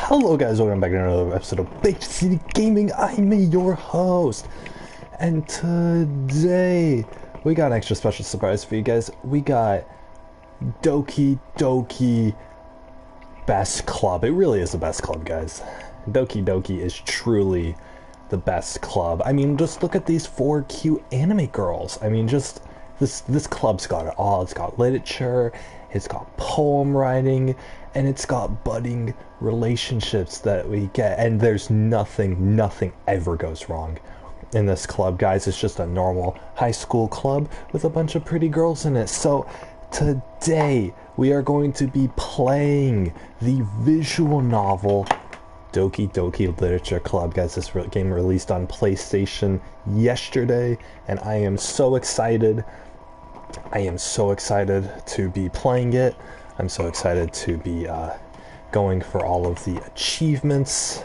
Hello guys, welcome back to another episode of Ziti Gaming. I'm your host, and today we got an extra special surprise for you guys. We got Doki Doki Best Club. It really is the best club, guys. Doki Doki is truly the best club. I mean, just look at these four cute anime girls. I mean, just this club's got it all. It's got literature, it's got poem writing, and it's got budding relationships that we get. And there's nothing ever goes wrong in this club, guys. It's just a normal high school club with a bunch of pretty girls in it. So today we are going to be playing the visual novel Doki Doki Literature Club, guys. This game released on PlayStation yesterday, and I am so excited. I am so excited to be playing it. I'm so excited to be going for all of the achievements.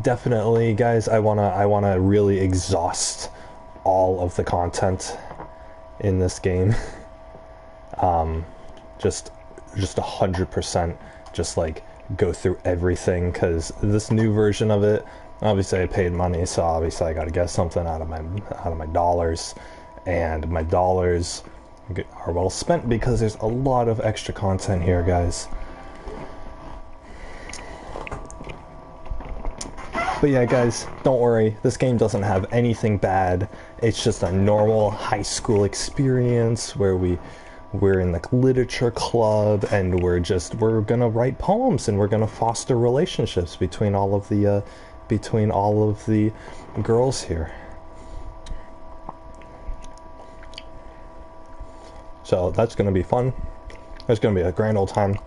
Definitely, guys, I wanna really exhaust all of the content in this game. Just 100%, just like go through everything, because this new version of it, obviously I paid money, so obviously I gotta get something out of my dollars, and my dollars are well spent because there's a lot of extra content here, guys. But yeah, guys, don't worry, this game doesn't have anything bad. It's just a normal high school experience where we're in the literature club, and we're gonna write poems, and we're gonna foster relationships between all of the girls here. So that's gonna be fun. It's gonna be a grand old time.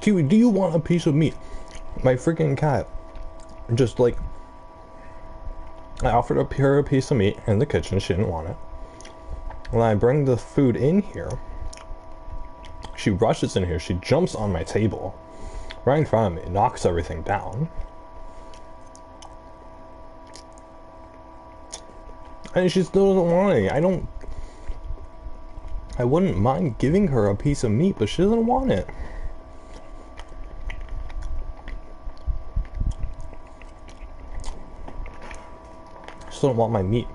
Kiwi, do you want a piece of meat? My freaking cat just like, I offered her a piece of meat in the kitchen. She didn't want it. When I bring the food in here, she rushes in here. She jumps on my table right in front of me, knocks everything down. And she still doesn't want any. I wouldn't mind giving her a piece of meat, but she doesn't want it. She doesn't want my meat.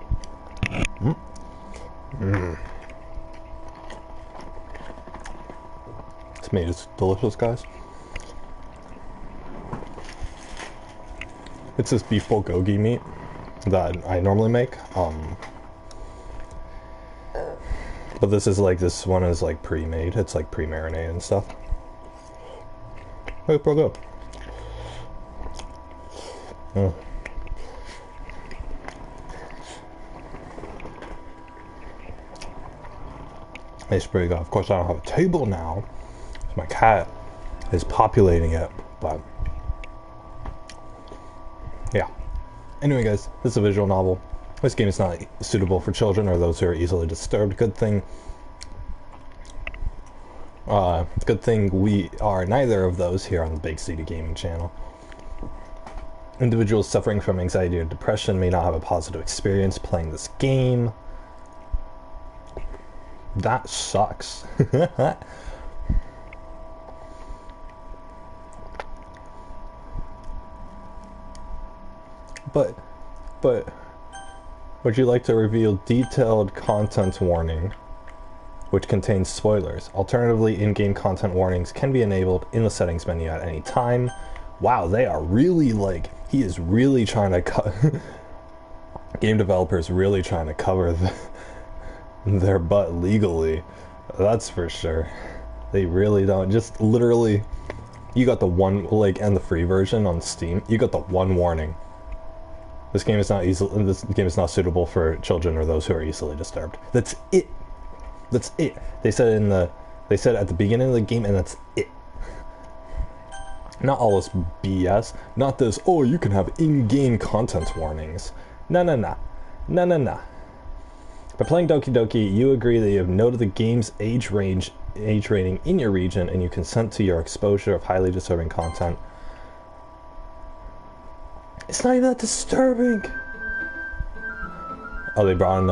This meat is delicious, guys. It's this beef bulgogi meat that I normally make. But this one is like pre-made. It's like pre-marinated and stuff. It's pretty good. It's pretty good. Of course, I don't have a table now, so my cat is populating it, but yeah. Anyway, guys, this is a visual novel. This game is not suitable for children or those who are easily disturbed. Good thing we are neither of those here on the Big Ziti Gaming channel. Individuals suffering from anxiety or depression may not have a positive experience playing this game. That sucks. But would you like to reveal detailed content warning which contains spoilers? Alternatively, in-game content warnings can be enabled in the settings menu at any time. Wow, they are really he is really trying to game developers really trying to cover their butt legally. That's for sure. They really don't. Just literally, you got the one, and the free version on Steam, you got the one warning. This game is not suitable for children or those who are easily disturbed. That's it. That's it. They said at the beginning of the game, and that's it. Not all this BS. Not this, oh, you can have in-game content warnings. No. By playing Doki Doki, you agree that you have noted the game's age rating in your region, and you consent to your exposure of highly disturbing content. It's not even that disturbing. Oh, they brought in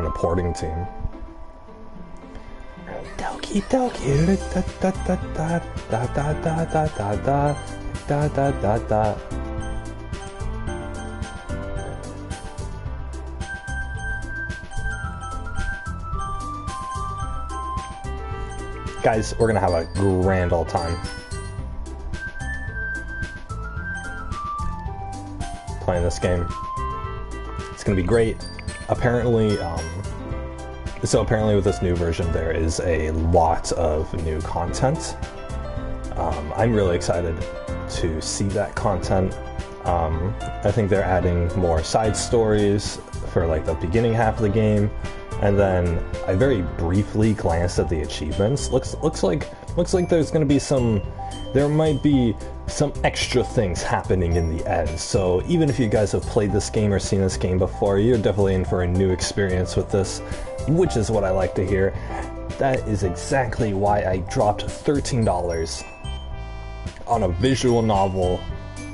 a porting team. Doki Doki da da da da da da da da da da da da. Guys, we're gonna have a grand old time playing this game. It's gonna be great. Apparently, apparently with this new version there is a lot of new content. I'm really excited to see that content. I think they're adding more side stories for like the beginning half of the game, and then I very briefly glanced at the achievements. Looks like there's gonna be there might be some extra things happening in the end. So even if you guys have played this game or seen this game before, you're definitely in for a new experience with this, which is what I like to hear. That is exactly why I dropped $13 on a visual novel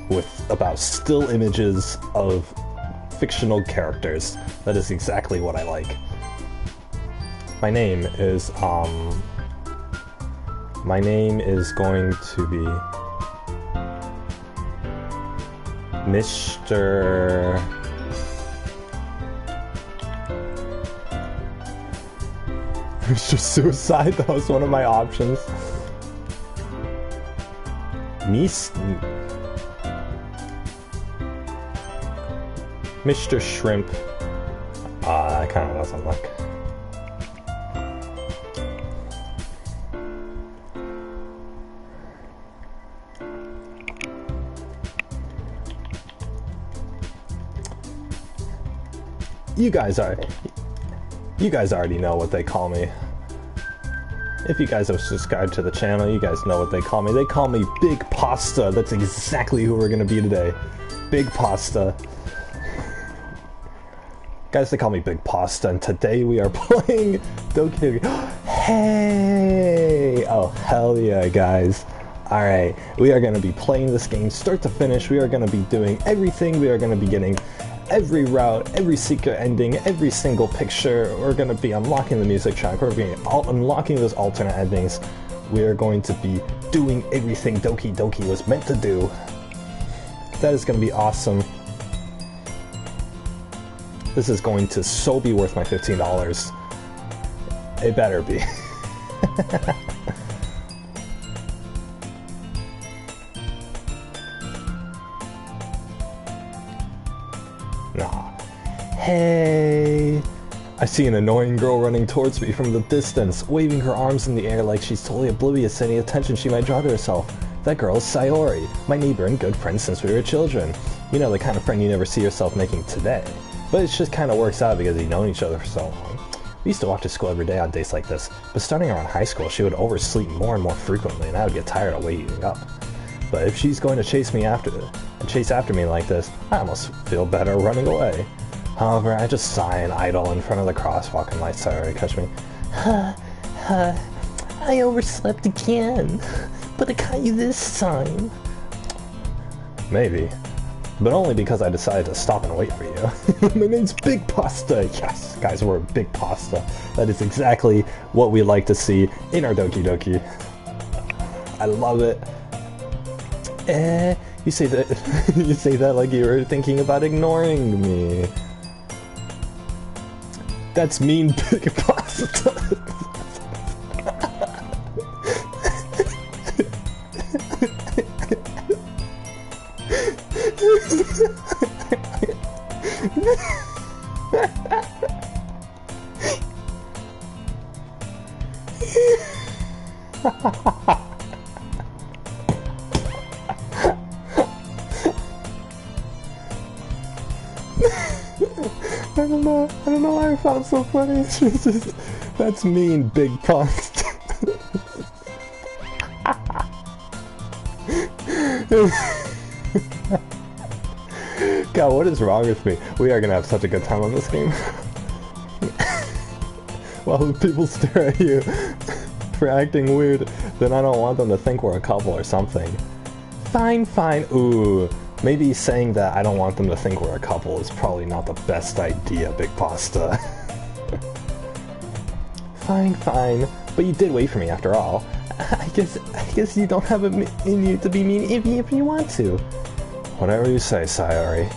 with about still images of fictional characters. That is exactly what I like. My name is going to be Mr. Mr. Suicide. That was one of my options. Mr. Shrimp. That kind of doesn't look. You guys already know what they call me. If you guys have subscribed to the channel, you guys know what they call me. They call me Big Pasta. That's exactly who we're gonna be today. Big Pasta. Guys, they call me Big Pasta, and today we are playing Doki Doki. Hey! Oh, hell yeah, guys. Alright, we are gonna be playing this game start to finish. We are gonna be doing everything. We are gonna be getting every route, every secret ending, every single picture. We're going to be unlocking the music track. We're going to be unlocking those alternate endings. We are going to be doing everything Doki Doki was meant to do. That is going to be awesome. This is going to so be worth my $15. It better be. Nah. Hey! I see an annoying girl running towards me from the distance, waving her arms in the air like she's totally oblivious to any attention she might draw to herself. That girl is Sayori, my neighbor and good friend since we were children. You know, the kind of friend you never see yourself making today. But it just kind of works out because you've known each other for so long. We used to walk to school every day on days like this, but starting around high school she would oversleep more and more frequently and I would get tired of waking up. But if she's going to chase after me like this, I almost feel better running away. However, I just sigh and idle in front of the crosswalk and let Sayori catch me. I overslept again, but I caught you this time. Maybe, but only because I decided to stop and wait for you. My name's Big Pasta. Yes, guys, we're Big Pasta. That is exactly what we like to see in our Doki Doki. I love it. You say that you say that like you were thinking about ignoring me. That's mean, Big Pasta. I don't know why I found it so funny. It's just, that's mean, Big Pasta. God, what is wrong with me? We are gonna have such a good time on this game. While people stare at you for acting weird, then I don't want them to think we're a couple or something. Fine, fine. Ooh, Maybe saying that I don't want them to think we're a couple is probably not the best idea, Big Pasta. Fine, fine. But you did wait for me after all. I guess you don't have it in you to be mean if you want to. Whatever you say, Sayori.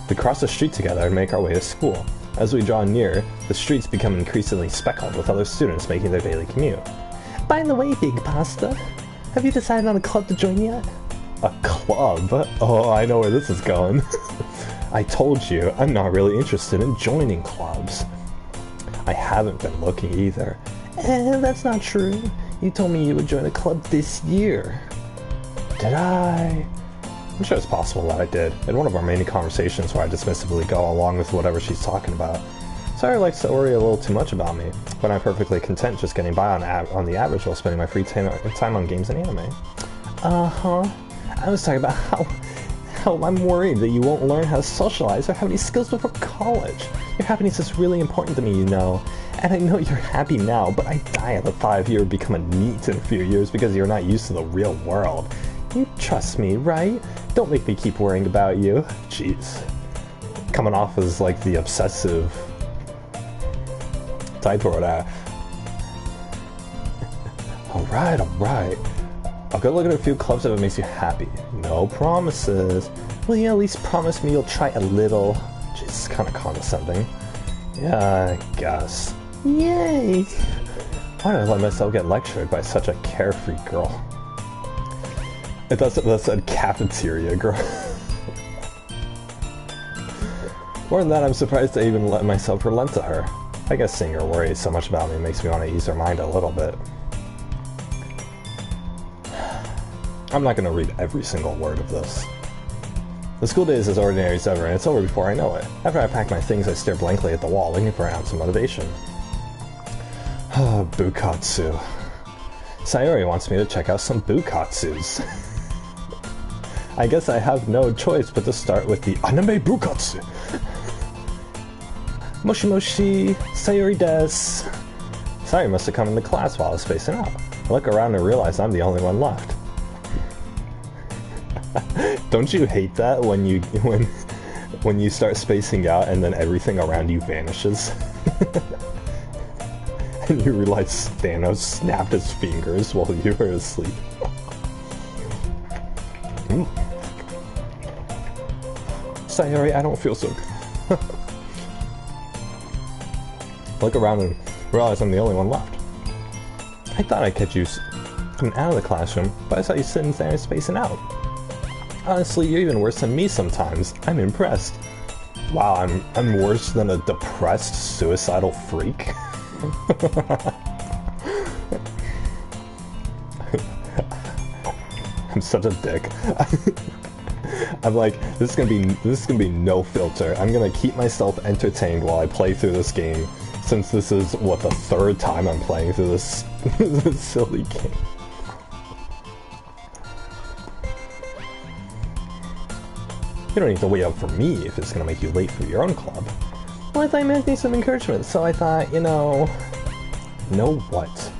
We cross the street together and make our way to school. As we draw near, the streets become increasingly speckled with other students making their daily commute. By the way, Big Pasta, have you decided on a club to join yet? A club? Oh, I know where this is going. I told you, I'm not really interested in joining clubs. I haven't been looking either. That's not true. You told me you would join a club this year. Did I? I'm sure it's possible that I did, in one of our many conversations where I dismissively go along with whatever she's talking about. Sorry, likes to worry a little too much about me, but I'm perfectly content just getting by on the average while spending my free time on games and anime. Uh-huh. I was talking about how I'm worried that you won't learn how to socialize or have any skills before college. Your happiness is really important to me, you know. And I know you're happy now, but I die at the thought of you becoming a NEET in a few years because you're not used to the real world. You trust me, right? Don't make me keep worrying about you. Jeez. Coming off as like the obsessive type or that. Alright. I'll go look at a few clubs if it makes you happy. No promises. Will you at least promise me you'll try a little? Jeez, it's kind of condescending. Yeah, I guess. Yay! Why did I let myself get lectured by such a carefree girl? That said cafeteria girl. More than that, I'm surprised I even let myself relent to her. I guess seeing her worry so much about me makes me want to ease her mind a little bit. I'm not going to read every single word of this. The school day is as ordinary as ever, and it's over before I know it. After I pack my things, I stare blankly at the wall, looking for an ounce of motivation. Bukatsu. Sayori wants me to check out some bukatsus. I guess I have no choice but to start with the anime bukatsu. Moshi Moshi, Sayori desu. Sayori must have come into class while I was spacing out. I look around and realize I'm the only one left. Don't you hate that when you start spacing out and then everything around you vanishes? And you realize Thanos snapped his fingers while you were asleep. Sayori, I don't feel so good. Look around and realize I'm the only one left. I thought I'd catch you coming out of the classroom, but I saw you sitting there spacing out. Honestly, you're even worse than me sometimes. I'm impressed. Wow, I'm worse than a depressed, suicidal freak. I'm such a dick. I'm like, this is gonna be no filter. I'm gonna keep myself entertained while I play through this game, since this is what, the third time I'm playing through this, this silly game. You don't need to wait up for me if it's gonna make you late for your own club. Well, I thought you might need some encouragement, so I thought, you know... Know what?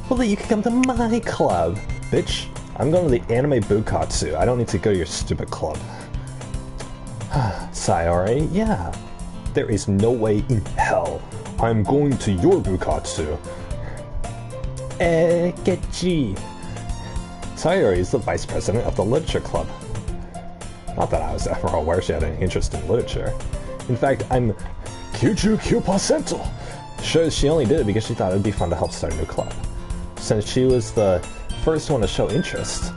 Well, that you could come to my club. Bitch, I'm going to the anime bukatsu. I don't need to go to your stupid club. Sayori, yeah. There is no way in hell I'm going to your bukatsu. Getchi. Sayori is the vice president of the literature club. Not that I was ever aware she had any interest in literature. In fact, I'm 99%. Sure, she only did it because she thought it would be fun to help start a new club. Since she was the first one to show interest,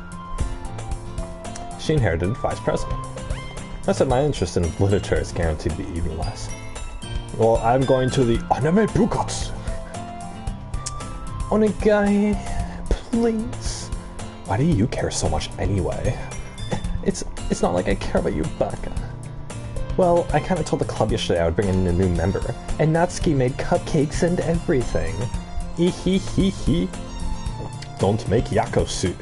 she inherited vice president. I said my interest in literature is guaranteed to be even less. Well, I'm going to the anime bukatsu. Onegai, please. Why do you care so much anyway? It's not like I care about you, Baka. Well, I kinda told the club yesterday I would bring in a new member, and Natsuki made cupcakes and everything. Ehehehe. Don't make yasokus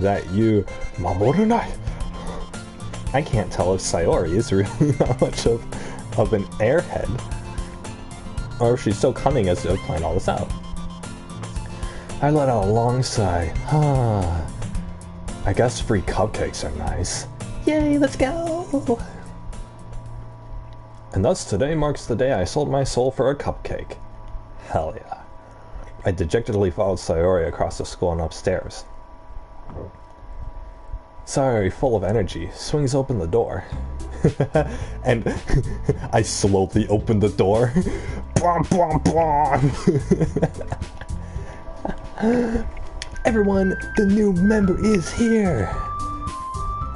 that you mamorunai. I can't tell if Sayori is really that much of an airhead, or if she's so cunning as to have planned all this out. I let out a long sigh. I guess free cupcakes are nice. Yay, let's go! And thus today marks the day I sold my soul for a cupcake. Hell yeah. I dejectedly followed Sayori across the school and upstairs. Sayori, full of energy, swings open the door. And I slowly open the door. Bwom, bwom, bwom. Everyone, the new member is here!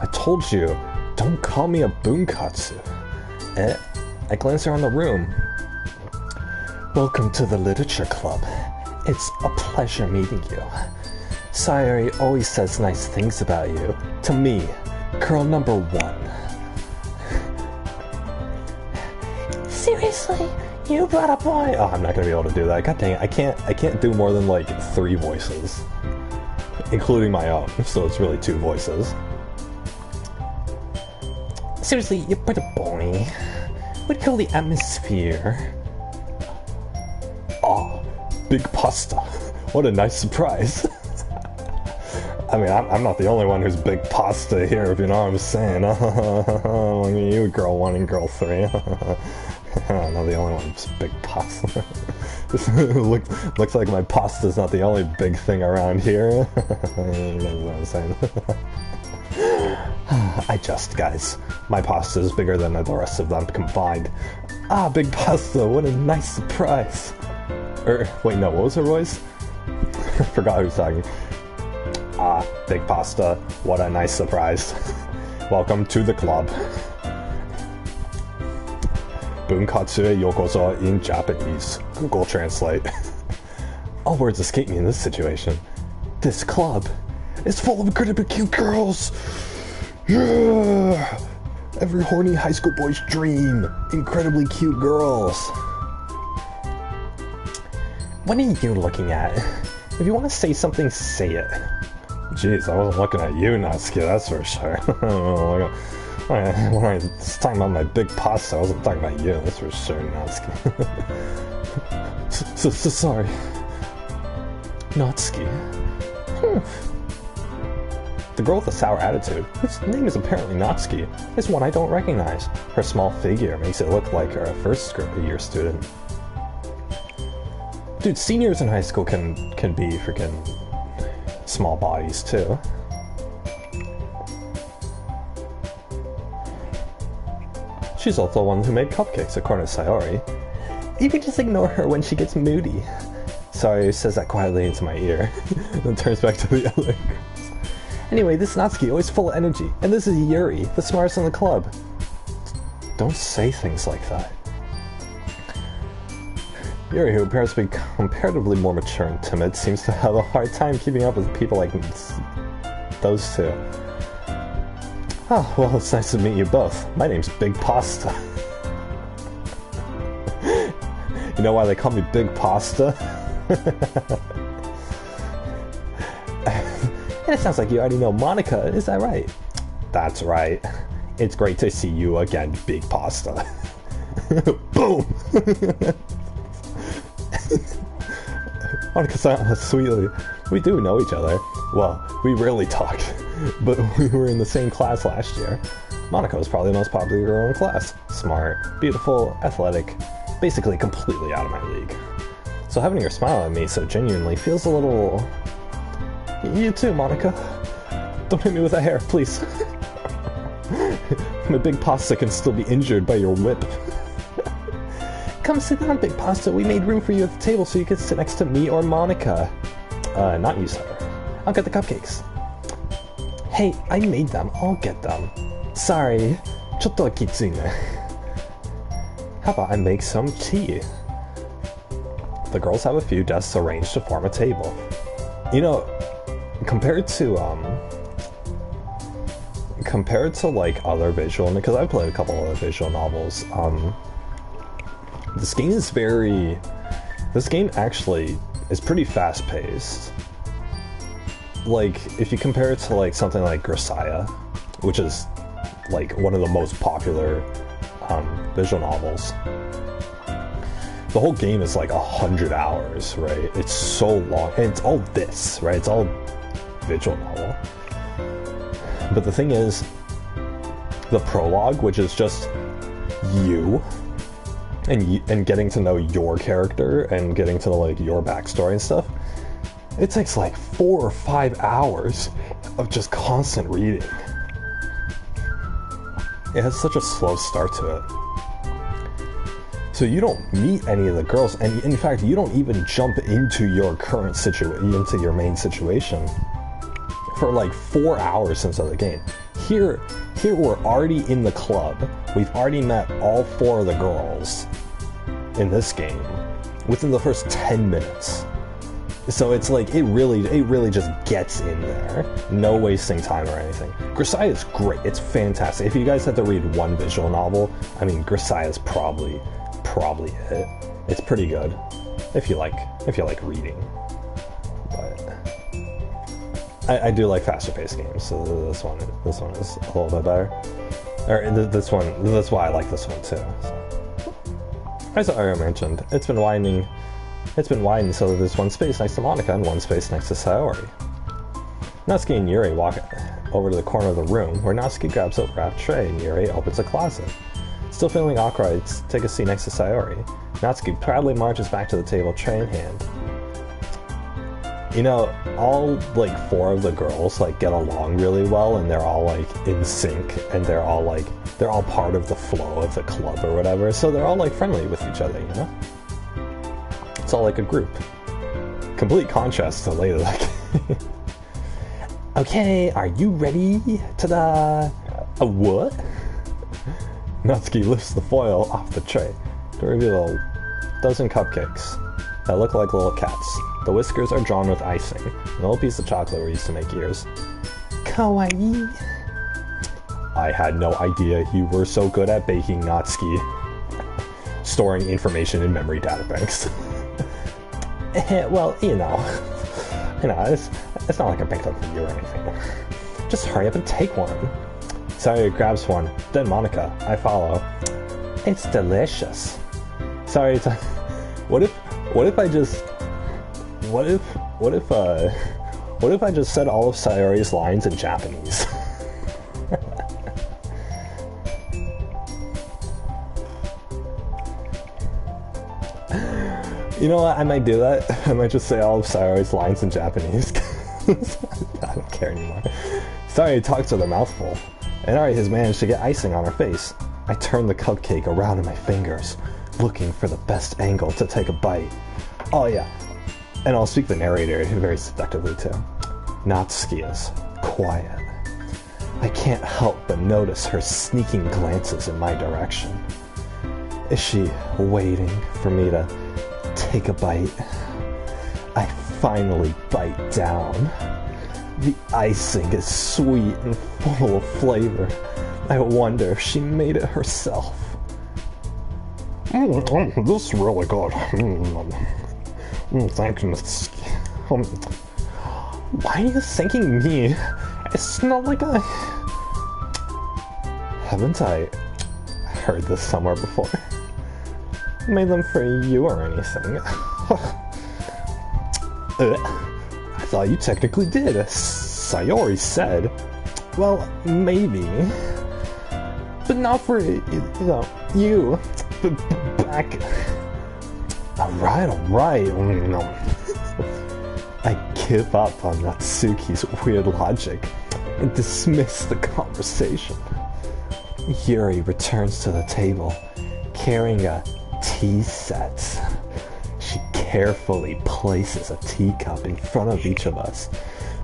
I told you, don't call me a bunkatsu. I glance around the room. Welcome to the literature club. It's a pleasure meeting you. Sayori always says nice things about you. To me, girl number 1. Seriously? You brought a boy? Oh, I'm not gonna be able to do that. God dang it, I can't do more than like 3 voices. Including my own, so it's really 2 voices. Seriously, you brought a boy? Would kill the atmosphere. Oh, big pasta. What a nice surprise. I mean, I'm not the only one who's big pasta here, if you know what I'm saying. Look at you, girl 1 and girl 3. I'm not the only one who's big pasta. Looks like my pasta's not the only big thing around here. You know what I'm saying. I just, guys. My pasta is bigger than the rest of them combined. Ah, big pasta, what a nice surprise. Wait, no, what was her voice? I forgot who was talking. Ah, big pasta, what a nice surprise. Welcome to the club. Bunkatsu yokoso in Japanese. Google Translate. All words escape me in this situation. This club is full of incredibly cute girls! Yeah! Every horny high school boy's dream. Incredibly cute girls. What are you looking at? If you want to say something, say it. Jeez, I wasn't looking at you, Natsuki, that's for sure. When I was talking about my big pasta, I wasn't talking about you, that's for sure, Natsuki. Sorry. Natsuki. The girl with the sour attitude, whose name is apparently Natsuki, is one I don't recognize. Her small figure makes it look like her first-year student. Dude, seniors in high school can be freaking small bodies, too. She's also the one who made cupcakes, according to Sayori. You can just ignore her when she gets moody. Sayori says that quietly into my ear, then turns back to the other. Anyway, this Natsuki always full of energy, and this is Yuri, the smartest in the club. Don't say things like that. Yuri, who appears to be comparatively more mature and timid, seems to have a hard time keeping up with people like those two. Oh, well, it's nice to meet you both. My name's Big Pasta. You know why they call me Big Pasta? And it sounds like you already know Monica, is that right? That's right. It's great to see you again, Big Pasta. Boom! Monica said sweetly, we do know each other. Well, we rarely talked, but we were in the same class last year. Monica was probably the most popular girl in class. Smart, beautiful, athletic, basically completely out of my league. So having her smile at me so genuinely feels a little... You too, Monica. Don't hit me with that hair, please. My Big Pasta can still be injured by your whip. Come sit down, Big Pasta. We made room for you at the table so you could sit next to me or Monica. Not you, sir. I'll get the cupcakes. Hey, I made them. I'll get them. Sorry. Chotto kitsui ne. How about I make some tea? The girls have a few desks arranged to form a table. You know, compared to like other visual, because I've played a couple other visual novels, this game actually is pretty fast paced. Like, if you compare it to like something like Grisaya, which is like one of the most popular visual novels, the whole game is like 100 hours, right? It's so long, and it's all this, right? It's all visual novel. But the thing is, the prologue, which is just you and getting to know your character and getting to know like your backstory and stuff, it takes like 4 or 5 hours of just constant reading. It has such a slow start to it. So you don't meet any of the girls, and in fact, you don't even jump into your current situation, into your main situation, for like 4 hours into the game. Here we're already in the club. We've already met all 4 of the girls in this game within the first 10 minutes. So it's like, it really just gets in there. No wasting time or anything. Grisaia is great. It's fantastic. If you guys had to read one visual novel, I mean, Grisaia is probably it. It's pretty good if you like reading. But I do like faster paced games, so this one is a little bit better. Or this one, that's why I like this one too. So. As I already mentioned, it's been widening so that there's one space next to Monica and one space next to Sayori. Natsuki and Yuri walk over to the corner of the room, where Natsuki grabs a wrapped tray and Yuri opens a closet. Still feeling awkward, take a seat next to Sayori. Natsuki proudly marches back to the table, tray in hand. You know, all like 4 of the girls like get along really well, and they're all like in sync, and they're all part of the flow of the club or whatever, so they're all like friendly with each other, you know? It's all like a group. Complete contrast to later, like. Okay, are you ready? Ta-da! A what? Natsuki lifts the foil off the tray to reveal a dozen cupcakes that look like little cats. The whiskers are drawn with icing. An little piece of chocolate were used to make ears. Kawaii! I had no idea you were so good at baking, Natsuki. Storing information in memory databanks. Well, you know, it's not like I picked up for you or anything. Just hurry up and take one. Sayori grabs one, then Monica. I follow. It's delicious. Sorry, what if I just said all of Sayori's lines in Japanese? You know what, I might do that. I might just say all of Sayori's lines in Japanese. I don't care anymore. Sayori talks with her mouth full. Inari has managed to get icing on her face. I turn the cupcake around in my fingers, looking for the best angle to take a bite. Oh yeah, and I'll speak the narrator very seductively too. Natsuki is quiet. I can't help but notice her sneaking glances in my direction. Is she waiting for me to take a bite? I finally bite down. The icing is sweet and full of flavor. I wonder if she made it herself. This is really good. Thank you, Miss. Why are you thanking me? It's not like I... Haven't I heard this somewhere before? Made them for you or anything. I thought you technically did. Sayori said. Well, maybe. But not for, you know, you. Back. Alright. I give up on Natsuki's weird logic and dismiss the conversation. Yuri returns to the table, carrying a tea set. She carefully places a teacup in front of each of us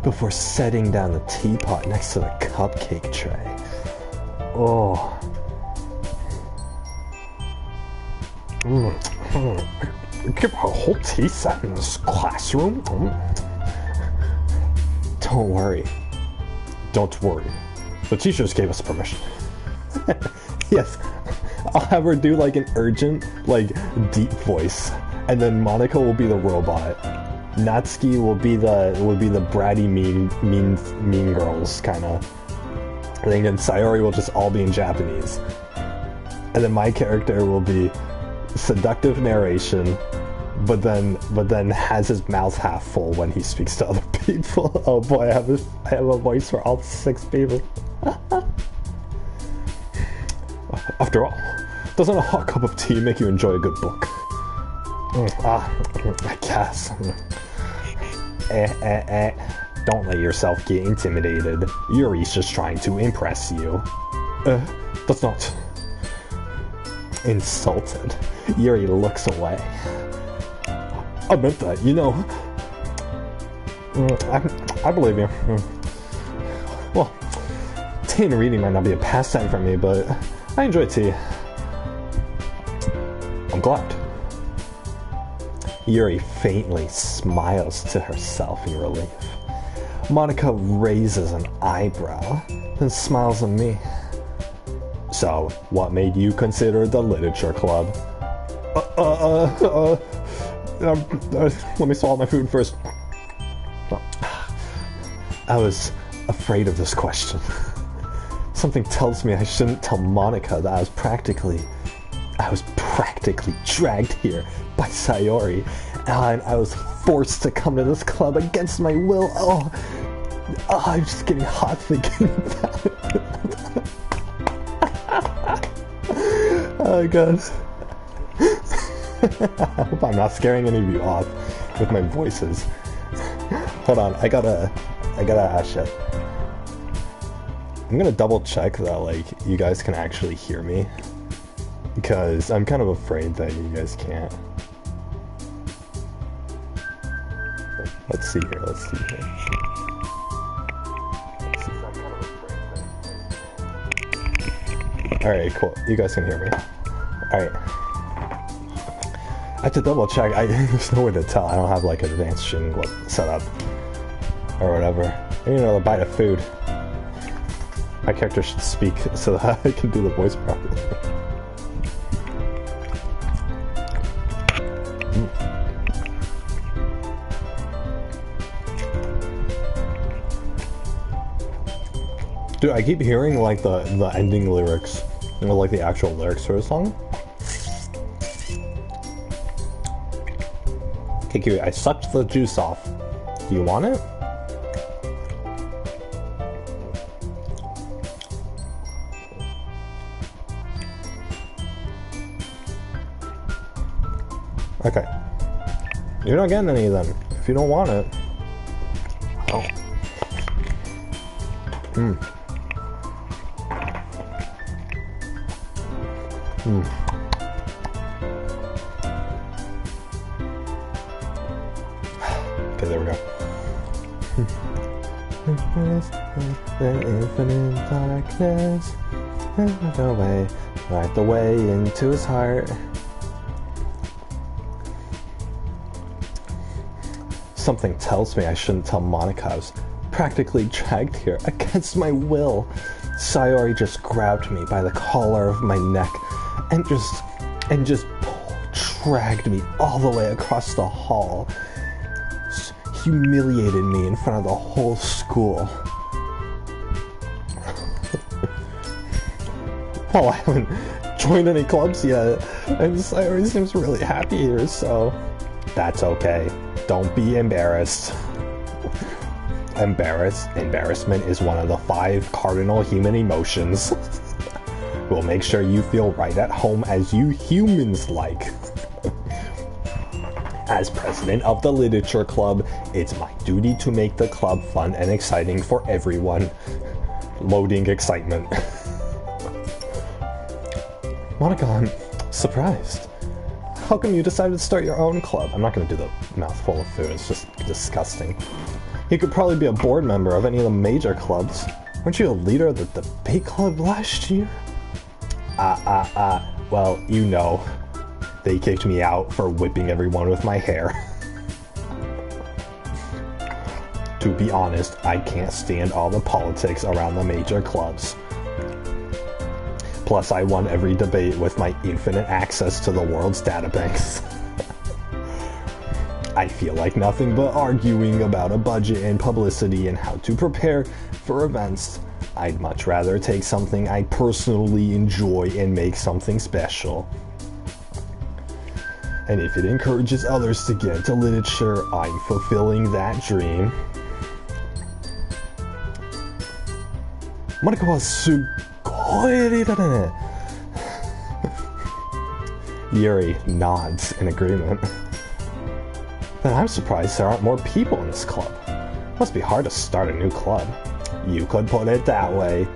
before setting down the teapot next to the cupcake tray. Oh. Give a whole tea set in this classroom? Don't worry. The teachers gave us permission. Yes. I'll have her do like an urgent, like deep voice, and then Monica will be the robot. Natsuki will be the bratty mean girls kind of thing, and Sayori will just all be in Japanese. And then my character will be seductive narration, but then has his mouth half full when he speaks to other people. people. Oh boy, I have a voice for all 6 people. After all, doesn't a hot cup of tea make you enjoy a good book? I guess. Don't let yourself get intimidated. Yuri's just trying to impress you. That's not... Insulted, Yuri looks away. I meant that, you know. I believe you. Well, tea and reading might not be a pastime for me, but I enjoy tea. I'm glad. Yuri faintly smiles to herself in relief. Monica raises an eyebrow, then smiles at me. So, what made you consider the literature club? Let me swallow my food first. I was afraid of this question. Something tells me I shouldn't tell Monica that I was practically dragged here by Sayori, and I was forced to come to this club against my will. Oh, I'm just getting hot thinking about it. Oh god. I hope I'm not scaring any of you off with my voices. Hold on, I gotta shit. I'm gonna double check that like you guys can actually hear me, because I'm kind of afraid that you guys can't. Let's see here. Alright, cool. You guys can hear me. Alright. I have to double check. There's no way to tell. I don't have like advanced shit set up. Or whatever. I need another bite of food. My character should speak so that I can do the voice properly. Dude, I keep hearing like the ending lyrics, you know, like the actual lyrics for the song. Okay, Kiwi, I sucked the juice off. Do you want it? Okay. You're not getting any then, if you don't want it. Oh. Okay, there we go. The infinite darkness, right the way into his heart. Something tells me I shouldn't tell Monica I was practically dragged here against my will. Sayori just grabbed me by the collar of my neck and just dragged me all the way across the hall. Humiliated me in front of the whole school. Well, I haven't joined any clubs yet, and Sayori seems really happy here, so that's okay. Don't be embarrassed. Embarrassment is one of the 5 cardinal human emotions. We'll make sure you feel right at home as you humans like. As president of the literature club, it's my duty to make the club fun and exciting for everyone. Loading excitement. Monica, I'm surprised. How come you decided to start your own club? I'm not going to do the mouthful of food, it's just disgusting. You could probably be a board member of any of the major clubs. Weren't you a leader of the debate club last year? Well, you know. They kicked me out for whipping everyone with my hair. To be honest, I can't stand all the politics around the major clubs. Plus, I won every debate with my infinite access to the world's databanks. I feel like nothing but arguing about a budget and publicity and how to prepare for events. I'd much rather take something I personally enjoy and make something special. And if it encourages others to get into literature, I'm fulfilling that dream. マリカはすっごいリーダーだね。Yuri nods in agreement. Then I'm surprised there aren't more people in this club. Must be hard to start a new club. You could put it that way.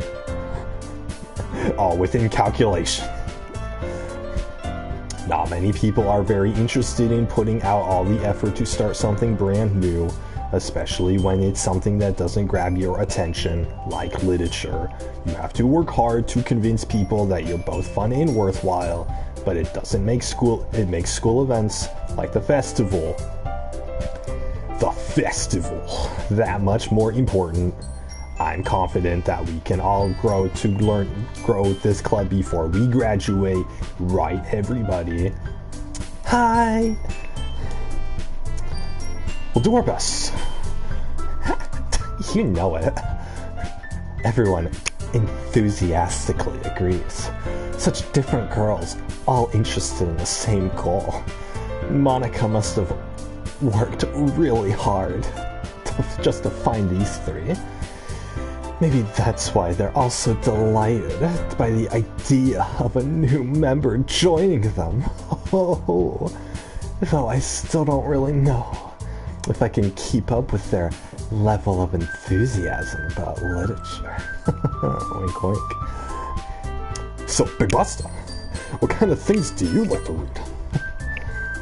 All within calculation. Not many people are very interested in putting out all the effort to start something brand new, especially when it's something that doesn't grab your attention, like literature. You have to work hard to convince people that you're both fun and worthwhile, but it doesn't make it makes school events like the festival that much more important. I'm confident that we can all grow this club before we graduate, right, everybody? Hi! We'll do our best. You know it. Everyone enthusiastically agrees. Such different girls, all interested in the same goal. Monica must have worked really hard just to find these three. Maybe that's why they're all so delighted by the idea of a new member joining them. Oh, though I still don't really know if I can keep up with their level of enthusiasm about literature. Wink, wink. So, Big Buster, what kind of things do you like to read?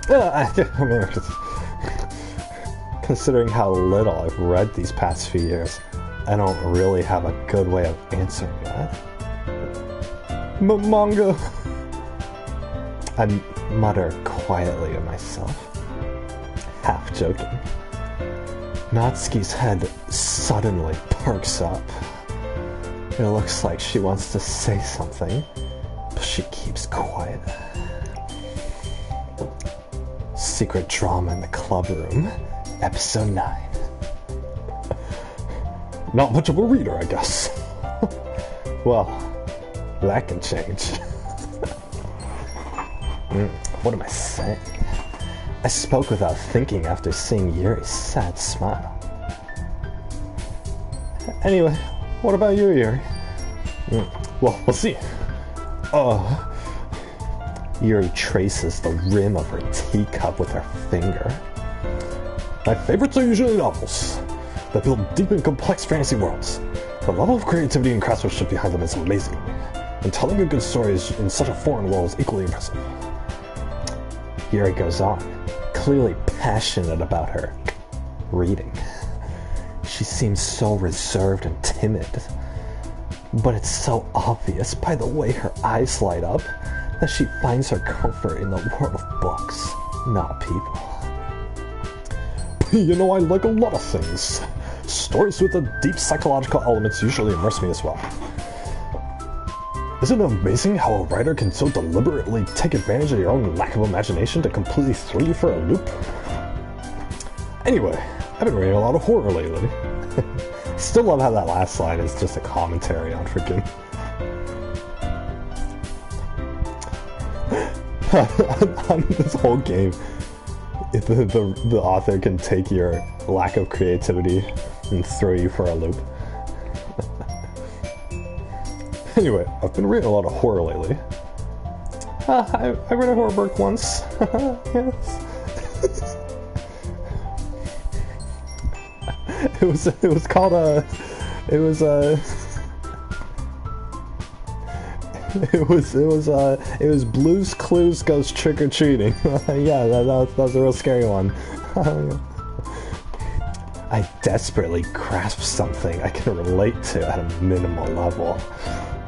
I mean, considering how little I've read these past few years, I don't really have a good way of answering that. Manga! I mutter quietly to myself, half joking. Natsuki's head suddenly perks up. It looks like she wants to say something, but she keeps quiet. Secret Drama in the Club Room, Episode 9. Not much of a reader, I guess. Well, that can change. What am I saying? I spoke without thinking after seeing Yuri's sad smile. Anyway, what about you, Yuri? Well, we'll see. Yuri traces the rim of her teacup with her finger. My favorites are usually novels that build deep and complex fantasy worlds. The level of creativity and craftsmanship behind them is amazing, and telling a good story in such a foreign world is equally impressive. Yuri goes on, clearly passionate about her reading. She seems so reserved and timid, but it's so obvious by the way her eyes light up that she finds her comfort in the world of books, not people. You know, I like a lot of things. Stories with a deep psychological elements usually immerse me as well. Isn't it amazing how a writer can so deliberately take advantage of your own lack of imagination to completely throw you for a loop? Anyway, I've been reading a lot of horror lately. Still love how that last line is just a commentary on freaking... on this whole game. If the author can take your lack of creativity and throw you for a loop. Anyway, I've been reading a lot of horror lately. I read a horror book once. Yes. It was called it was Blue's Clues Goes Trick or Treating. Yeah, that was a real scary one. I desperately grasp something I can relate to at a minimal level.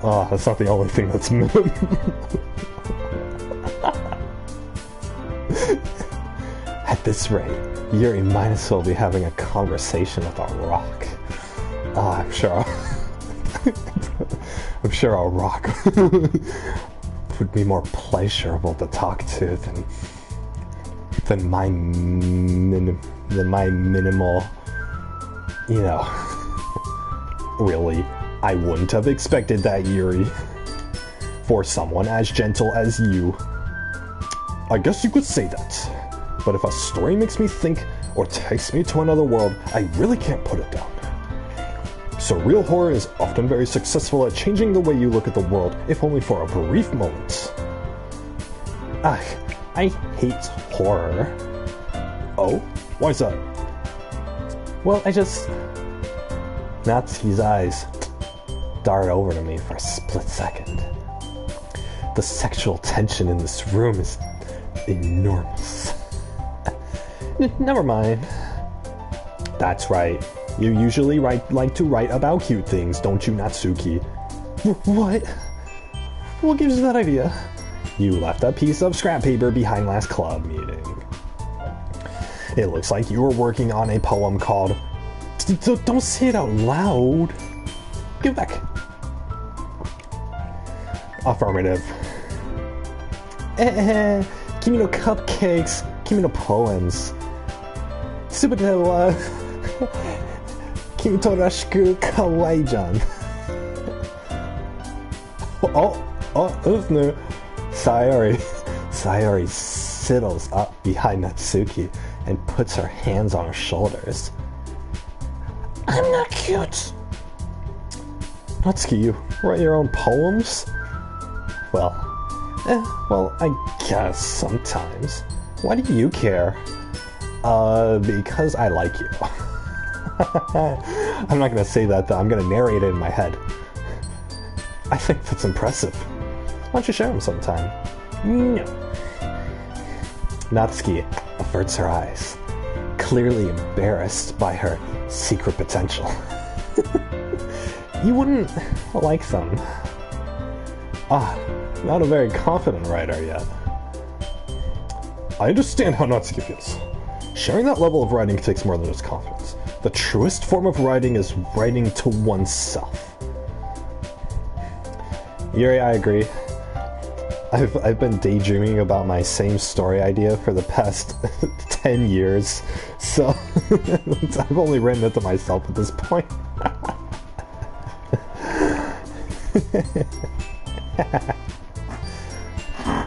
Oh, that's not the only thing that's minimal. At this rate, Yuri might as well be having a conversation with a rock. I'm sure a rock would be more pleasurable to talk to than my minimal, you know. Really, I wouldn't have expected that, Yuri. For someone as gentle as you. I guess you could say that. But if a story makes me think or takes me to another world, I really can't put it down. So real horror is often very successful at changing the way you look at the world, if only for a brief moment. Ugh, I hate horror. Oh? Why's that? Well, Natsuki's eyes dart over to me for a split second. The sexual tension in this room is enormous. Never mind. That's right. You usually like to write about cute things, don't you, Natsuki? What? What gives you that idea? You left a piece of scrap paper behind last club meeting. It looks like you were working on a poem called... Don't say it out loud. Give it back. Affirmative. Kimi no cupcakes. Kimi no poems. Tsubate wa... Kimi to rashiku kawaii-jan. That's new. Sayori sidles up behind Natsuki and puts her hands on her shoulders. I'm not cute. Natsuki, you write your own poems? Well, I guess sometimes. Why do you care? Because I like you. I'm not gonna say that though, I'm gonna narrate it in my head. I think that's impressive. Why don't you share them sometime? No. Natsuki averts her eyes, clearly embarrassed by her secret potential. You wouldn't like them. Not a very confident writer yet. I understand how Natsuki feels. Sharing that level of writing takes more than just confidence. The truest form of writing is writing to oneself. Yuri, I agree. I've been daydreaming about my same story idea for the past 10 years, so I've only written it to myself at this point.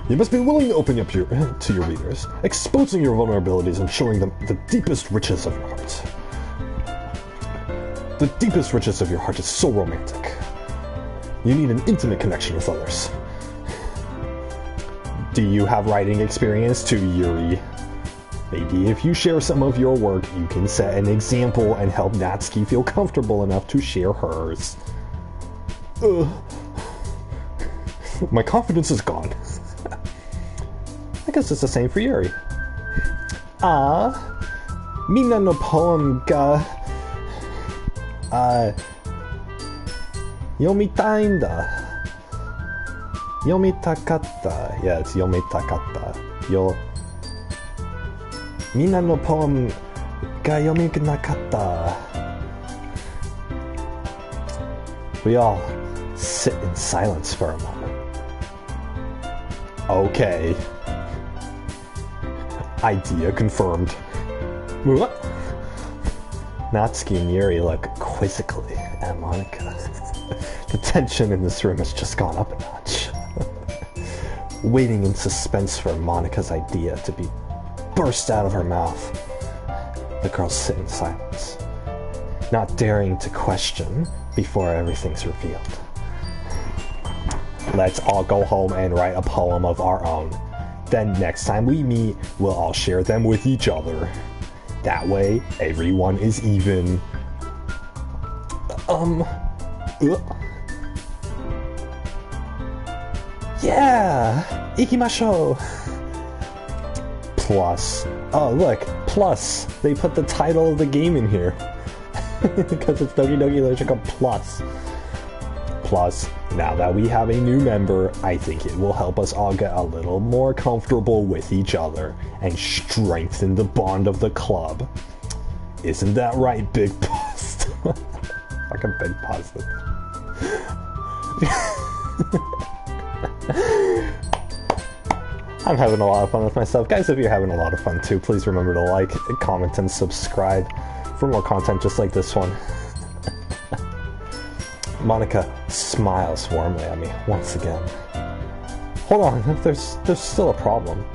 You must be willing to open up to your readers, exposing your vulnerabilities and showing them the deepest riches of your heart. The deepest riches of your heart is so romantic. You need an intimate connection with others. Do you have writing experience too, Yuri? Maybe if you share some of your work, you can set an example and help Natsuki feel comfortable enough to share hers. My confidence is gone. I guess it's the same for Yuri. Minna no poem ga... yomitai n da. Yomitakatta. Yeah, it's yomitakatta. Minna no poem ga yominakatta. We all sit in silence for a moment. Okay. Idea confirmed. Natsuki and Yuri look quizzically at Monika. The tension in this room has just gone up a notch. Waiting in suspense for Monika's idea to be burst out of her mouth. The girls sit in silence, not daring to question before everything's revealed. Let's all go home and write a poem of our own. Then next time we meet, we'll all share them with each other. That way, everyone is even. Yeah! Ikimashou! Plus. Oh, look. Plus. They put the title of the game in here. Because it's Doki Doki Literature Plus. Plus, now that we have a new member, I think it will help us all get a little more comfortable with each other and strengthen the bond of the club. Isn't that right, Big Bust? Fucking Big Bust. I'm having a lot of fun with myself. Guys, if you're having a lot of fun too, please remember to like, comment, and subscribe for more content just like this one. Monika smiles warmly at me once again. Hold on, there's still a problem.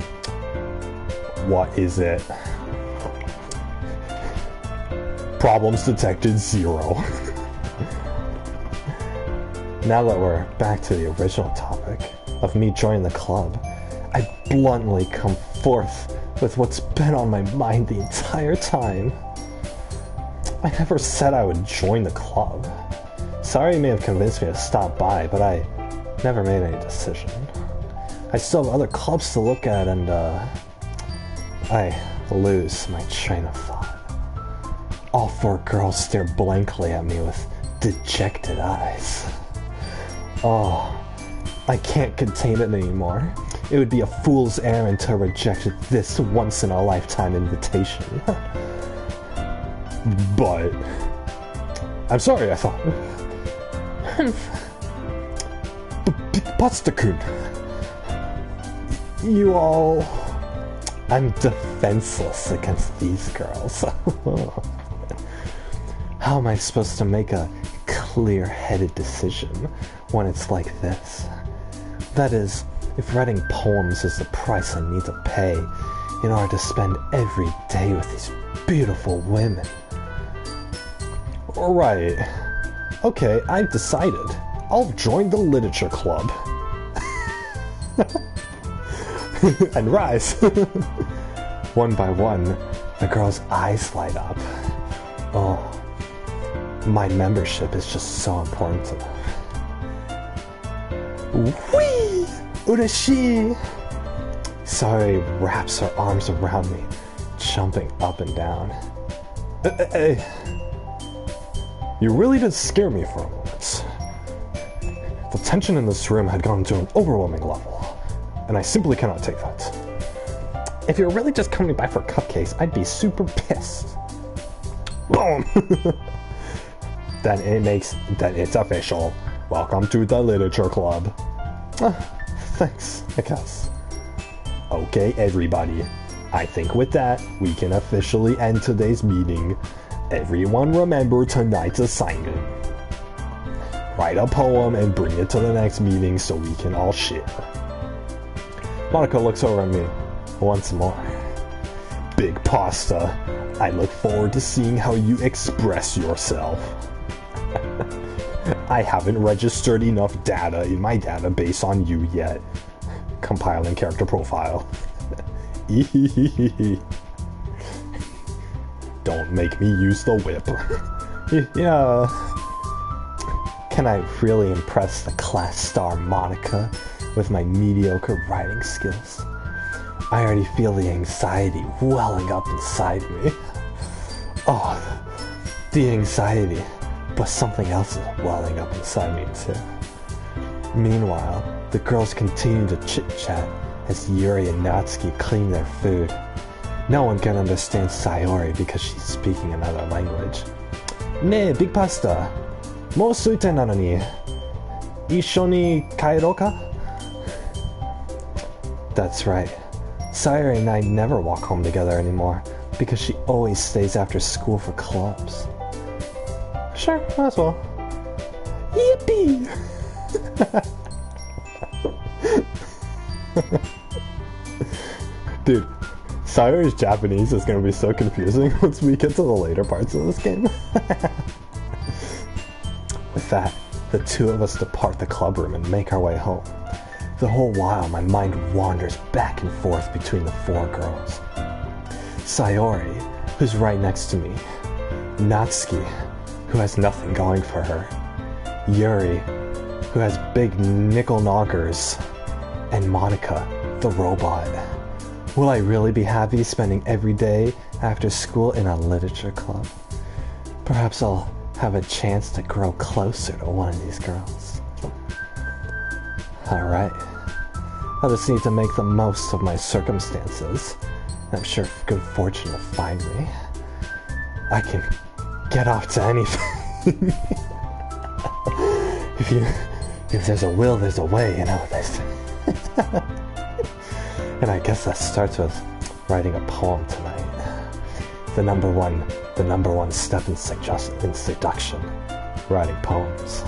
What is it? Problems detected 0. Now that we're back to the original topic of me joining the club, I bluntly come forth with what's been on my mind the entire time. I never said I would join the club. Sorry you may have convinced me to stop by, but I never made any decision. I still have other clubs to look at, and I lose my train of thought. All four girls stare blankly at me with dejected eyes. Oh, I can't contain it anymore. It would be a fool's errand to reject this once-in-a-lifetime invitation. But I'm sorry, I thought. Pasta-kun, you all... I'm defenseless against these girls. How am I supposed to make a clear-headed decision when it's like this? That is, if writing poems is the price I need to pay in order to spend every day with these beautiful women. Right. Okay, I've decided. I'll join the literature club. And rise. One by one, the girl's eyes light up. Oh, my membership is just so important to them. Whee! Ureshi! Sayori wraps her arms around me, jumping up and down. Hey. You really did scare me for a moment. The tension in this room had gone to an overwhelming level, and I simply cannot take that. If you're really just coming by for cupcakes, I'd be super pissed. Boom! Then it's official. Welcome to the literature club. Thanks, I guess. Okay, everybody. I think with that, we can officially end today's meeting. Everyone remember tonight's assignment. Write a poem and bring it to the next meeting so we can all share. Monica looks over at me once more. Big Pasta, I look forward to seeing how you express yourself. I haven't registered enough data in my database on you yet. Compiling character profile. Don't make me use the whip. Yeah. Can I really impress the class star Monica with my mediocre writing skills? I already feel the anxiety welling up inside me. Oh, the anxiety, but something else is welling up inside me too. Meanwhile, the girls continue to chit-chat as Yuri and Natsuki clean their food. No one can understand Sayori because she's speaking another language. Ne, Big Pasta. Mou suite nano ni issho ni kaerou ka? That's right. Sayori and I never walk home together anymore because she always stays after school for clubs. Sure, might as well. Yippee! Dude, Sayori's Japanese is gonna be so confusing once we get to the later parts of this game. With that, the two of us depart the club room and make our way home. The whole while, my mind wanders back and forth between the four girls. Sayori, who's right next to me. Natsuki, who has nothing going for her. Yuri, who has big nickel knockers. And Monica, the robot. Will I really be happy spending every day after school in a literature club? Perhaps I'll have a chance to grow closer to one of these girls. Alright. I just need to make the most of my circumstances. I'm sure good fortune will find me. I can get off to anything. If there's a will, there's a way, you know what they say. And I guess that starts with writing a poem tonight. The number one step in seduction. Writing poems.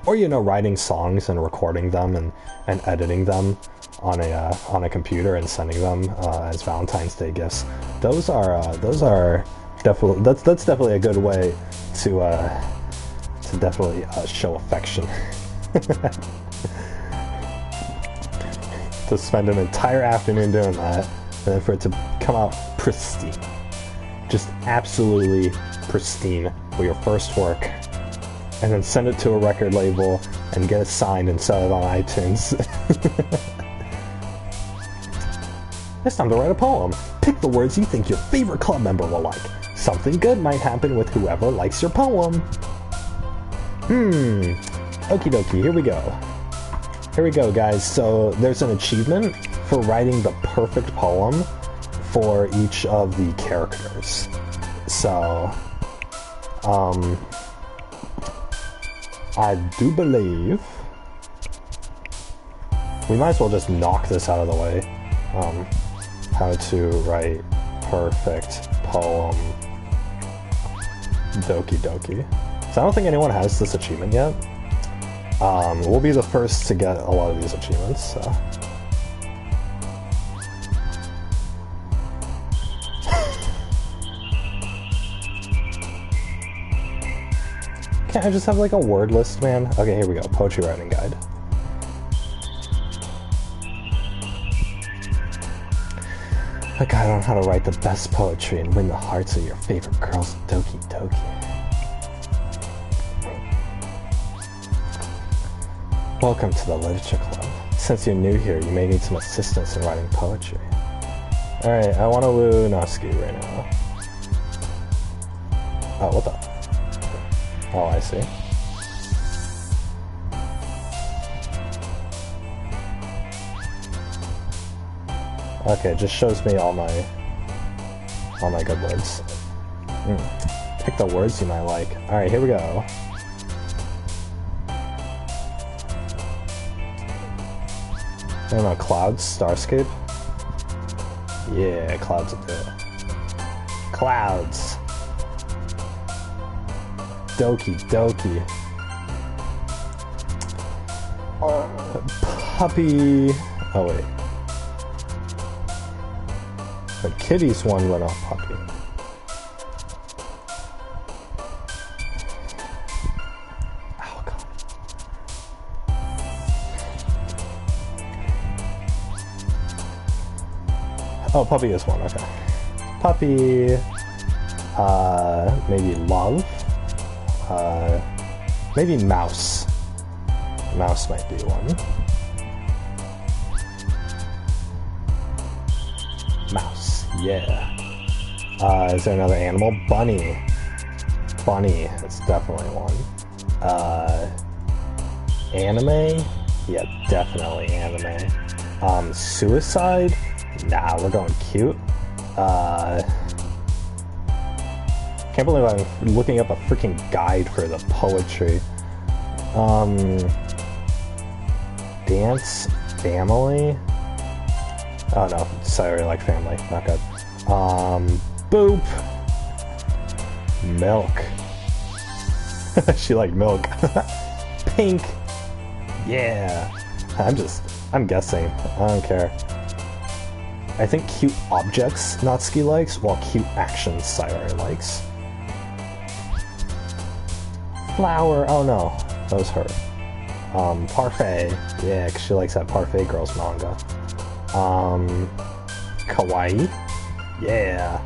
Or, you know, writing songs and recording them and editing them on a computer and sending them as Valentine's Day gifts. Those are definitely that's definitely a good way to to definitely show affection. To spend an entire afternoon doing that, and then for it to come out pristine. Just absolutely pristine for your first work. And then send it to a record label and get it signed and sell it on iTunes. It's time to write a poem. Pick the words you think your favorite club member will like. Something good might happen with whoever likes your poem. Okie dokie, here we go. Here we go, guys. So there's an achievement for writing the perfect poem for each of the characters. So, I do believe we might as well just knock this out of the way. How to write perfect poem Doki Doki. So I don't think anyone has this achievement yet. We'll be the first to get a lot of these achievements, so. Can't I just have like a word list, man? Okay, here we go. Poetry writing guide. A guide on how to write the best poetry and win the hearts of your favorite girls, Doki Doki. Welcome to the Literature Club. Since you're new here, you may need some assistance in writing poetry. Alright, I want to woo Natsuki right now. Oh, what the? Oh, I see. Okay, it just shows me all my good words. Pick the words you might like. Alright, here we go. I don't know, clouds? Starscape? Yeah, clouds will do it. Clouds! Doki Doki. Puppy... Oh, wait. The kitties one went off puppy. Oh, God. Oh, puppy is one, okay. Puppy... maybe love? Maybe mouse. Mouse might be one. Mouse, yeah. Is there another animal? Bunny. Bunny, that's definitely one. Anime? Yeah, definitely anime. Suicide? Nah, we're going cute. Can't believe I'm looking up a freaking guide for the poetry. Dance? Family? Oh no, sorry, like family, not good. Boop! Milk. She liked milk. Pink! Yeah! I'm guessing. I don't care. I think cute objects Natsuki likes, while cute actions Sayori likes. Flower! Oh no, that was her. Parfait. Yeah, 'cause she likes that Parfait Girls manga. Kawaii? Yeah.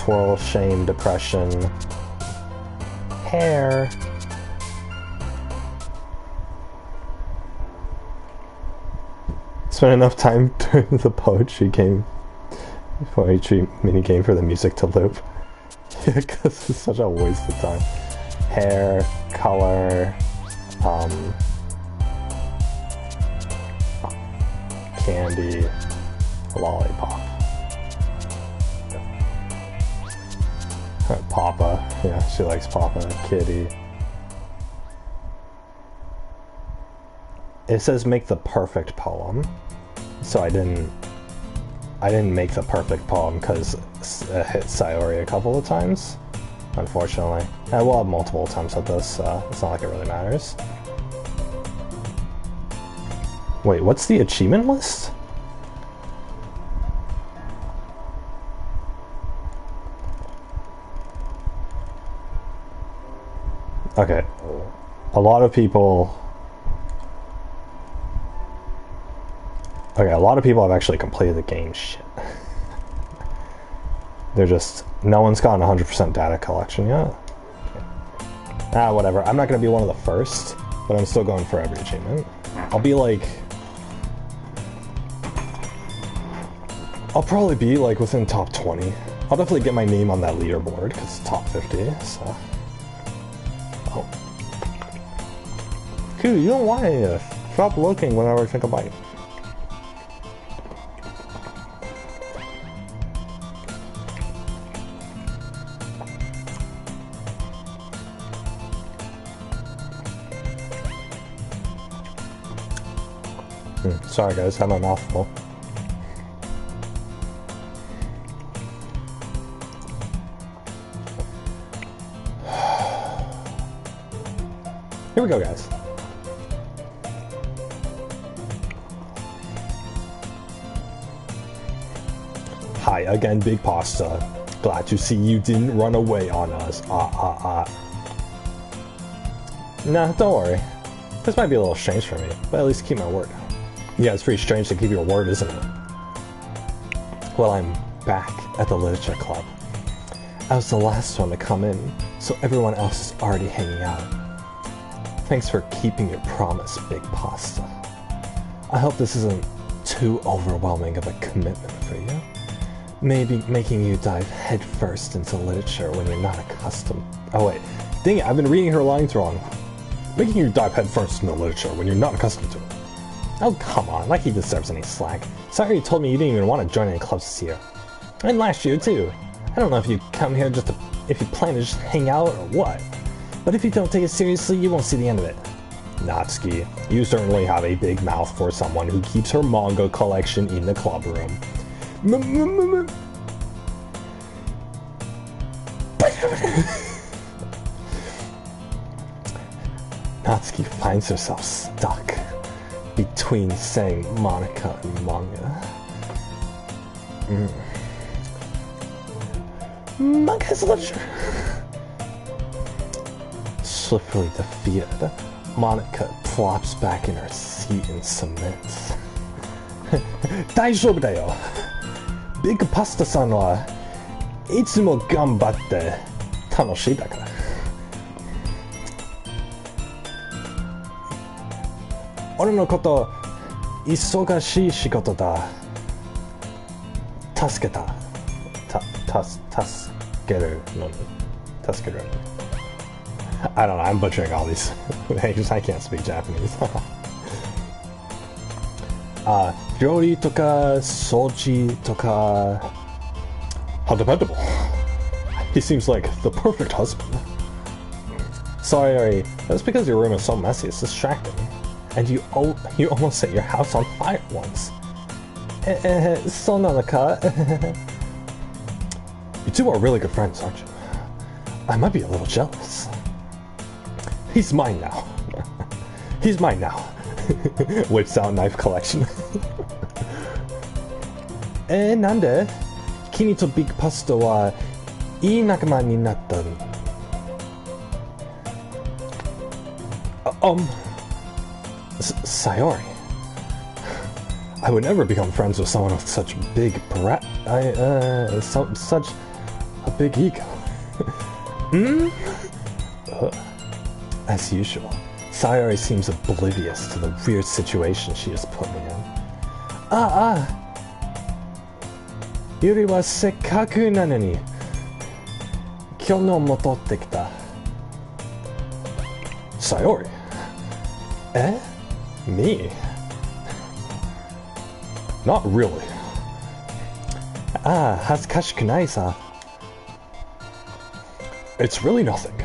Twirl, shame, depression. Hair. Spent enough time during the poetry mini game for the music to loop. Yeah, because it's such a waste of time. Hair, color, candy, lollipop. Papa, yeah, she likes Papa. Kitty. It says make the perfect poem, so I didn't make the perfect poem because it hit Sayori a couple of times, unfortunately. I will have multiple attempts at this, it's not like it really matters. Wait, what's the achievement list? Okay. A lot of people... Okay, a lot of people have actually completed the game. Shit. They're just... No one's gotten 100% data collection yet. Ah, whatever. I'm not going to be one of the first, but I'm still going for every achievement. I'll be like... I'll probably be like within top 20. I'll definitely get my name on that leaderboard because it's top 50, so... Oh. Dude, you don't want any of this. Stop looking whenever I take a bite. Sorry guys, I had my mouth full. Here we go, guys. Hi again, Big Pasta. Glad to see you didn't run away on us. Nah, don't worry. This might be a little strange for me, but at least keep my word. Yeah, it's pretty strange to keep your word, isn't it? Well, I'm back at the Literature Club. I was the last one to come in, so everyone else is already hanging out. Thanks for keeping your promise, Big Pasta. I hope this isn't too overwhelming of a commitment for you. Maybe making you dive headfirst into literature when you're not accustomed... Oh wait, dang it, I've been reading her lines wrong. Making you dive headfirst into literature when you're not accustomed to it. Oh, come on, like he deserves any slack. Sorry you told me you didn't even want to join any clubs this year. And last year, too. I don't know if you come here just to... if you plan to just hang out or what. But if you don't take it seriously, you won't see the end of it. Natsuki, you certainly have a big mouth for someone who keeps her manga collection in the club room. Natsuki finds herself stuck between saying Monica and manga. Manga is literature. Swiftly defeated, Monica plops back in her seat and submits. 大丈夫だよ。ビッグパスタさんはいつも頑張って楽しいだから。俺のこと忙しい仕事だ。助けるのに。I don't know, I'm butchering all these names. I can't speak Japanese. 料理とか掃除とか How dependable. He seems like the perfect husband. Sorry, that's because your room is so messy, it's distracting. And you almost set your house on fire once. So nanaka. You two are really good friends, aren't you? I might be a little jealous. He's mine now. He's mine now. Whips out knife collection. なんで君とビッグパスタはいい仲間になったのSayori. I would never become friends with someone with such big such a big ego. As usual, Sayori seems oblivious to the weird situation she has put me in. Yuri wa sekkaku na no ni kyono mototte kita. Sayori? Eh? Me? Not really. Hazukashiku nai sa. It's really nothing.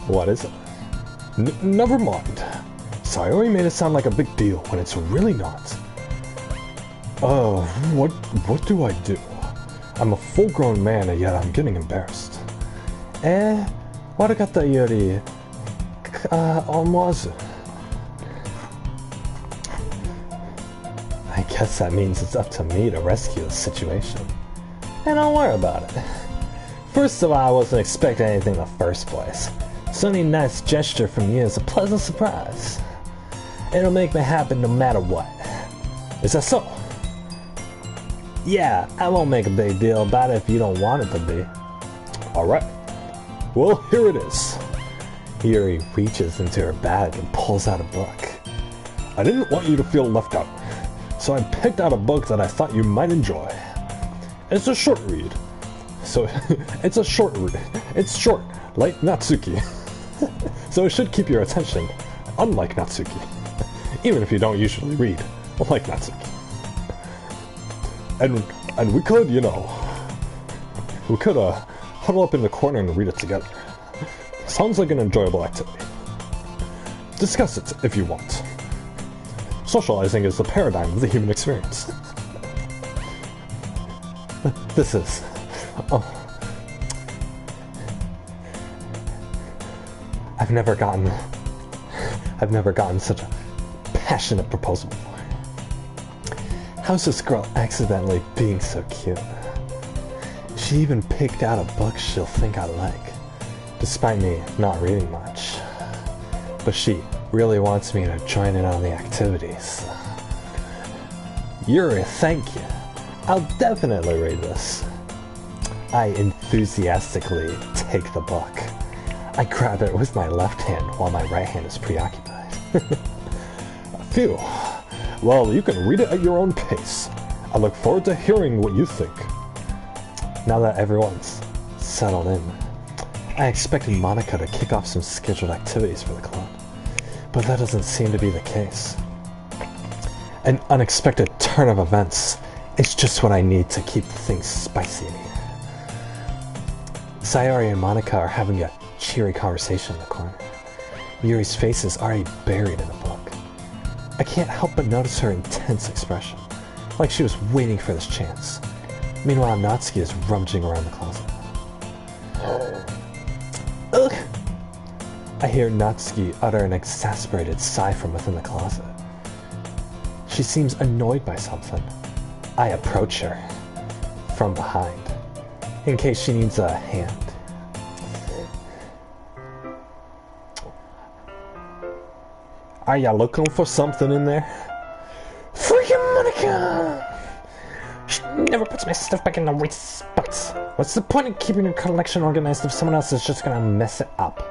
What is it? Never mind. Sayori made it sound like a big deal when it's really not. What do I do? I'm a full-grown man and yet I'm getting embarrassed. Warakata yori omawazu. I guess that means it's up to me to rescue the situation. And don't worry about it. First of all, I wasn't expecting anything in the first place. So any nice gesture from you is a pleasant surprise. It'll make me happy no matter what. Is that so? Yeah, I won't make a big deal about it if you don't want it to be. Alright. Well, here it is. Yuri reaches into her bag and pulls out a book. I didn't want you to feel left out, so I picked out a book that I thought you might enjoy. It's a short read. It's short, like Natsuki. So it should keep your attention, unlike Natsuki. Even if you don't usually read, like Natsuki. And we could, huddle up in the corner and read it together. Sounds like an enjoyable activity. Discuss it if you want. Socializing is the paradigm of the human experience. This is... I've never gotten such a passionate proposal before. How's this girl accidentally being so cute? She even picked out a book she'll think I like, despite me not reading much. But she really wants me to join in on the activities. Yuri, thank you. I'll definitely read this. I enthusiastically take the book. I grab it with my left hand while my right hand is preoccupied. Phew. Well, you can read it at your own pace. I look forward to hearing what you think. Now that everyone's settled in, I expected Monica to kick off some scheduled activities for the club, but that doesn't seem to be the case. An unexpected turn of events is just what I need to keep things spicy in here. Sayori and Monica are having a cheery conversation in the corner. Yuri's face is already buried in the book. I can't help but notice her intense expression, like she was waiting for this chance. Meanwhile, Natsuki is rummaging around the closet. Ugh! I hear Natsuki utter an exasperated sigh from within the closet. She seems annoyed by something. I approach her from behind, in case she needs a hand. Are ya looking for something in there? Freaking Monica! She never puts my stuff back in the right spots. What's the point of keeping your collection organized if someone else is just gonna mess it up?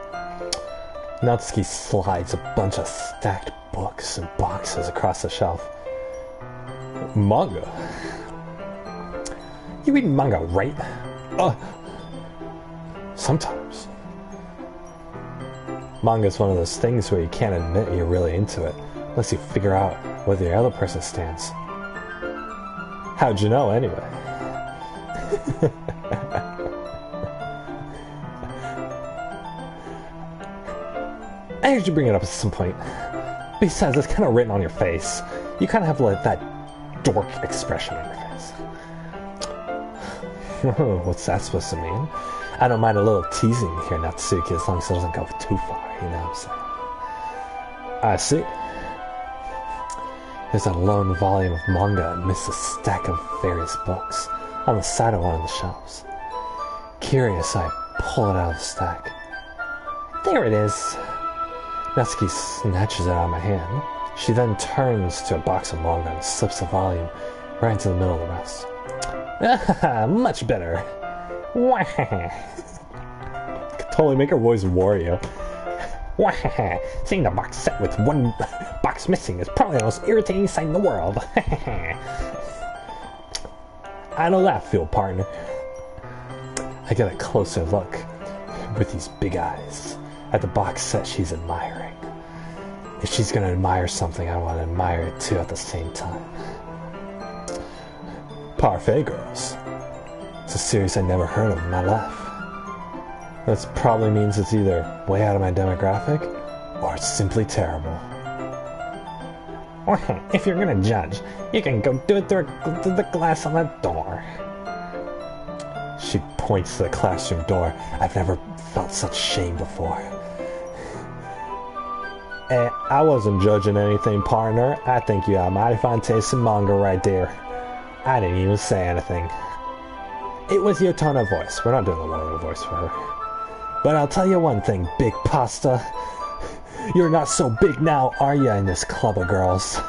Natsuki slides a bunch of stacked books and boxes across the shelf. Manga? You read manga, right? Sometimes. Manga is one of those things where you can't admit you're really into it, unless you figure out where the other person stands. How'd you know, anyway? I heard you bring it up at some point. Besides, it's kind of written on your face. You kind of have like that dork expression on your face. What's that supposed to mean? I don't mind a little teasing here, Natsuki, as long as it doesn't go too far, you know what I'm saying? I see. There's a lone volume of manga amidst a stack of various books on the side of one of the shelves. Curious, I pull it out of the stack. There it is. Natsuki snatches it out of my hand. She then turns to a box of manga and slips the volume right into the middle of the rest. Much better. Could totally make her voice Wario. Seeing the box set with one box missing is probably the most irritating sight in the world. I know that feel, partner. I get a closer look with these big eyes at the box set she's admiring. If she's gonna admire something, I want to admire it too at the same time. Parfait Girls. It's a series I never heard of in my life. That probably means it's either way out of my demographic, or it's simply terrible. If you're gonna judge, you can go do it through the glass on that door. She points to the classroom door. I've never felt such shame before. I wasn't judging anything, partner. I think you have mighty fine taste in manga right there. I didn't even say anything. It was your tone of voice. We're not doing the Wario voice for her. But I'll tell you one thing, Big Pasta. You're not so big now, are ya, in this club of girls?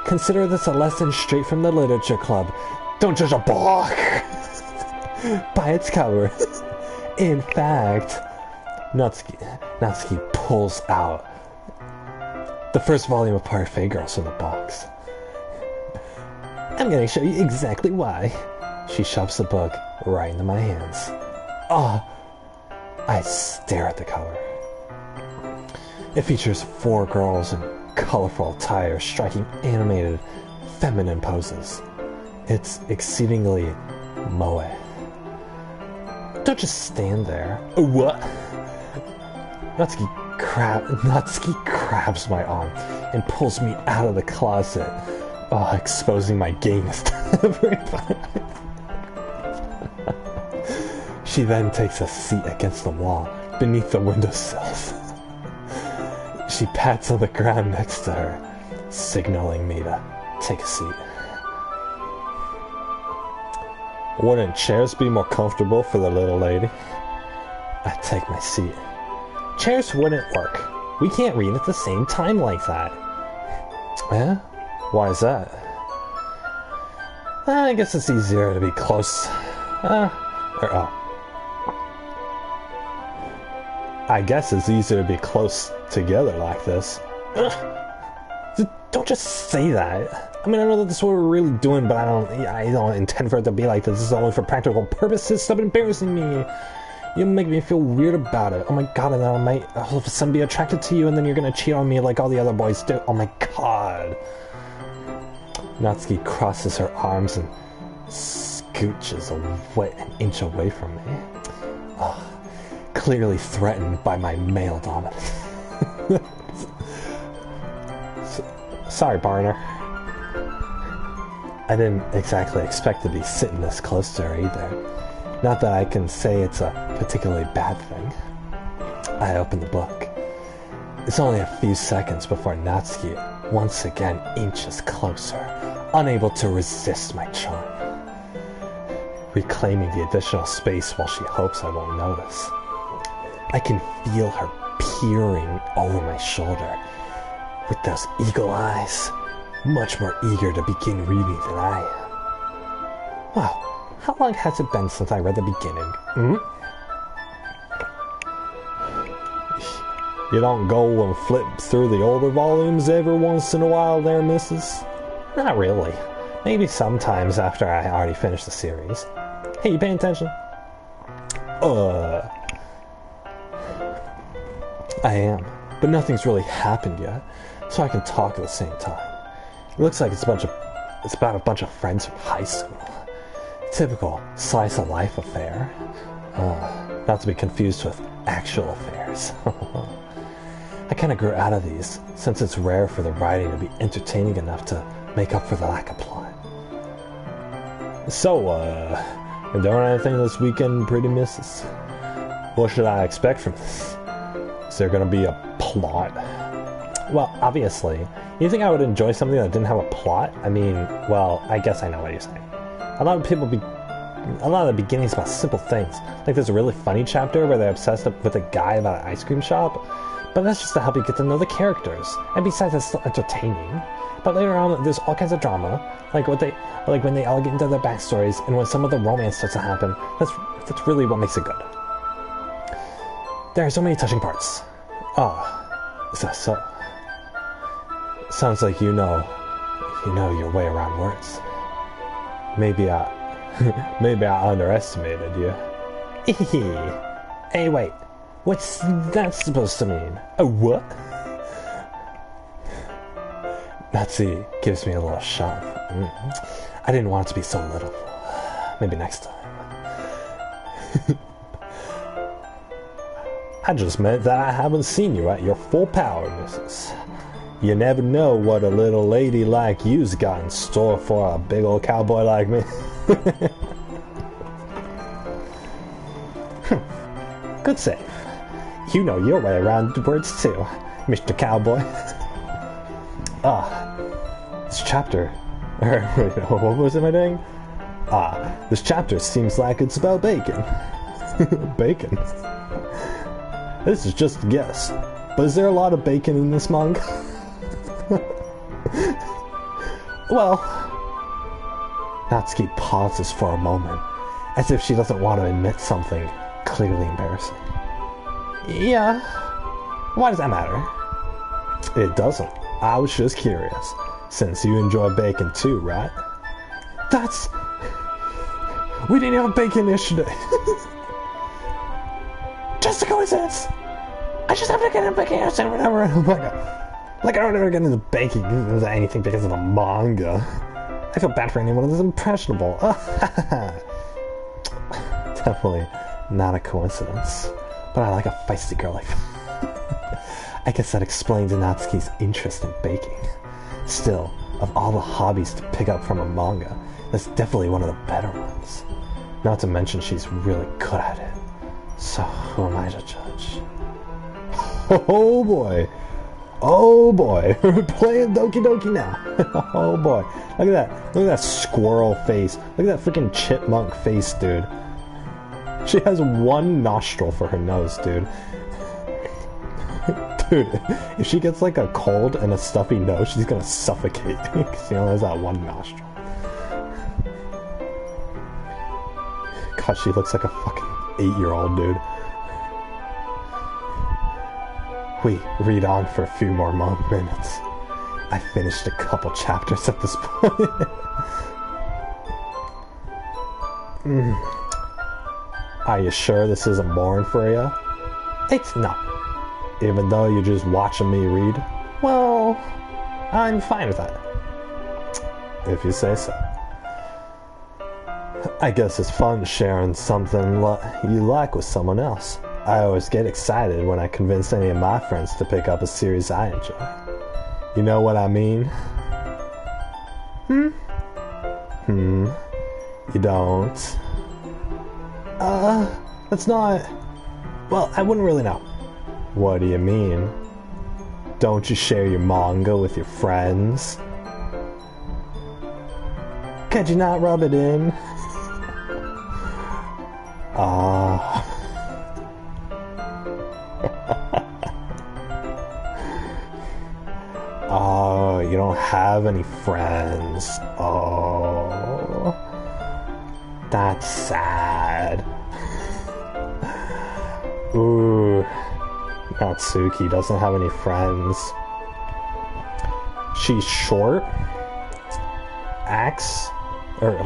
Consider this a lesson straight from the literature club. Don't judge a book by its cover. In fact, Natsuki pulls out the first volume of Parfait Girls from the box. I'm gonna show you exactly why. She shoves the book right into my hands. I stare at the cover. It features 4 girls in colorful attire striking animated, feminine poses. It's exceedingly moe. Don't just stand there. What? Natsuki grabs my arm and pulls me out of the closet, exposing my gayness to everybody. She then takes a seat against the wall beneath the windowsills. She pats on the ground next to her, signaling me to take a seat. Wouldn't chairs be more comfortable for the little lady? I take my seat. Chairs wouldn't work. We can't read at the same time like that. Yeah? Why is that? I guess it's easier to be close. I guess it's easier to be close together like this. Don't just say that. I mean, I know that this is what we're really doing, but I don't intend for it to be like this. This is only for practical purposes. Stop embarrassing me. You make me feel weird about it. Oh my god, and then I might all of a sudden be attracted to you, and then you're gonna cheat on me like all the other boys do. Oh my god. Natsuki crosses her arms and scooches an inch away from me. Clearly threatened by my male dominance. Sorry, partner. I didn't exactly expect to be sitting this close to her either. Not that I can say it's a particularly bad thing. I open the book. It's only a few seconds before Natsuki once again inches closer, unable to resist my charm. Reclaiming the additional space while she hopes I won't notice. I can feel her peering over my shoulder with those eagle eyes, much more eager to begin reading than I am. Wow, how long has it been since I read the beginning? You don't go and flip through the older volumes every once in a while there, missus? Not really. Maybe sometimes after I already finished the series. Hey, you paying attention? I am, but nothing's really happened yet, so I can talk at the same time. It looks like it's about a bunch of friends from high school. Typical slice of life affair. Not to be confused with actual affairs. I kinda grew out of these, since it's rare for the writing to be entertaining enough to make up for the lack of plot. So, you doing anything this weekend, pretty missus? What should I expect from this? Is there gonna be a plot? Well, obviously. You think I would enjoy something that didn't have a plot? I mean, well, I guess I know what you're saying. A lot of the beginnings about simple things. Like there's a really funny chapter where they're obsessed with a guy about an ice cream shop. But that's just to help you get to know the characters. And besides, it's still entertaining. But later on, there's all kinds of drama. Like when they all get into their backstories and when some of the romance starts to happen. That's really what makes it good. There are so many touching parts. Is that so? Sounds like you know your way around words. Maybe I underestimated you. Hey, wait. What's that supposed to mean? A what? Natsuki gives me a little shove. I didn't want it to be so little. Maybe next time. I just meant that I haven't seen you at your full power, missus. You never know what a little lady like you's got in store for a big old cowboy like me. Good save. You know your way around words too, Mr. Cowboy. This chapter... what was it I doing? This chapter seems like it's about bacon. Bacon? This is just a guess. But is there a lot of bacon in this manga? Well, Natsuki pauses for a moment, as if she doesn't want to admit something clearly embarrassing. Yeah. Why does that matter? It doesn't. I was just curious, since you enjoy bacon too, right? That's... We didn't have bacon yesterday. Just a coincidence. I just happened to get into bacon yesterday or whatever. Like I don't ever get into baking into anything because of a manga. I feel bad for anyone that's impressionable. Definitely not a coincidence. But I like a feisty girl like that. I guess that explains Natsuki's interest in baking. Still, of all the hobbies to pick up from a manga, that's definitely one of the better ones. Not to mention she's really good at it. So who am I to judge? Oh boy. Oh boy. We're playing Doki Doki now. Oh boy. Look at that. Look at that squirrel face. Look at that freaking chipmunk face, dude. She has one nostril for her nose, dude. Dude, if she gets like a cold and a stuffy nose, she's gonna suffocate because she only has that one nostril. God, she looks like a fucking 8-year-old, dude. We read on for a few more minutes. I finished a couple chapters at this point. Are you sure this isn't boring for you? It's not. Even though you're just watching me read? Well, I'm fine with that. If you say so. I guess it's fun sharing something you like with someone else. I always get excited when I convince any of my friends to pick up a series I enjoy. You know what I mean? You don't? That's not... Well, I wouldn't really know. What do you mean? Don't you share your manga with your friends? Could you not rub it in? Oh, you don't have any friends. Oh, that's sad. Ooh, Natsuki doesn't have any friends. She's short,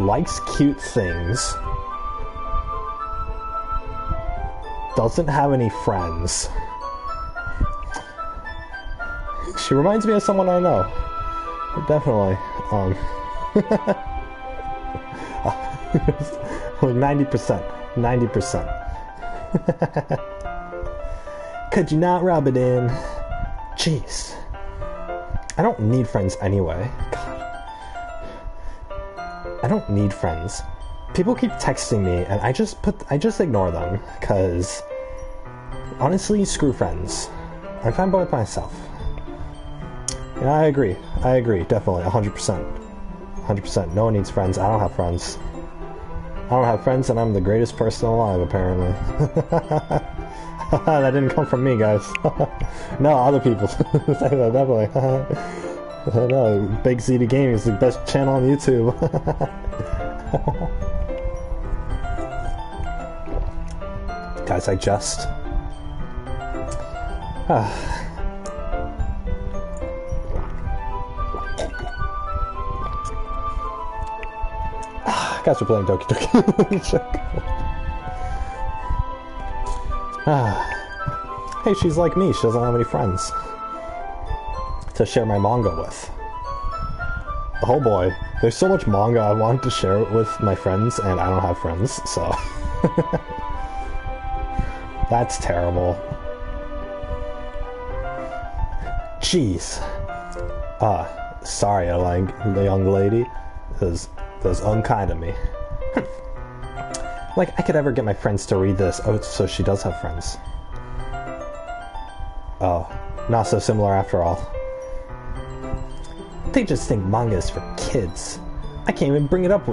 likes cute things, doesn't have any friends. She reminds me of someone I know. Definitely. Like 90%. 90%. Could you not rub it in? Jeez. I don't need friends anyway. God. I don't need friends. People keep texting me and I just ignore them, cause honestly, screw friends. I'm fine by myself. Yeah, I agree, definitely, 100%. 100%, no one needs friends, I don't have friends. I don't have friends and I'm the greatest person alive, apparently. That didn't come from me, guys. No, other people say that, definitely. No, Big Ziti Gaming is the best channel on YouTube. Guys, I just... Guys, we're playing Doki Doki. Hey, she's like me. She doesn't have any friends to share my manga with. Oh boy, there's so much manga I want to share with my friends, and I don't have friends, so... That's terrible. Jeez. Sorry, the young lady. That was unkind of me. Like, I could ever get my friends to read this. Oh, so she does have friends. Oh, not so similar after all. They just think manga is for kids. I can't even bring it up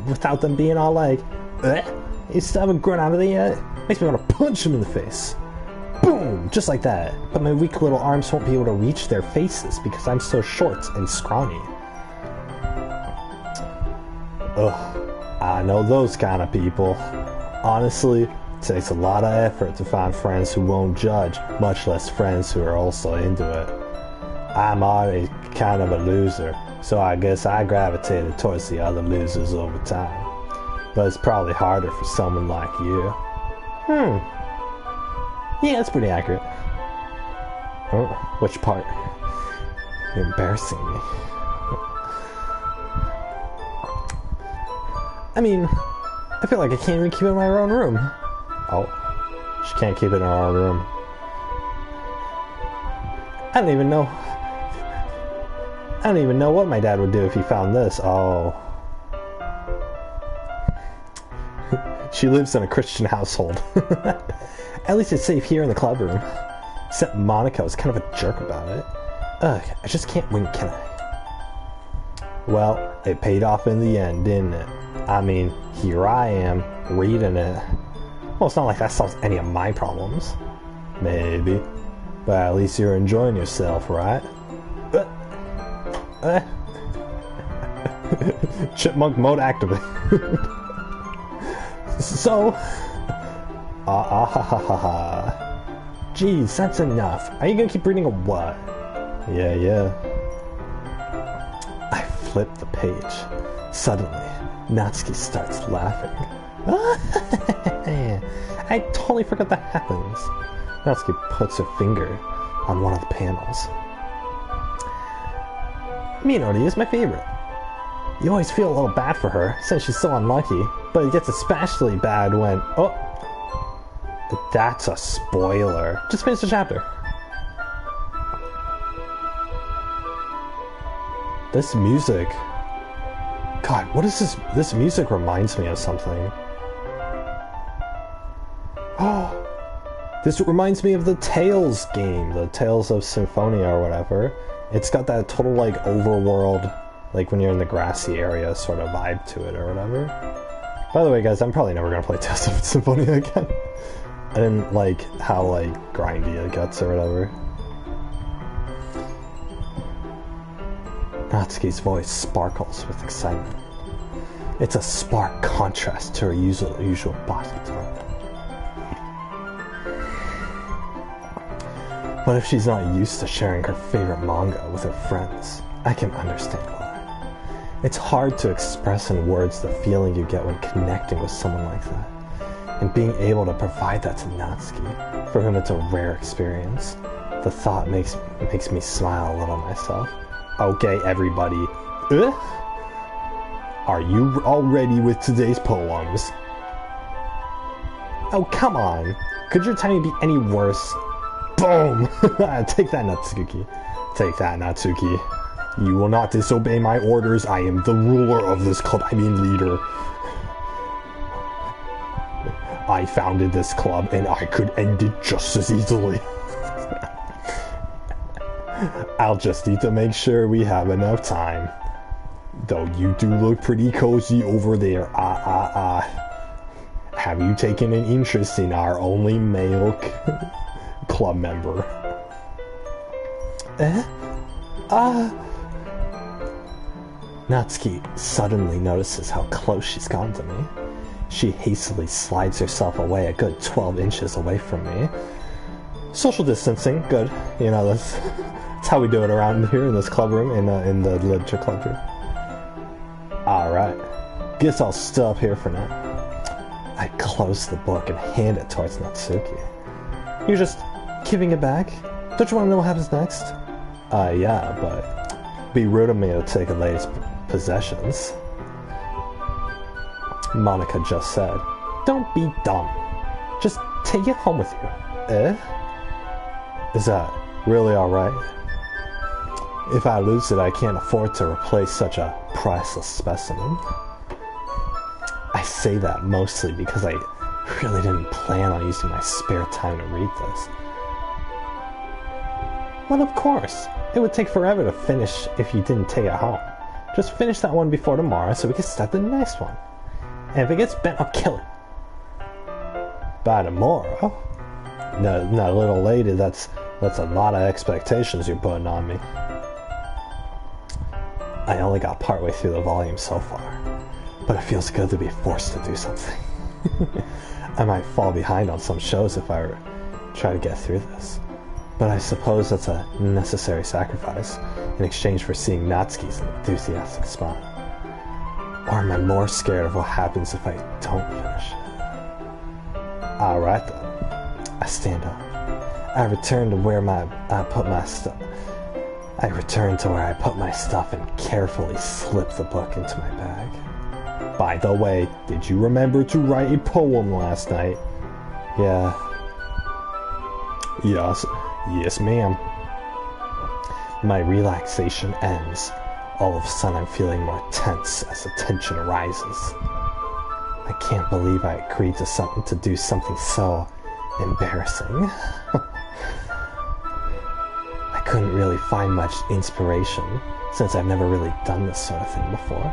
without them being all like, you still haven't grown out of it yet? Makes me want to punch them in the face. Boom! boom, just like that. But my weak little arms won't be able to reach their faces because I'm so short and scrawny. Ugh, I know those kind of people. Honestly, it takes a lot of effort to find friends who won't judge, much less friends who are also into it. I'm already kind of a loser, so I guess I gravitated towards the other losers over time. But it's probably harder for someone like you. Yeah, that's pretty accurate. Oh, which part? You're embarrassing me. I mean, I feel like I can't even keep it in my own room. Oh, she can't keep it in her own room. I don't even know what my dad would do if he found this. Oh. She lives in a Christian household. At least it's safe here in the club room. Except Monica was kind of a jerk about it. Ugh, I just can't win, can I? Well, it paid off in the end, didn't it? I mean, here I am, reading it. Well, it's not like that solves any of my problems. Maybe. But at least you're enjoying yourself, right? Chipmunk mode activated. So... Geez, that's enough. Are you gonna keep reading or what? Yeah. I flip the page. Suddenly, Natsuki starts laughing. I totally forgot that happens. Natsuki puts her finger on one of the panels. Minori is my favorite. You always feel a little bad for her, since she's so unlucky, but it gets especially bad when... Oh! That's a spoiler. Just finish the chapter. This music... God, what is this? This music reminds me of something. Oh! This reminds me of the Tales game, the Tales of Symphonia or whatever. It's got that total, like, overworld, like when you're in the grassy area sort of vibe to it or whatever. By the way, guys, I'm probably never gonna play Tales of Symphonia again. I didn't like how, like, grindy it gets or whatever. Natsuki's voice sparkles with excitement. It's a stark contrast to her usual bossy tone. But if she's not used to sharing her favorite manga with her friends, I can understand why. It's hard to express in words the feeling you get when connecting with someone like that. And being able to provide that to Natsuki, for whom it's a rare experience, the thought makes me smile a little myself. Okay, everybody. Are you all ready with today's poems? Oh, come on. Could your timing be any worse? Boom! Take that, Natsuki. Take that, Natsuki. You will not disobey my orders. I am the ruler of this club. I mean, leader. I founded this club, and I could end it just as easily. I'll just need to make sure we have enough time. Though you do look pretty cozy over there. Have you taken an interest in our only male club member? Natsuki suddenly notices how close she's gone to me. She hastily slides herself away a good 12 inches away from me. Social distancing, good. You know, that's how we do it around here in this club room, in the literature club room. Alright, guess I'll stop here for now. I close the book and hand it towards Natsuki. You're just giving it back? Don't you want to know what happens next? Yeah, but be rude of me to take a lady's possessions. Monica just said, don't be dumb. Just take it home with you. Is that really alright? If I lose it, I can't afford to replace such a priceless specimen. I say that mostly because I really didn't plan on using my spare time to read this. Well, of course. It would take forever to finish if you didn't take it home. Just finish that one before tomorrow so we can start the next one. And if it gets bent, I'll kill it. By tomorrow? No, little lady, that's a lot of expectations you're putting on me. I only got partway through the volume so far, but it feels good to be forced to do something. I might fall behind on some shows if I try to get through this, but I suppose that's a necessary sacrifice in exchange for seeing Natsuki's enthusiastic smile. Or am I more scared of what happens if I don't finish it? Alright then. I stand up. I return to where I put my stuff. I return to where I put my stuff and carefully slip the book into my bag. By the way, did you remember to write a poem last night? Yeah. Yes, ma'am. My relaxation ends. All of a sudden I'm feeling more tense as the tension rises. I can't believe I agreed to do something so embarrassing. I couldn't really find much inspiration since I've never really done this sort of thing before.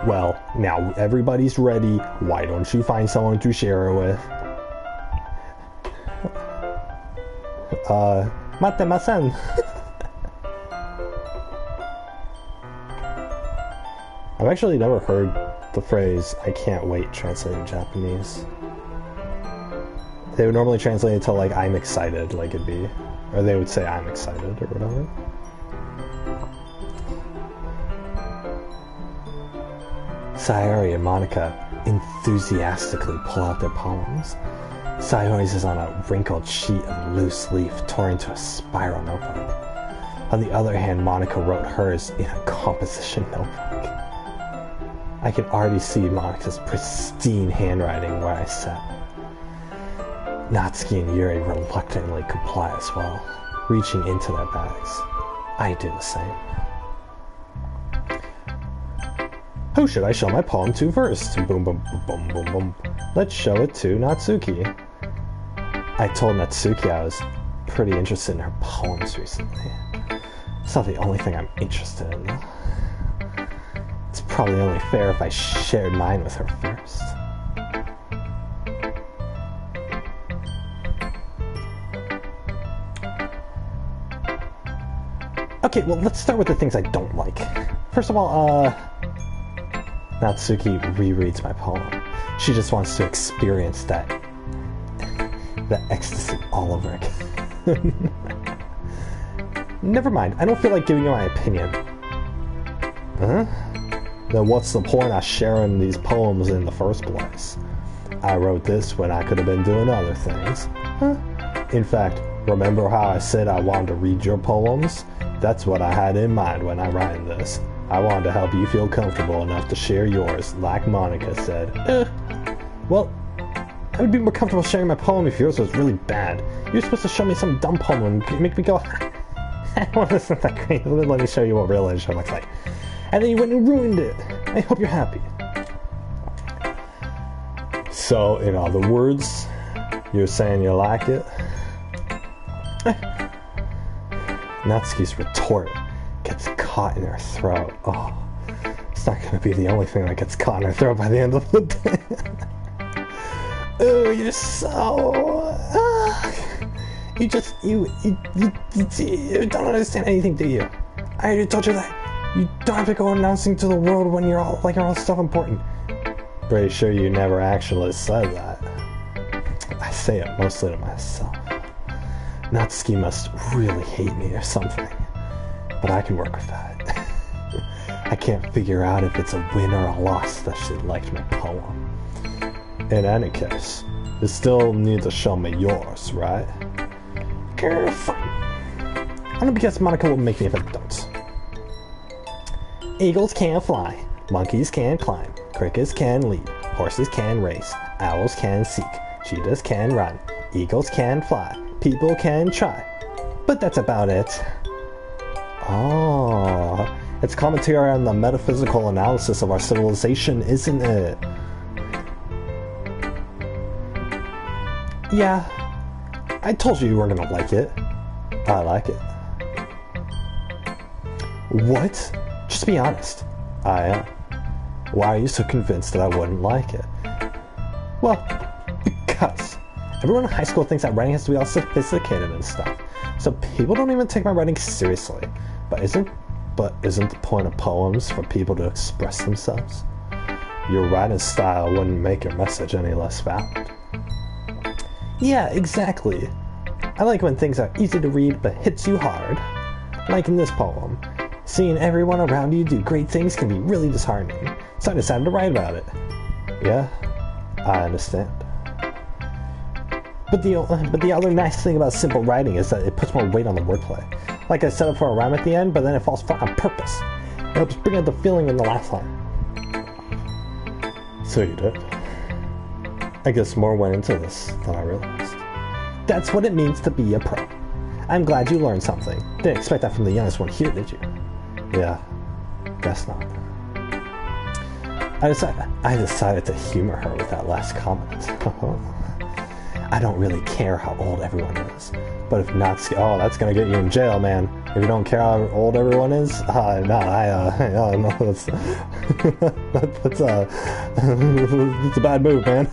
Well, now everybody's ready. Why don't you find someone to share it with? Matemasen. I've actually never heard the phrase "I can't wait" translated in Japanese. They would normally translate it to like "I'm excited," like it'd be, or they would say "I'm excited" or whatever. Sayori and Monica enthusiastically pull out their poems. Sayori's is on a wrinkled sheet of loose leaf torn into a spiral notebook. On the other hand, Monica wrote hers in a composition notebook. I can already see Monica's pristine handwriting where I sat. Natsuki and Yuri reluctantly comply as well, reaching into their bags. I do the same. Who should I show my poem to first? Boom, boom, boom, boom, boom. Let's show it to Natsuki. I told Natsuki I was pretty interested in her poems recently. It's not the only thing I'm interested in, though. It's probably only fair if I shared mine with her first. Okay, well, let's start with the things I don't like. First of all, Natsuki rereads my poem. She just wants to experience that ecstasy all over again. Never mind, I don't feel like giving you my opinion. Huh? Then what's the point of sharing these poems in the first place? I wrote this when I could have been doing other things. Huh? In fact, remember how I said I wanted to read your poems? That's what I had in mind when I wrote this. I wanted to help you feel comfortable enough to share yours, like Monica said. Well, I would be more comfortable sharing my poem if yours was really bad. You're supposed to show me some dumb poem and make me go, well, that's not that great. Let me show you what real literature looks like. And then you went and ruined it. I hope you're happy. So, in other words, you're saying you like it? Natsuki's retort gets caught in her throat. Oh, it's not going to be the only thing that gets caught in her throat by the end of the day. Oh, you're so... You don't understand anything, do you? I already told you that. You don't have to go announcing to the world when you're all self-important. Pretty sure you never actually said that. I say it mostly to myself. Natsuki must really hate me or something. But I can work with that. I can't figure out if it's a win or a loss that she liked my poem. In any case, you still need to show me yours, right? Girl, fine. Only because Monica will make me if I don't. Eagles can fly, monkeys can climb, crickets can leap, horses can race, owls can seek, cheetahs can run, eagles can fly, people can try. But that's about it. Oh, it's commentary on the metaphysical analysis of our civilization, isn't it? Yeah, I told you weren't gonna like it. I like it. What? Just be honest. I am. Why are you so convinced that I wouldn't like it? Well, because everyone in high school thinks that writing has to be all sophisticated and stuff. So people don't even take my writing seriously. But isn't the point of poems for people to express themselves? Your writing style wouldn't make your message any less valid. Yeah, exactly. I like when things are easy to read but hits you hard. Like in this poem. Seeing everyone around you do great things can be really disheartening. So I decided to write about it. Yeah, I understand. But the other nice thing about simple writing is that it puts more weight on the wordplay. Like I set up for a rhyme at the end, but then it falls flat on purpose. It helps bring out the feeling in the last line. So you did. I guess more went into this than I realized. That's what it means to be a pro. I'm glad you learned something. Didn't expect that from the youngest one here, did you? Yeah, guess not. I decided to humor her with that last comment. I don't really care how old everyone is. But if not, that's gonna get you in jail, man. If you don't care how old everyone is, no, that's it's a bad move, man.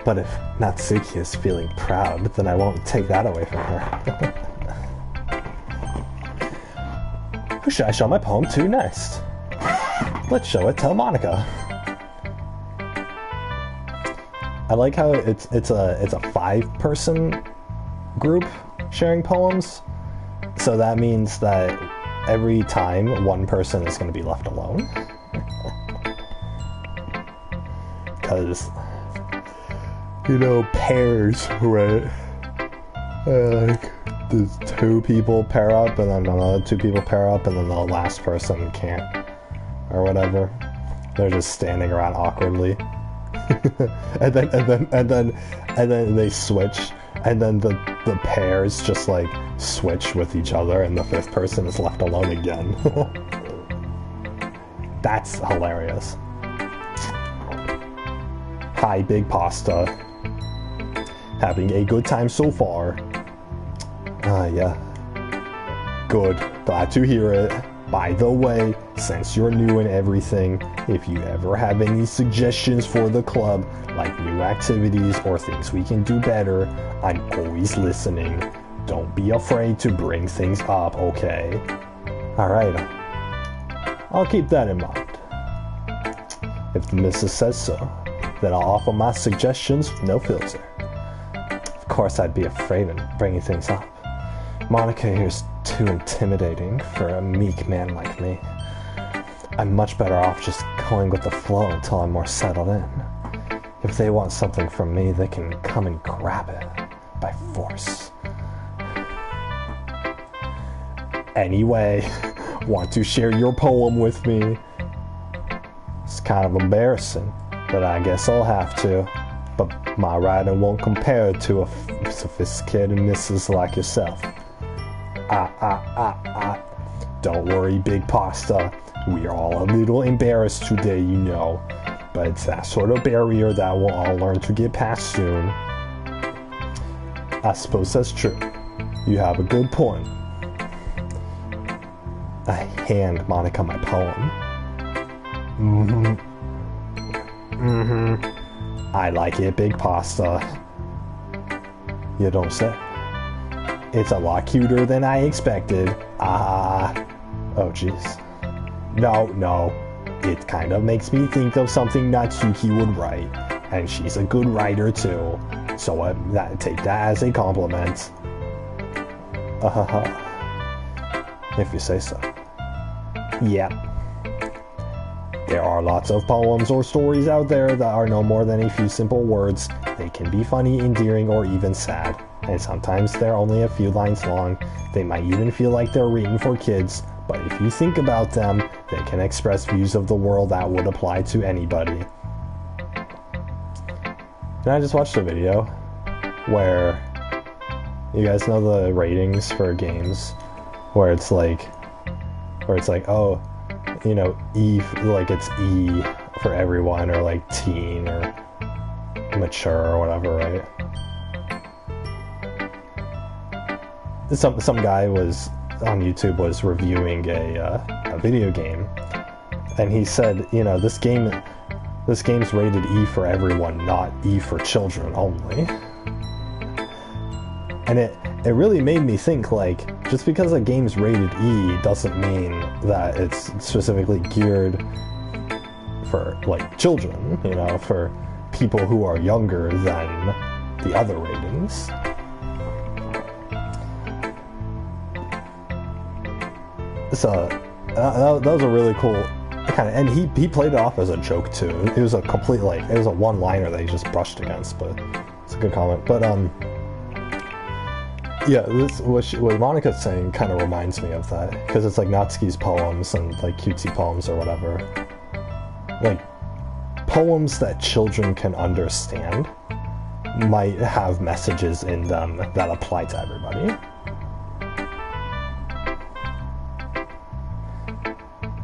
But if Natsuki is feeling proud, then I won't take that away from her. Who should I show my poem to next? Let's show it to Monika. I like how it's a 5-person group sharing poems, so that means that every time one person is going to be left alone. Because, you know, pairs, right? Like, there's 2 people pair up, and then another 2 people pair up, and then the last person can't, or whatever. They're just standing around awkwardly. and then they switch, and then the pairs just like switch with each other, and the 5th person is left alone again. That's hilarious. Hi, Big Pasta. Having a good time so far. Yeah. Good. Glad to hear it. By the way, since you're new and everything, if you ever have any suggestions for the club, like new activities or things we can do better, I'm always listening. Don't be afraid to bring things up, okay? Alright. I'll keep that in mind. If the missus says so, then I'll offer my suggestions with no filter. Of course, I'd be afraid of bringing things up. Monika here's too intimidating for a meek man like me. I'm much better off just going with the flow until I'm more settled in. If they want something from me, they can come and grab it by force. Anyway, want to share your poem with me? It's kind of embarrassing, but I guess I'll have to. But my writing won't compare to a sophisticated missus like yourself. Don't worry, Big Pasta. We are all a little embarrassed today, you know. But it's that sort of barrier that we'll all learn to get past soon. I suppose that's true. You have a good point. I hand Monika my poem. I like it, Big Pasta. You don't say. It's a lot cuter than I expected. Oh jeez. No. It kind of makes me think of something Natsuki would write. And she's a good writer too. So I take that as a compliment. If you say so. Yep. There are lots of poems or stories out there that are no more than a few simple words. They can be funny, endearing, or even sad. And sometimes they're only a few lines long. They might even feel like they're written for kids, but if you think about them, they can express views of the world that would apply to anybody. And I just watched a video where, you guys know the ratings for games, where it's like, oh, you know, E, like it's E for everyone, or like teen, or mature, or whatever, right? Some guy was on YouTube was reviewing a video game, and he said, you know, this game This game's rated E for everyone, not E for children only. And it really made me think, like, just because a game's rated E doesn't mean that it's specifically geared for, like, children, you know, for people who are younger than the other ratings. So, that was a really cool kind of, and he played it off as a joke too. It was a complete, like, it was a one-liner that he just brushed against, but it's a good comment. But, yeah, what Monica's saying kind of reminds me of that, because it's like Natsuki's poems and, like, cutesy poems or whatever. Like, poems that children can understand might have messages in them that apply to everybody.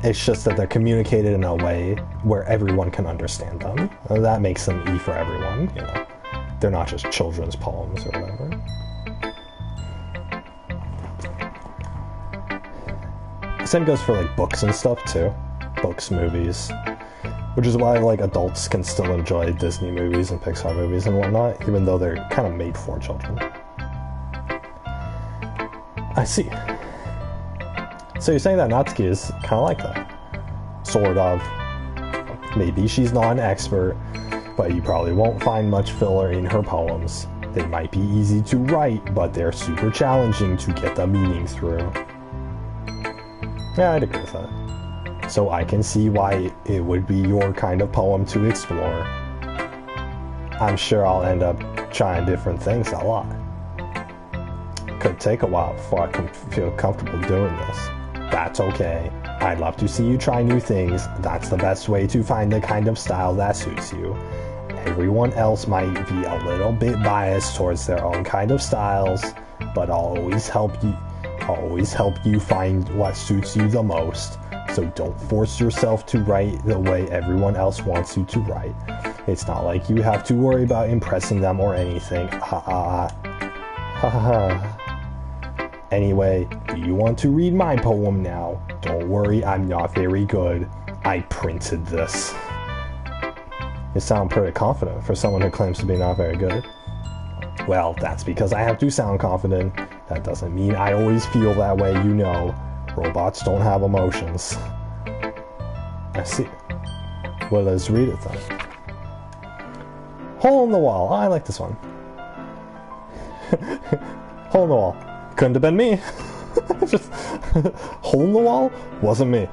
It's just that they're communicated in a way where everyone can understand them. And that makes them E for everyone, you know. They're not just children's poems or whatever. Same goes for, like, books and stuff too. Books, movies. Which is why, like, adults can still enjoy Disney movies and Pixar movies and whatnot, even though they're kind of made for children. I see. So you're saying that Natsuki is kind of like that? Sort of. Maybe she's not an expert, but you probably won't find much filler in her poems. They might be easy to write, but they're super challenging to get the meaning through. Yeah, I'd agree with that. So I can see why it would be your kind of poem to explore. I'm sure I'll end up trying different things a lot. Could take a while before I can feel comfortable doing this. That's okay. I'd love to see you try new things. That's the best way to find the kind of style that suits you. Everyone else might be a little bit biased towards their own kind of styles, but I'll always help you find what suits you the most. So don't force yourself to write the way everyone else wants you to write. It's not like you have to worry about impressing them or anything. Ha ha ha ha. Anyway, do you want to read my poem now? Don't worry, I'm not very good. I printed this. You sound pretty confident for someone who claims to be not very good. Well, that's because I have to sound confident. That doesn't mean I always feel that way, you know. Robots don't have emotions. I see. Well, let's read it then. Hole in the wall. Oh, I like this one. Hole in the wall. Couldn't have been me. Just hole in the wall wasn't me.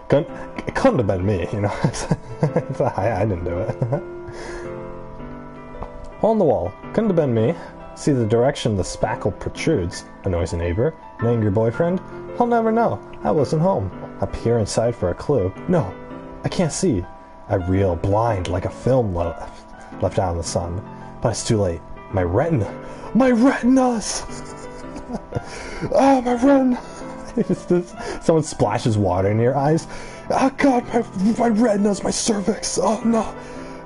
It couldn't have been me, you know. I didn't do it. Hole in the wall. Couldn't have been me. See the direction the spackle protrudes. Annoys a neighbor. An angry boyfriend. I'll never know. I wasn't home. I peer inside for a clue. No, I can't see. I reel blind like a film left out in the sun. But it's too late. My retina. My retinas! Oh, my retina! Someone splashes water in your eyes. Oh god, my retinas, my cervix. Oh no.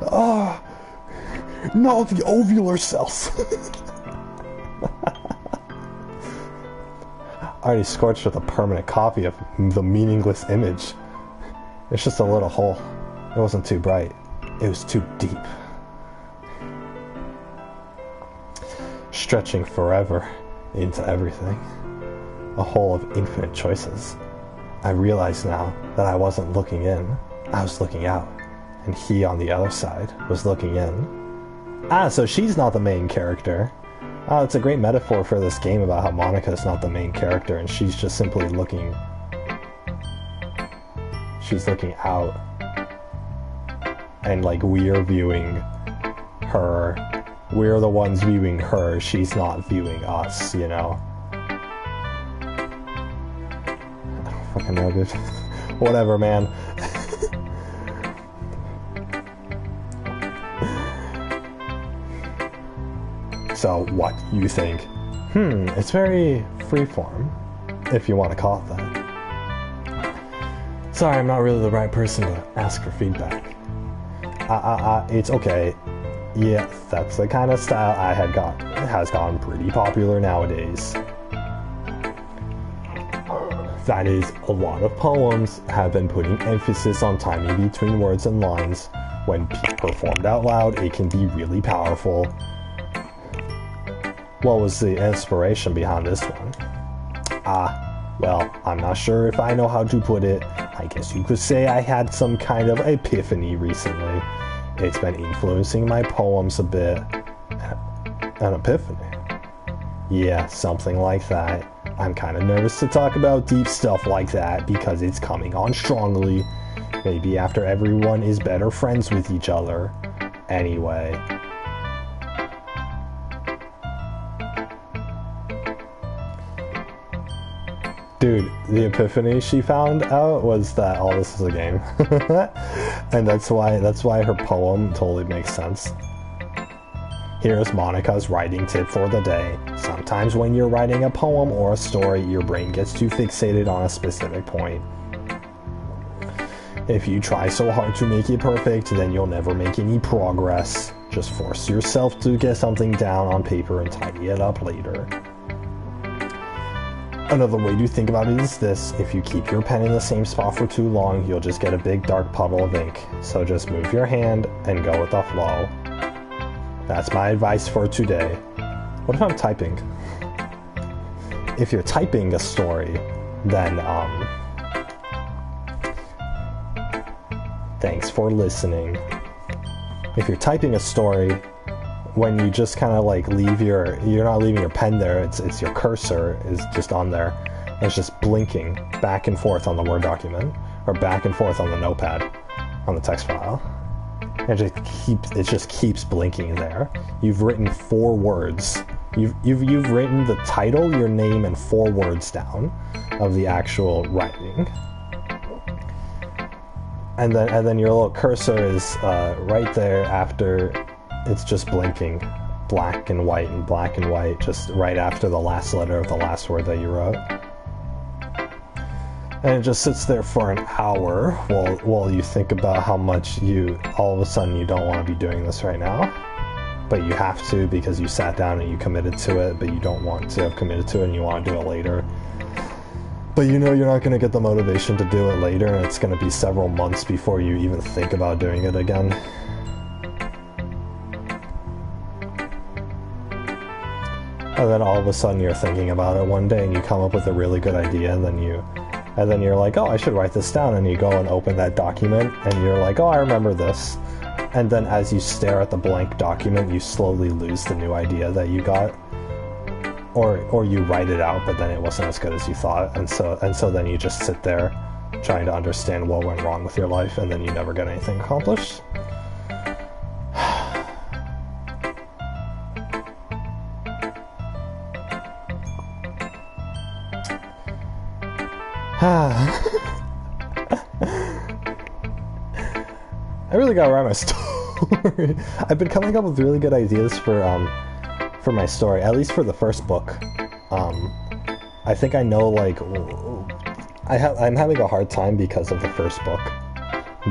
Oh. No, the ovular cells. Already scorched with a permanent copy of the meaningless image. It's just a little hole. It wasn't too bright. It was too deep. Stretching forever into everything. A hole of infinite choices. I realize now that I wasn't looking in. I was looking out. And he on the other side was looking in. Ah, so she's not the main character. Oh, it's a great metaphor for this game about how Monica is not the main character and she's just simply looking... She's looking out. And, like, we're viewing her. We're the ones viewing her. She's not viewing us, you know? I don't fucking know, dude. Whatever, man. So, what you think? It's very freeform, if you want to call it that. Sorry, I'm not really the right person to ask for feedback. It's okay. Yeah, that's the kind of style has gotten pretty popular nowadays. That is, a lot of poems have been putting emphasis on timing between words and lines, When performed out loud, it can be really powerful. What was the inspiration behind this one? Well, I'm not sure if I know how to put it. I guess you could say I had some kind of epiphany recently. It's been influencing my poems a bit. An epiphany? Yeah, something like that. I'm kind of nervous to talk about deep stuff like that because it's coming on strongly. Maybe after everyone is better friends with each other. Anyway. Dude, the epiphany she found out was that all this is a game. And that's why her poem totally makes sense. Here's Monica's writing tip for the day. Sometimes when you're writing a poem or a story, your brain gets too fixated on a specific point. If you try so hard to make it perfect, then you'll never make any progress. Just force yourself to get something down on paper and tidy it up later. Another way to think about it is this: if you keep your pen in the same spot for too long, you'll just get a big dark puddle of ink. So just move your hand and go with the flow. That's my advice for today. What if I'm typing? If you're typing a story, then thanks for listening. If you're typing a story, when you just kind of like you're not leaving your pen there, it's your cursor is just on there, and it's just blinking back and forth on the Word document, or back and forth on the notepad, on the text file. And it just keeps blinking there. You've written 4 words. You've written the title, your name, and 4 words down of the actual writing. And then your little cursor is right there after it's just blinking black and white and black and white, just right after the last letter of the last word that you wrote. And it just sits there for an hour while you think about how much all of a sudden you don't want to be doing this right now. But you have to because you sat down and you committed to it, but you don't want to have committed to it and you want to do it later. But you know you're not going to get the motivation to do it later, and it's going to be several months before you even think about doing it again. And then all of a sudden you're thinking about it one day and you come up with a really good idea, and then you're like, oh, I should write this down, and you go and open that document and you're like, oh, I remember this. And then as you stare at the blank document, you slowly lose the new idea that you got. Or you write it out, but then it wasn't as good as you thought, and so then you just sit there trying to understand what went wrong with your life, and then you never get anything accomplished. I really gotta write my story. I've been coming up with really good ideas for my story, at least for the first book. I think I know, like, I'm having a hard time because of the first book,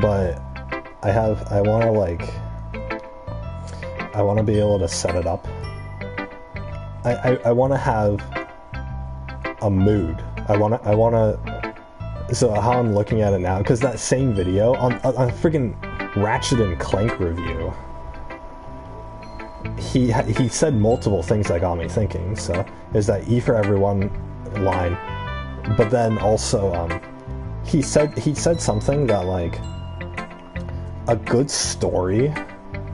but I want to be able to set it up. I want to have a mood. I want to. So how I'm looking at it now, because that same video on freaking Ratchet and Clank review, he said multiple things that got me thinking. So there's that E for everyone line, but then also he said something that, like, a good story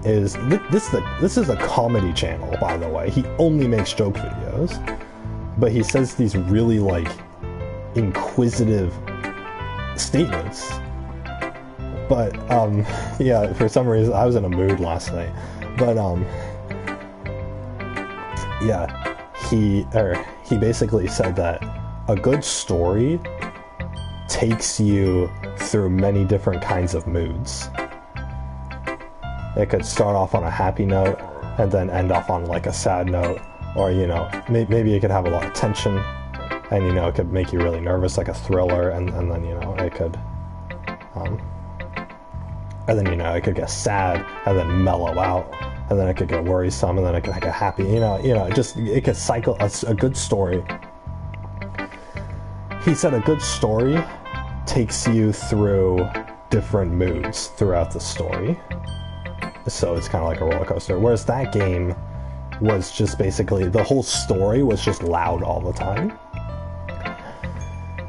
is this is a comedy channel, by the way. He only makes joke videos, but he says these really, like, inquisitive statements. But yeah, for some reason I was in a mood last night, but yeah, he basically said that a good story takes you through many different kinds of moods. It could start off on a happy note and then end off on, like, a sad note, or, you know, maybe it could have a lot of tension, and, you know, it could make you really nervous, like a thriller, and then, you know, it could and then, you know, it could get sad and then mellow out, and then it could get worrisome, and then it could get happy, you know, it could cycle. A good story, he said, a good story takes you through different moods throughout the story. So it's kind of like a roller coaster. Whereas that game was just basically, the whole story was just loud all the time.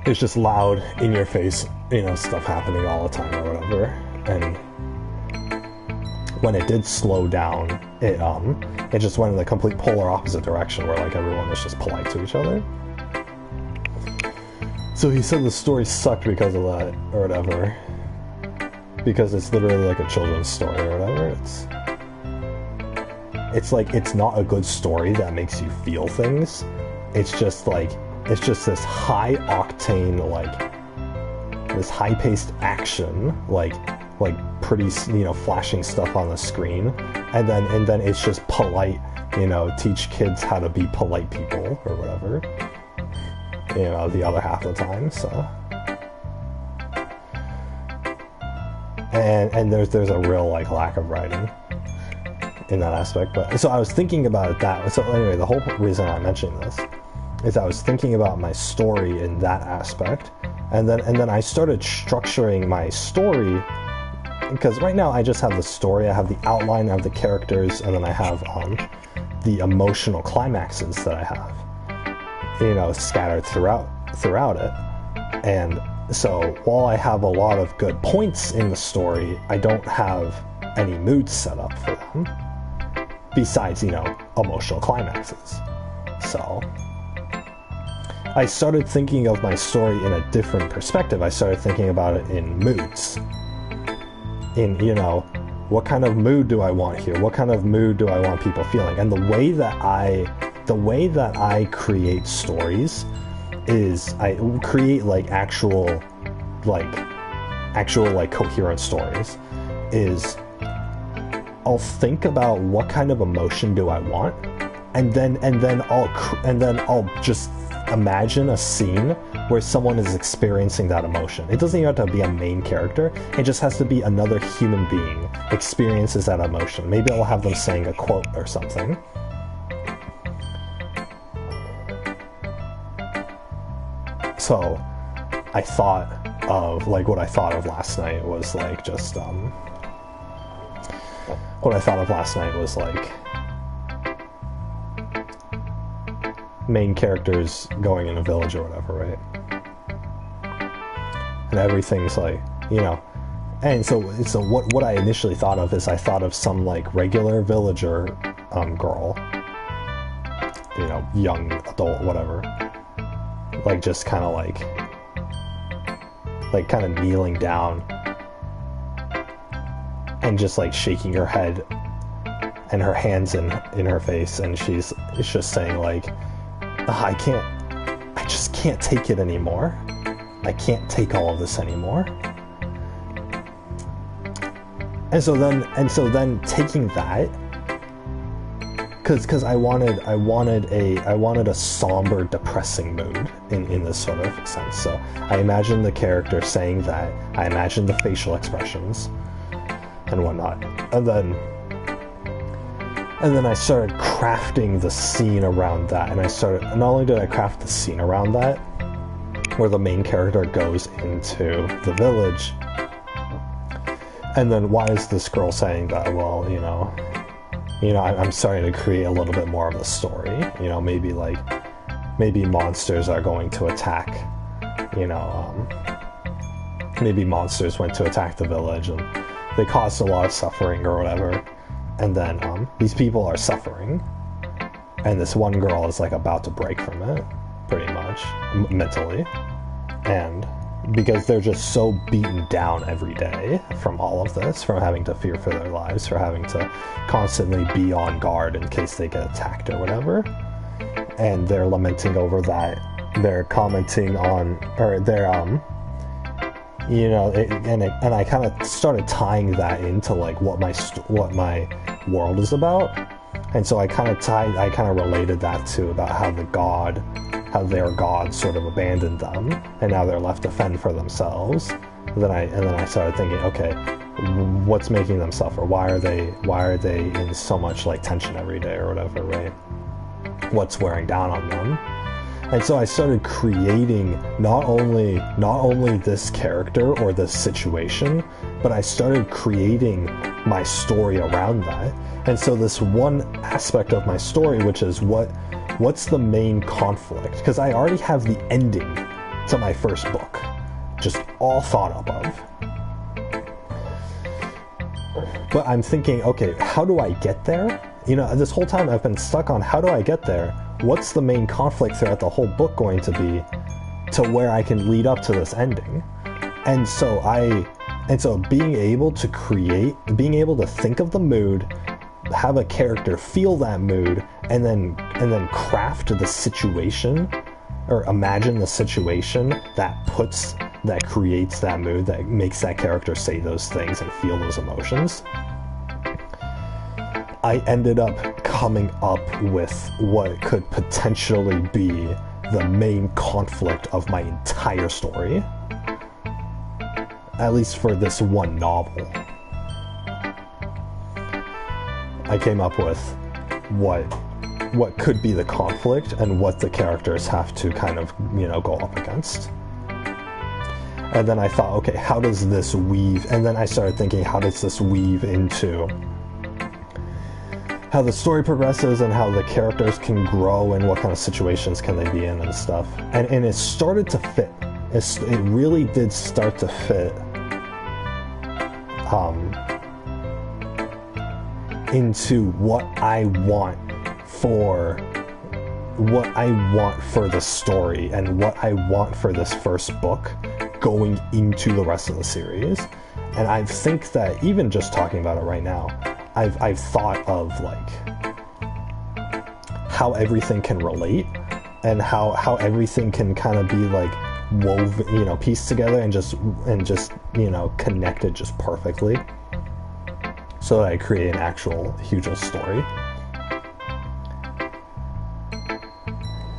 It's just loud, in your face, you know, stuff happening all the time or whatever. And when it did slow down, it just went in the complete polar opposite direction where like everyone was just polite to each other. So he said the story sucked because of that, or whatever. Because it's literally like a children's story or whatever. It's like, it's not a good story that makes you feel things. It's just like, it's just this high octane, like, this high paced action, like pretty, you know, flashing stuff on the screen. And then it's just polite, you know, teach kids how to be polite people or whatever. You know, the other half of the time, so. And there's a real, like, lack of writing in that aspect. But so I was thinking about it that. So anyway, the whole reason I'm mentioning this is I was thinking about my story in that aspect, and then I started structuring my story, because right now I just have the story, I have the outline, I have the characters, and then I have the emotional climaxes that I have, you know, scattered throughout it. And so while I have a lot of good points in the story, I don't have any moods set up for them, besides, you know, emotional climaxes. So I started thinking of my story in a different perspective. I started thinking about it in moods. In, you know, what kind of mood do I want here? What kind of mood do I want people feeling? And the way that I create stories is I create actual coherent stories is I'll think about what kind of emotion do I want, and then I'll just imagine a scene where someone is experiencing that emotion. It doesn't even have to be a main character. It just has to be another human being experiences that emotion. Maybe I'll have them saying a quote or something. So I thought of, what I thought of last night was main characters going in a village or whatever, right? And everything's and so what I initially thought of is I thought of some regular villager girl, young adult, whatever, just kind of kind of kneeling down and just shaking her head and her hands in her face, and it's just saying I just can't take it anymore. I can't take all of this anymore. And so then taking that, because I wanted a somber, depressing mood in this sort of sense. So I imagined the character saying that. I imagined the facial expressions and whatnot, and then I started crafting the scene around that. And not only did I craft the scene around that, where the main character goes into the village, and then why is this girl saying that? Well, I'm starting to create a little bit more of the story. Maybe monsters are going to attack. Maybe monsters went to attack the village and they caused a lot of suffering or whatever. And then these people are suffering, and this one girl is about to break from it, pretty much, mentally. And because they're just so beaten down every day from all of this, from having to fear for their lives, for having to constantly be on guard in case they get attacked or whatever. And they're lamenting over that. They're commenting on, or they're, and I kind of started tying that into what my world is about. And so I kind of related that to about how their god sort of abandoned them, and now they're left to fend for themselves. And then I started thinking, okay, what's making them suffer? Why are they in so much tension every day or whatever, right? What's wearing down on them? And so I started creating not only this character or this situation, but I started creating my story around that. And so this one aspect of my story, which is what's the main conflict? Because I already have the ending to my first book, just all thought up of. But I'm thinking, okay, how do I get there? You know, this whole time I've been stuck on how do I get there? What's the main conflict throughout the whole book going to be to where I can lead up to this ending? And so being able to create, being able to think of the mood, have a character feel that mood, and then craft the situation or imagine the situation that creates that mood, that makes that character say those things and feel those emotions. I ended up coming up with what could potentially be the main conflict of my entire story. At least for this one novel. I came up with what could be the conflict and what the characters have to kind of, you know, go up against. And then I thought, okay, how does this weave? And then I started thinking, how does this weave into how the story progresses and how the characters can grow and what kind of situations can they be in and stuff. And it started to fit. It really did start to fit into what I want for the story and what I want for this first book going into the rest of the series. And I think that even just talking about it right now, I've thought of like how everything can relate and how everything can kind of be like woven, you know, pieced together and just you know, connected just perfectly, so that I create an actual huge story.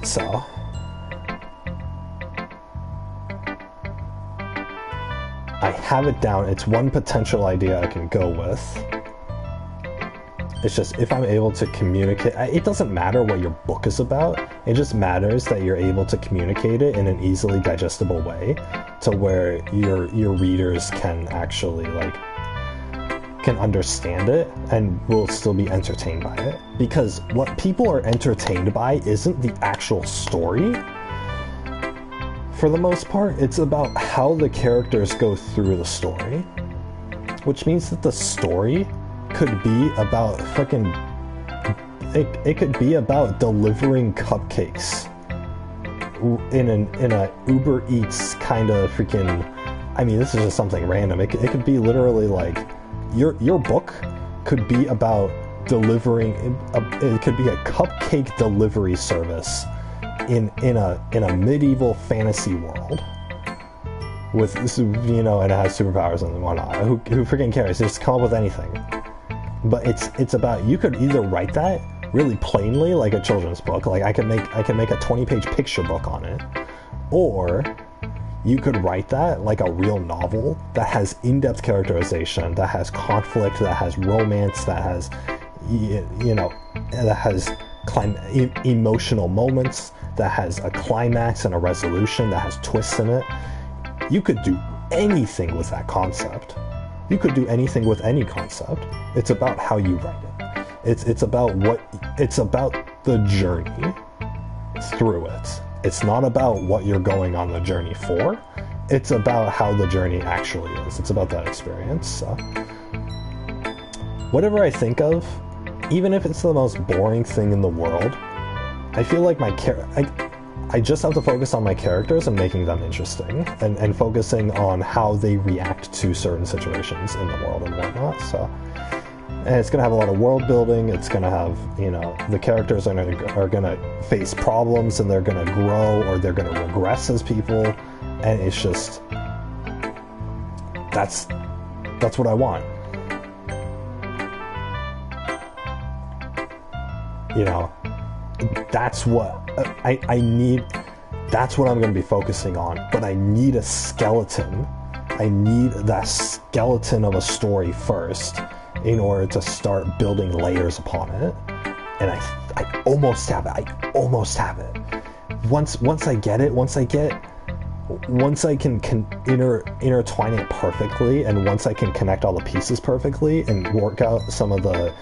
So I have it down. It's one potential idea I can go with. It's just if I'm able to communicate, it doesn't matter what your book is about, it just matters that you're able to communicate it in an easily digestible way to where your readers can actually like can understand it and will still be entertained by it. Because what people are entertained by isn't the actual story. For the most part, it's about how the characters go through the story, which means that the story could be about it could be about delivering cupcakes in a Uber Eats kind of freaking, I mean, this is just something random. It could be literally like your book could be about delivering, it could be a cupcake delivery service in a medieval fantasy world with, you know, and it has superpowers and whatnot. Who freaking cares? Just come up with anything. But it's about, you could either write that really plainly like a children's book, like I can make a 20-page picture book on it, or you could write that like a real novel that has in-depth characterization, that has conflict, that has romance, that has, you know, that has emotional moments, that has a climax and a resolution, that has twists in it. You could do anything with that concept. You could do anything with any concept. It's about how you write it. It's about the journey through it. It's not about what you're going on the journey for. It's about how the journey actually is. It's about that experience. So whatever I think of, even if it's the most boring thing in the world, I feel like I just have to focus on my characters and making them interesting, and focusing on how they react to certain situations in the world and whatnot. So, and it's gonna have a lot of world building. It's gonna have, you know, the characters are gonna face problems and they're gonna grow or they're gonna regress as people, and it's just that's what I want. You know, that's what I need. That's what I'm going to be focusing on. But I need a skeleton. I need that skeleton of a story first in order to start building layers upon it. And I almost have it. once I get it, once I can intertwine it perfectly, and once I can connect all the pieces perfectly and work out some of the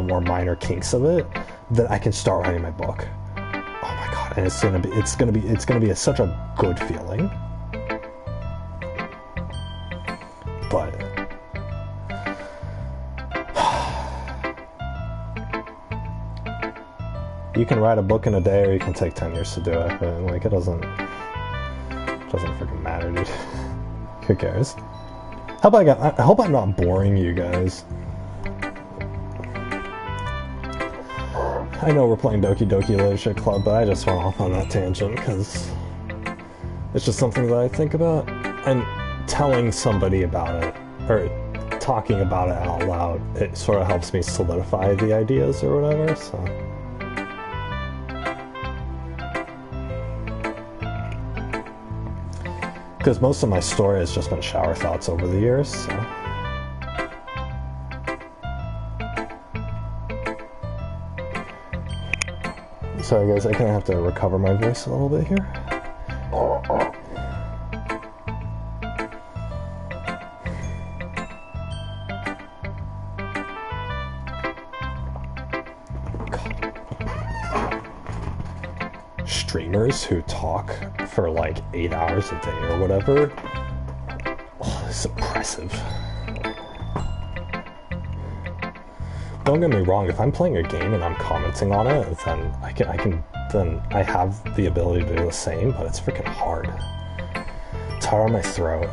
more minor kinks of it, then I can start writing my book. Oh my god! And it's gonna be such a good feeling. But you can write a book in a day, or you can take 10 years to do it. But like, it doesn't freaking matter, dude. Who cares? I hope I'm not boring you guys. I know we're playing Doki Doki Literature Club, but I just went off on that tangent because it's just something that I think about, and telling somebody about it, or talking about it out loud, it sort of helps me solidify the ideas or whatever, so. Because most of my story has just been shower thoughts over the years, so. Sorry guys, I kind of have to recover my voice a little bit here. Streamers who talk for like 8 hours a day or whatever, it's oppressive. Don't get me wrong, if I'm playing a game and I'm commenting on it, then I have the ability to do the same, but it's freaking hard. It's hard on my throat.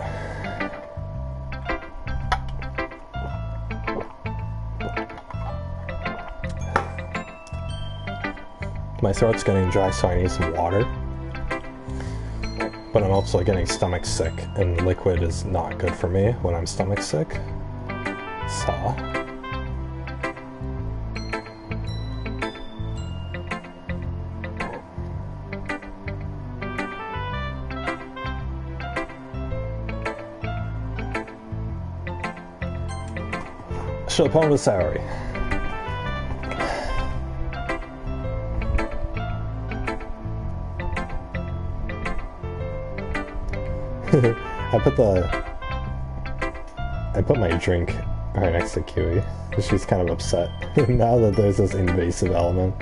My throat's getting dry, so I need some water. But I'm also getting stomach sick, and liquid is not good for me when I'm stomach sick. So. So, poem to Saori. I put my drink right next to Kiwi. She's kind of upset now that there's this invasive element.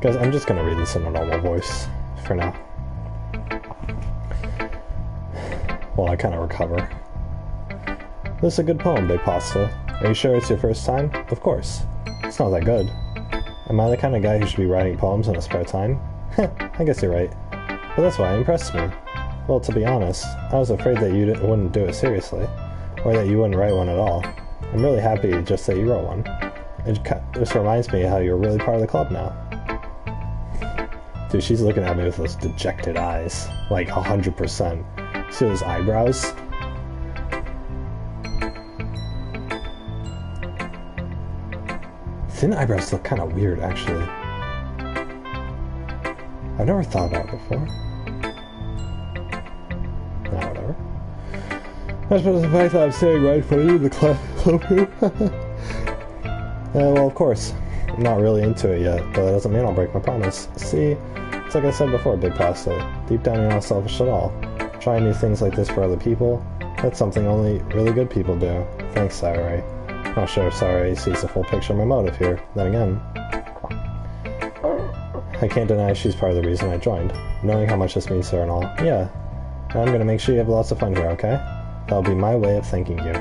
Guys, I'm just gonna read this in a normal voice for now. While I kind of recover. This is a good poem, Big Pasta. Are you sure it's your first time? Of course. It's not that good. Am I the kind of guy who should be writing poems in his spare time? I guess you're right. But that's why it impressed me. Well, to be honest, I was afraid that you wouldn't do it seriously. Or that you wouldn't write one at all. I'm really happy just that you wrote one. It just reminds me how you're really part of the club now. Dude, she's looking at me with those dejected eyes. Like, 100%. See those eyebrows? Thin eyebrows look kind of weird, actually. I've never thought about it before. Nah, whatever. I suppose the fact that I'm standing right in front of you in the club here. Well, of course. I'm not really into it yet, but that doesn't mean I'll break my promise. See, it's like I said before, Big Pasta. Deep down, you're not selfish at all. Trying new things like this for other people, that's something only really good people do. Thanks, Saori. Not sure if Saori sees the full picture of my motive here. Then again, I can't deny she's part of the reason I joined. Knowing how much this means to her and all. Yeah. And I'm gonna make sure you have lots of fun here, okay? That'll be my way of thanking you.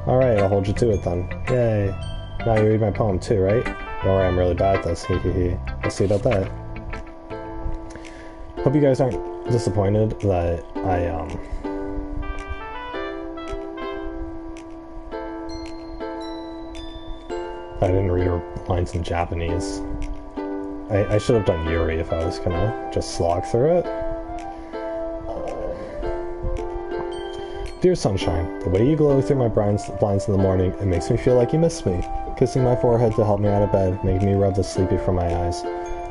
Alright, I'll hold you to it then. Yay. Now you read my poem too, right? Don't worry, I'm really bad at this. Hehehe. We'll see about that. Hope you guys aren't disappointed that I didn't read her lines in Japanese. I should have done Yuri if I was gonna just slog through it. Dear Sunshine, the way you glow through my blinds in the morning, it makes me feel like you miss me. Kissing my forehead to help me out of bed, making me rub the sleepy from my eyes.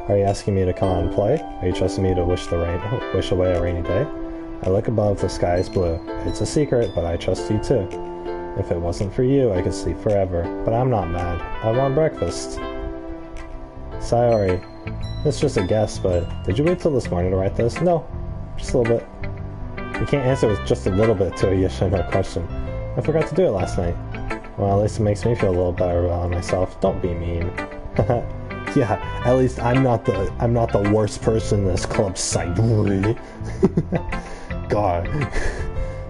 Are you asking me to come out and play? Are you trusting me to wish away a rainy day? I look above, the sky is blue. It's a secret, but I trust you too. If it wasn't for you, I could sleep forever. But I'm not mad. I want breakfast. Sayori. It's just a guess, but did you wait till this morning to write this? No. Just a little bit. You can't answer with just a little bit to a yes or no question. I forgot to do it last night. Well, at least it makes me feel a little better about myself. Don't be mean. Yeah, at least I'm not the worst person in this club, Sayori. God.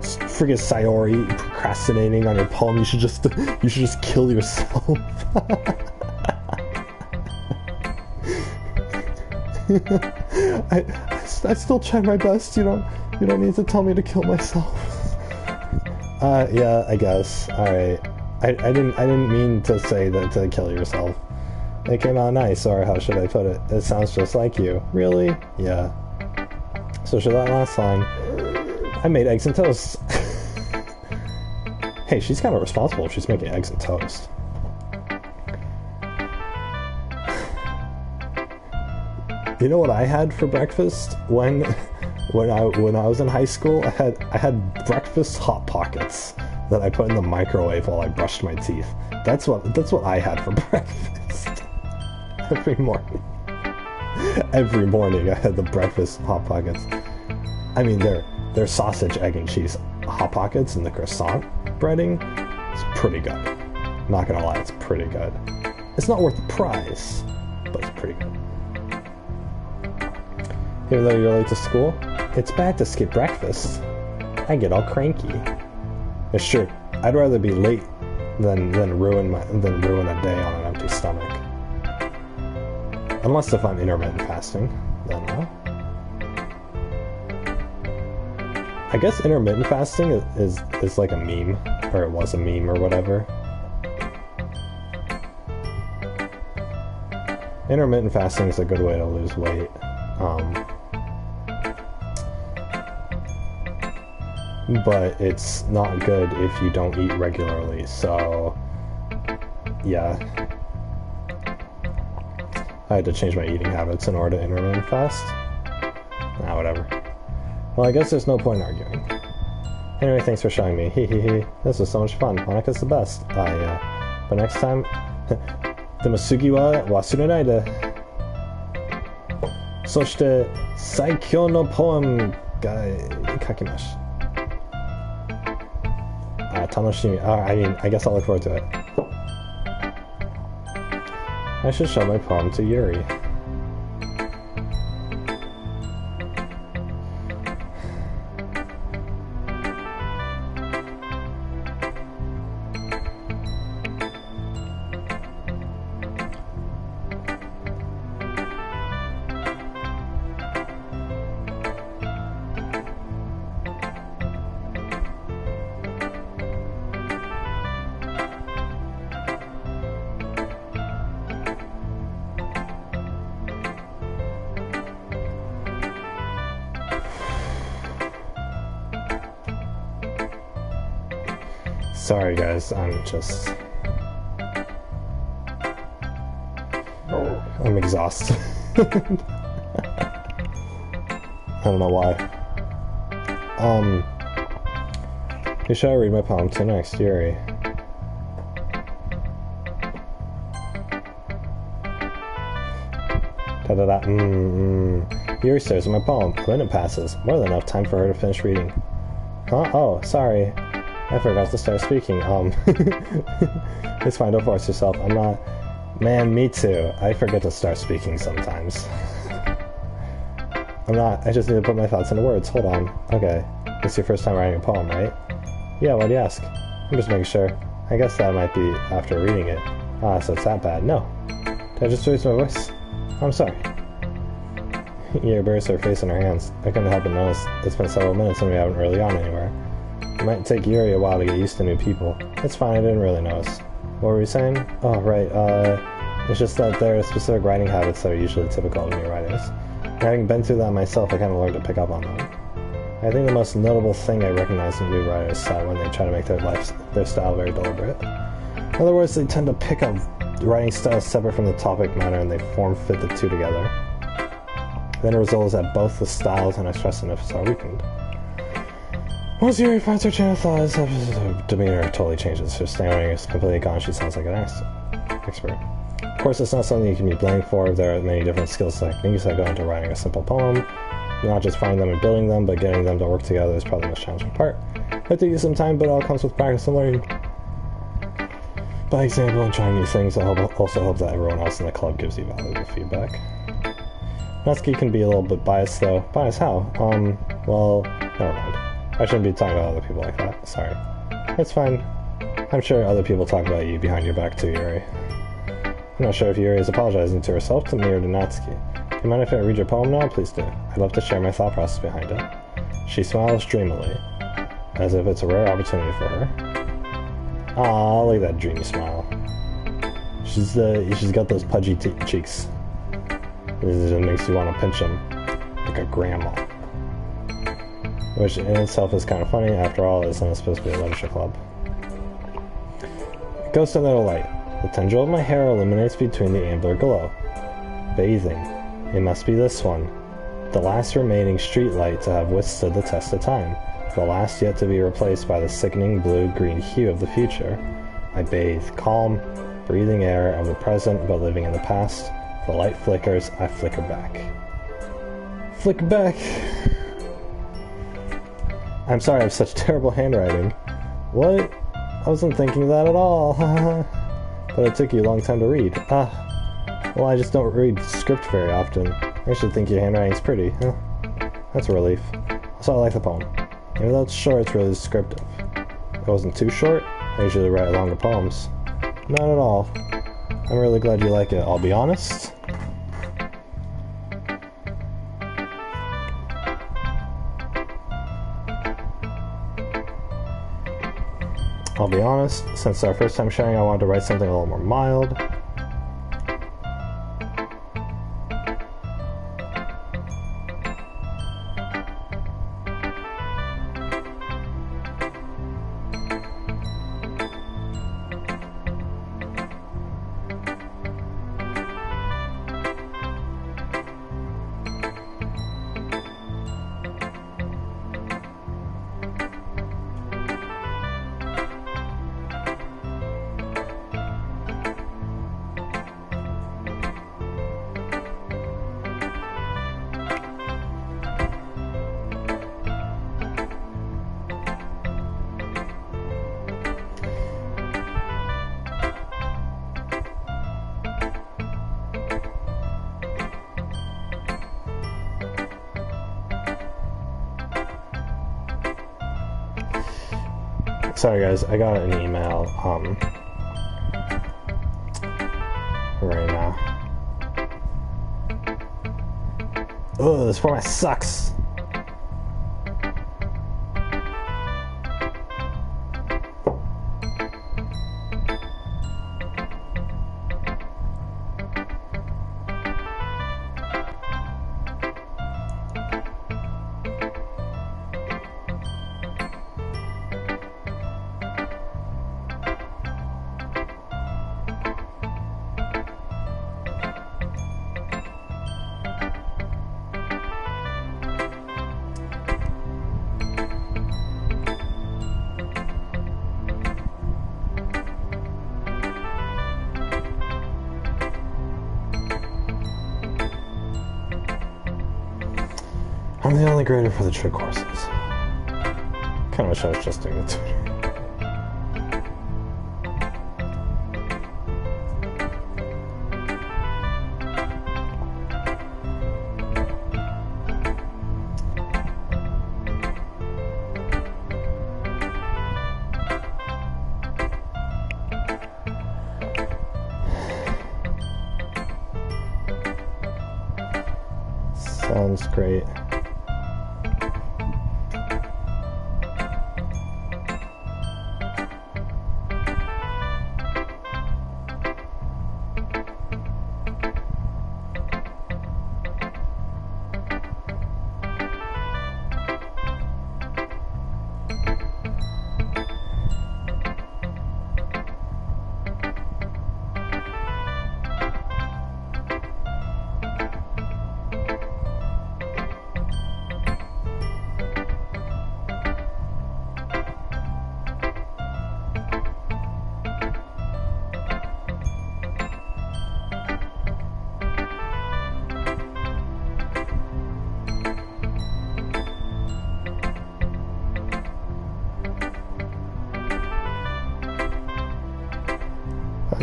Friggin' Sayori procrastinating on your poem. You should just kill yourself. I still try my best. You don't need to tell me to kill myself. Yeah, I guess. Alright. I didn't mean to say that to kill yourself. It came out nice, or how should I put it? It sounds just like you. Really? Yeah. So should that last line. I made eggs and toast. Hey, she's kind of responsible if she's making eggs and toast. You know what I had for breakfast when I was in high school? I had breakfast Hot Pockets that I put in the microwave while I brushed my teeth. That's what I had for breakfast. Every morning. Every morning I had the breakfast Hot Pockets. I mean, they're sausage, egg, and cheese Hot Pockets, and the croissant breading is pretty good. Not gonna lie, it's pretty good. It's not worth the price, but it's pretty good. Even though you're late to school, it's bad to skip breakfast. I get all cranky. It's true. I'd rather be late than ruin a day on an empty stomach. Unless if I'm intermittent fasting, then no. I guess intermittent fasting is like a meme, or it was a meme or whatever. Intermittent fasting is a good way to lose weight. But it's not good if you don't eat regularly, so yeah. I had to change my eating habits in order to intermittent fast. Ah, whatever. Well, I guess there's no point in arguing. Anyway, thanks for showing me. Hehehe. This was so much fun. Monika's the best. Yeah. But next time, Temasugi wa wasurenai de. そして最強のポエムが書きます。楽しみ. I guess I'll look forward to it. I should show my poem to Yuri. Sorry guys, I'm exhausted. I don't know why. Who should I read my poem to next, Yuri? Yuri stares at my poem. A minute passes. More than enough time for her to finish reading. Huh? Oh, sorry. I forgot to start speaking. It's fine, don't force yourself. I'm not... Man, me too. I forget to start speaking sometimes. I just need to put my thoughts into words. Hold on. Okay. It's your first time writing a poem, right? Yeah, why do you ask? I'm just making sure. I guess that might be after reading it. So it's that bad. No. Did I just raise my voice? I'm sorry. Yuri buries her face in her hands. I couldn't help but notice. It's been several minutes and we haven't really gone anywhere. It might take Yuri a while to get used to new people. It's fine, I didn't really notice. What were we saying? Oh, right, it's just that there are specific writing habits that are usually typical of new writers. And having been through that myself, I kind of learned to pick up on them. I think the most notable thing I recognize in new writers is when they try to make their style very deliberate. In other words, they tend to pick up writing styles separate from the topic matter and they form-fit the two together. Then the result is that both the styles and expressiveness are weakened. Once Yuri finds her chain of thought, her demeanor totally changes. Her stammering is completely gone. She sounds like an expert. Of course, it's not something you can be blamed for. There are many different skills techniques that go into writing a simple poem. Not just finding them and building them, but getting them to work together is probably the most challenging part. I have to use some time, but it all comes with practice and learning. By example, and trying new things, I also hope that everyone else in the club gives you valuable feedback. Natsuki can be a little bit biased, though. Biased how? Well, never mind. I shouldn't be talking about other people like that. Sorry. It's fine. I'm sure other people talk about you behind your back too, Yuri. I'm not sure if Yuri is apologizing to herself, to me, or to Natsuki. Do you mind if I read your poem now? Please do. I'd love to share my thought process behind it. She smiles dreamily, as if it's a rare opportunity for her. Aw, look at that dreamy smile. She's got those pudgy cheeks. It just makes you want to pinch them like a grandma. Which in itself is kind of funny. After all, it's not supposed to be a literature club. It goes to another light. The tendril of my hair illuminates between the amber glow. Bathing. It must be this one. The last remaining street light to have withstood the test of time. The last yet to be replaced by the sickening blue-green hue of the future. I bathe, calm, breathing air of the present but living in the past. The light flickers, I flicker back. Flicker back! I'm sorry, I have such terrible handwriting. What? I wasn't thinking that at all. But it took you a long time to read. Well, I just don't read script very often. I actually think your handwriting's pretty. Huh? That's a relief. Also, I like the poem. Even though it's short, it's really descriptive. It wasn't too short. I usually write longer poems. Not at all. I'm really glad you like it. I'll be honest. Since our first time sharing, I wanted to write something a little more mild. Sorry guys, I got an email, right now. Ugh, this format sucks! I'm the only grader for the trick courses. Kinda wish I was just doing the tutor. Sounds great.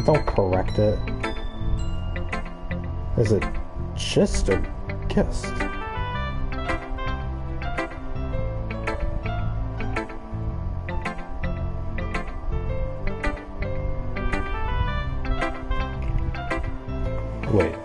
Don't correct it. Is it gist or gist? Wait.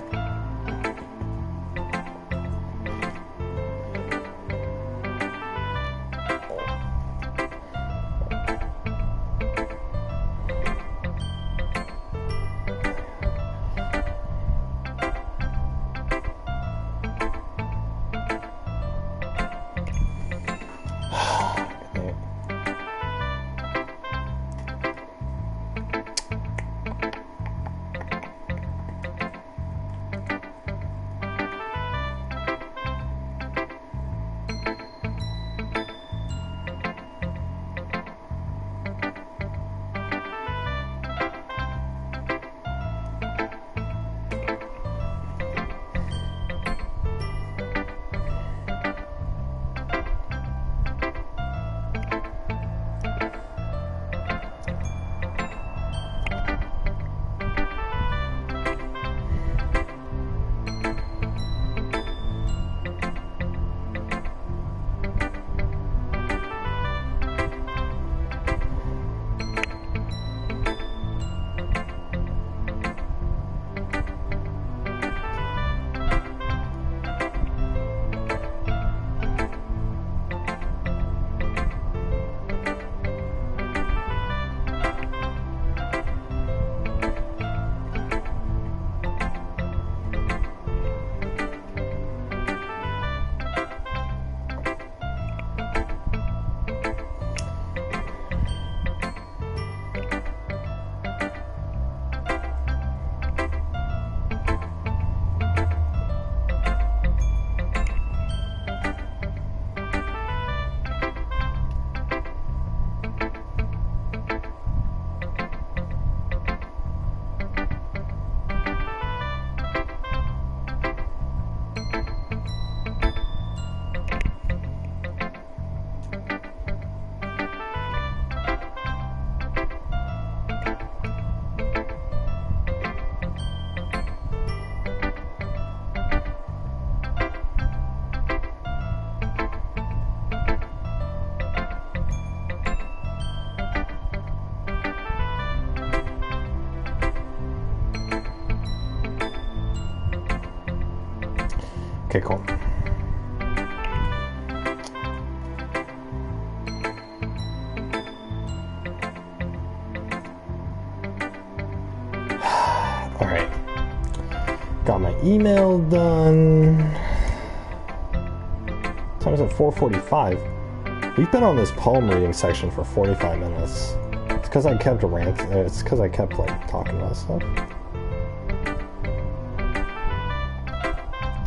Okay, cool. Alright. Got my email done. Time is at 4:45. We've been on this poem reading section for 45 minutes. It's because I kept It's because I kept like talking about stuff.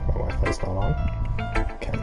My Wi-Fi's not on. Okay.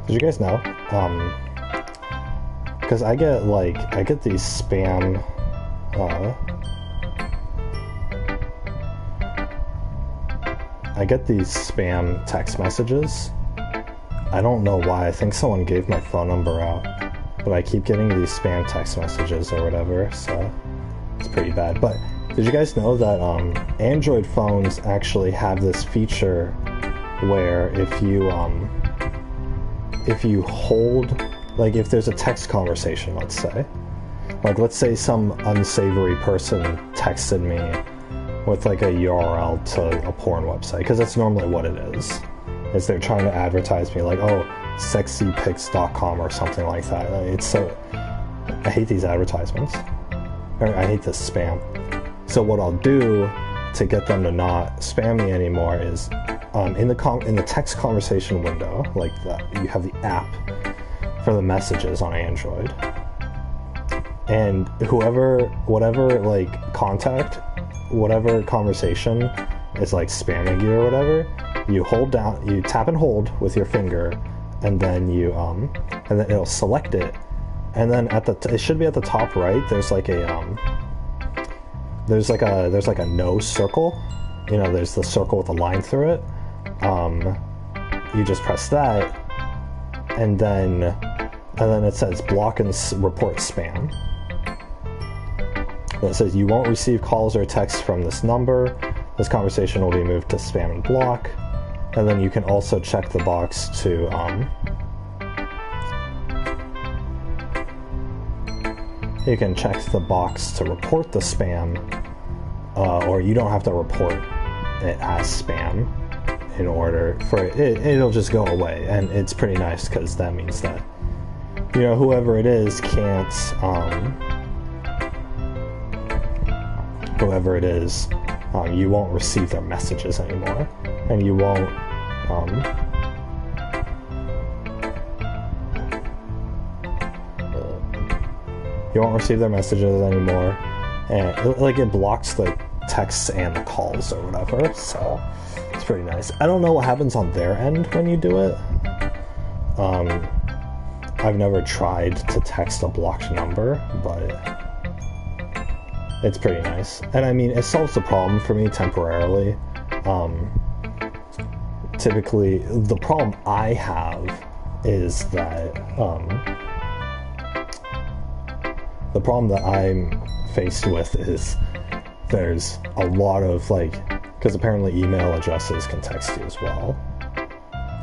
Did you guys know? Because I get these spam, text messages. I don't know why. I think someone gave my phone number out, but I keep getting these spam text messages or whatever, so it's pretty bad. But did you guys know that Android phones actually have this feature where if you hold, like if there's a text conversation, let's say some unsavory person texted me with like a URL to a porn website, because that's normally what it is they're trying to advertise me like, oh, sexypics.com or something like that. It's so, I hate these advertisements, or I hate this spam. So what I'll do to get them to not spam me anymore is in the text conversation window, like you have the app for the messages on Android, and whatever like contact, whatever conversation is like spamming you or whatever, you hold down, you tap and hold with your finger, and then and then it'll select it, and then it should be at the top right. There's like a there's like a no circle. You know, there's the circle with a line through it. You just press that, and then it says block and report spam. And it says you won't receive calls or texts from this number. This conversation will be moved to spam and block. And then you can also check the box to you can check the box to report the spam, or you don't have to report it as spam in order for it'll just go away. And it's pretty nice because that means that, you know, whoever it is can't you won't receive their messages anymore, and you won't receive their messages anymore, and it blocks the texts and the calls or whatever, so it's pretty nice. I don't know what happens on their end when you do it. I've never tried to text a blocked number, but it's pretty nice. And I mean, it solves the problem for me temporarily. Typically, the problem I have is that the problem that I'm faced with is there's a lot of because apparently email addresses can text you as well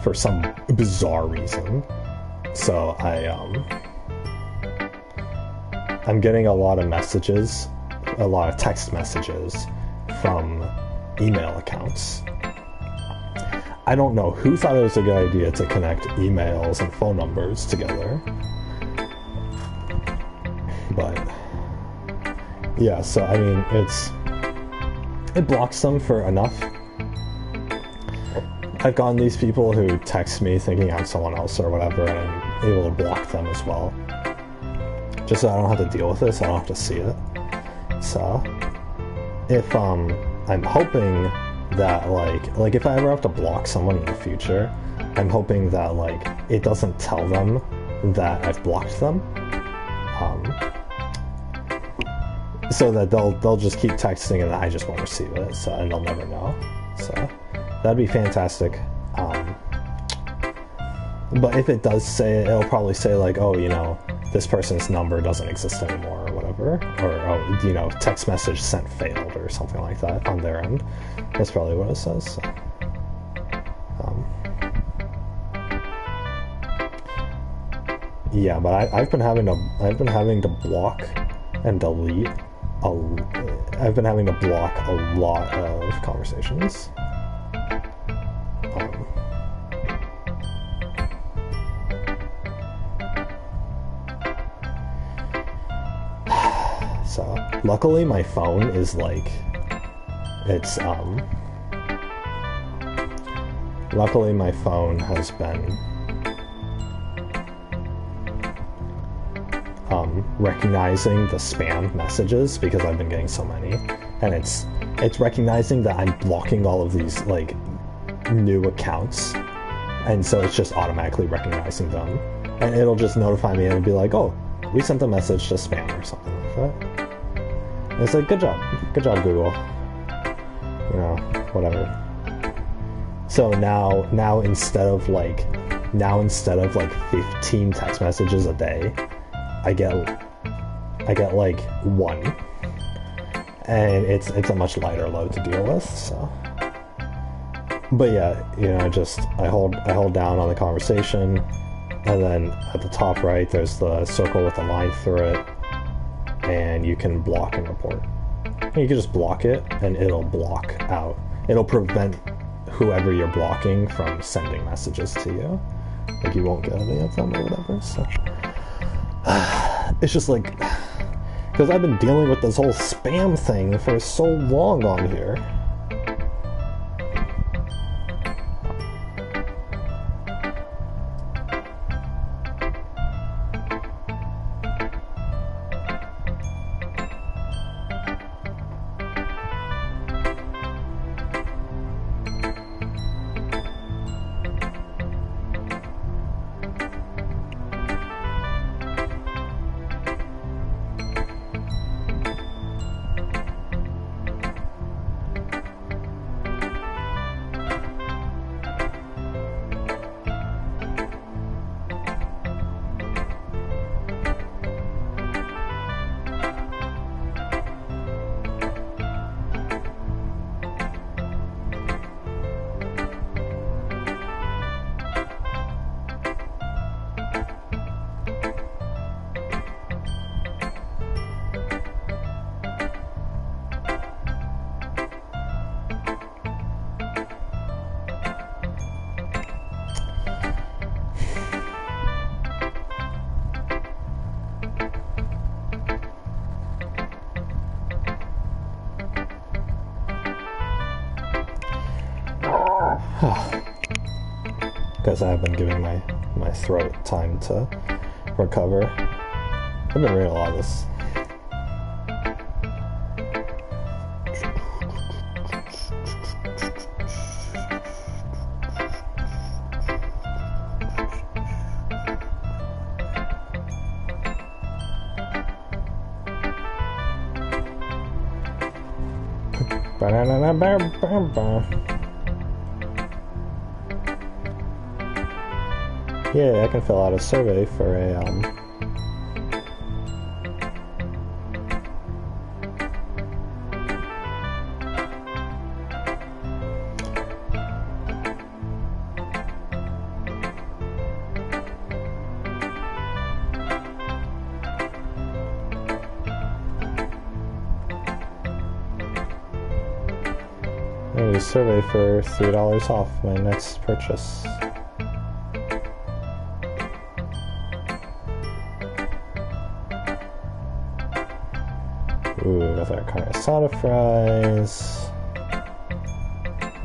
for some bizarre reason. So I'm getting a lot of messages, a lot of text messages from email accounts. I don't know who thought it was a good idea to connect emails and phone numbers together, but yeah, so I mean, it blocks them for enough. I've gotten these people who text me thinking I'm someone else or whatever, and I'm able to block them as well, just so I don't have to deal with it, so I don't have to see it. So if I'm hoping that like if I ever have to block someone in the future, I'm hoping that it doesn't tell them that I've blocked them, so that they'll just keep texting and I just won't receive it, so, and they'll never know. So that'd be fantastic. But if it does say it, it'll probably say oh, you know, this person's number doesn't exist anymore or whatever, or oh, you know, text message sent failed or something like that on their end. That's probably what it says. So, yeah, but I've been having to block and delete. I've been having to block a lot of conversations. So luckily my phone is luckily my phone has been recognizing the spam messages, because I've been getting so many, and it's recognizing that I'm blocking all of these new accounts, And so it's just automatically recognizing them. And it'll just notify me and it'll be like, oh, we sent a message to spam or something like that. And it's like, good job, Google. You know, whatever. So now instead of like 15 text messages a day, I get like one, and it's a much lighter load to deal with. So, but yeah, you know, I hold down on the conversation, and then at the top right there's the circle with a line through it, and you can block and report. And you can just block it, and it'll block out. It'll prevent whoever you're blocking from sending messages to you. Like, you won't get any of them or whatever. So it's just like, because I've been dealing with this whole spam thing for so long on here. Because I have been giving my throat time to recover. I've been reading a lot of this. Yeah, I can fill out a survey for a survey for $3 off my next purchase. Ooh, got that kind of soda fries.